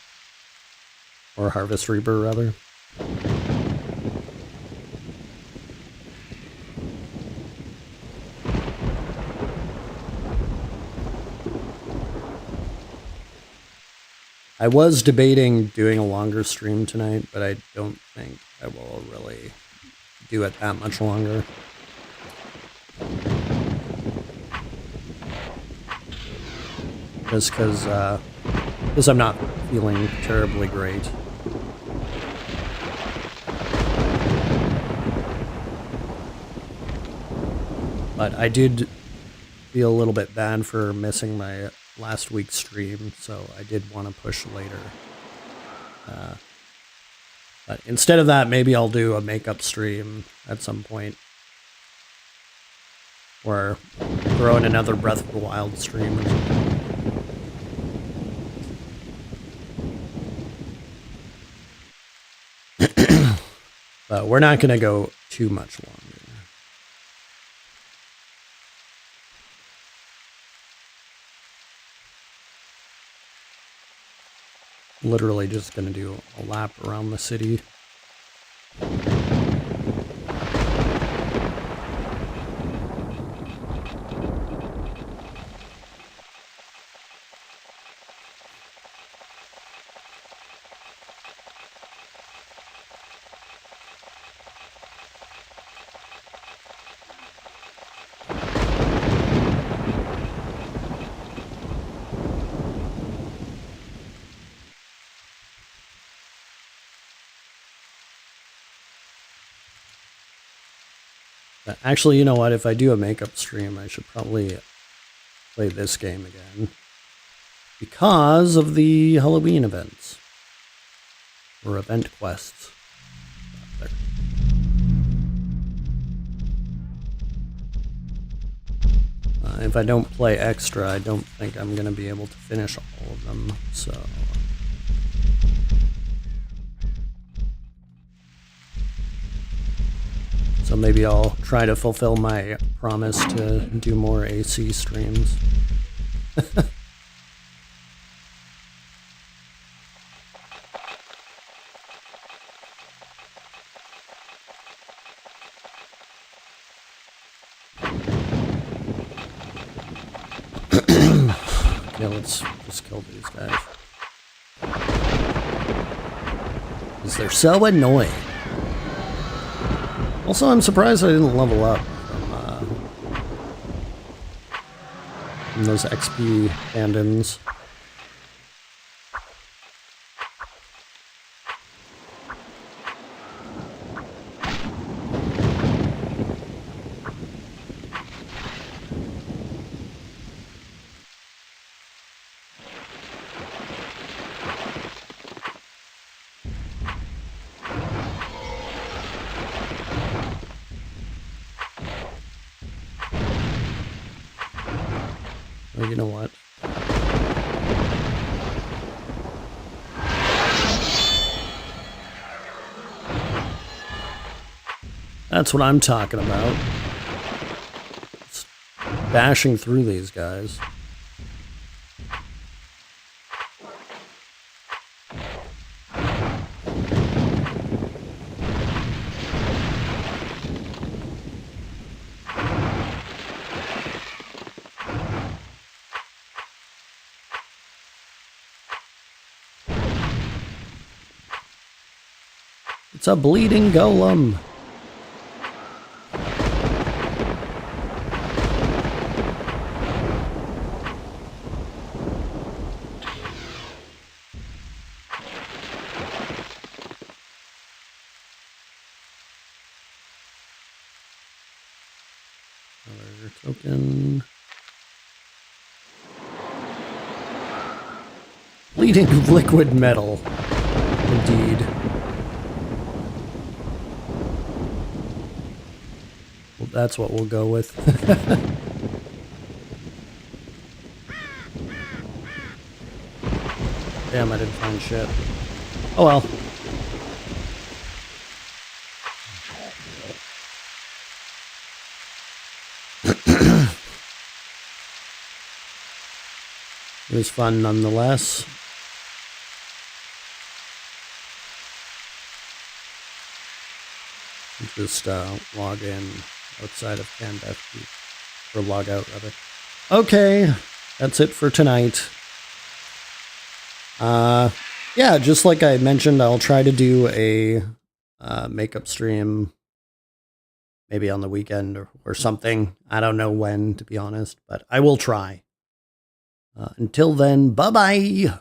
or Harvest Reaper, rather. I was debating doing a longer stream tonight, but I don't think I will really do it that much longer. Just because I'm not feeling terribly great. But I did feel a little bit bad for missing my last week's stream, so I did want to push later. But instead of that, maybe I'll do a makeup stream at some point. Or throw in another Breath of the Wild stream. But we're not going to go too much longer. Literally just going to do a lap around the city. Actually, you know what? If I do a makeup stream, I should probably play this game again. Because of the Halloween events. Or event quests. There. If I don't play extra, I don't think I'm going to be able to finish all of them, so... So maybe I'll try to fulfill my promise to do more AC streams. Yeah, let's just kill these guys. Because they're so annoying. Also, I'm surprised I didn't level up from those XP bandits. Well, you know what? That's what I'm talking about. Just bashing through these guys. It's a bleeding golem. Another token. Bleeding liquid metal. Indeed. Well, that's what we'll go with. Damn, I didn't find shit. Oh well. It was fun nonetheless. Just log in outside of CanDev, or log out rather. Okay, that's it for tonight. Yeah, just like I mentioned, I'll try to do a makeup stream maybe on the weekend or something. I don't know when, to be honest, but I will try. Until then, bye-bye!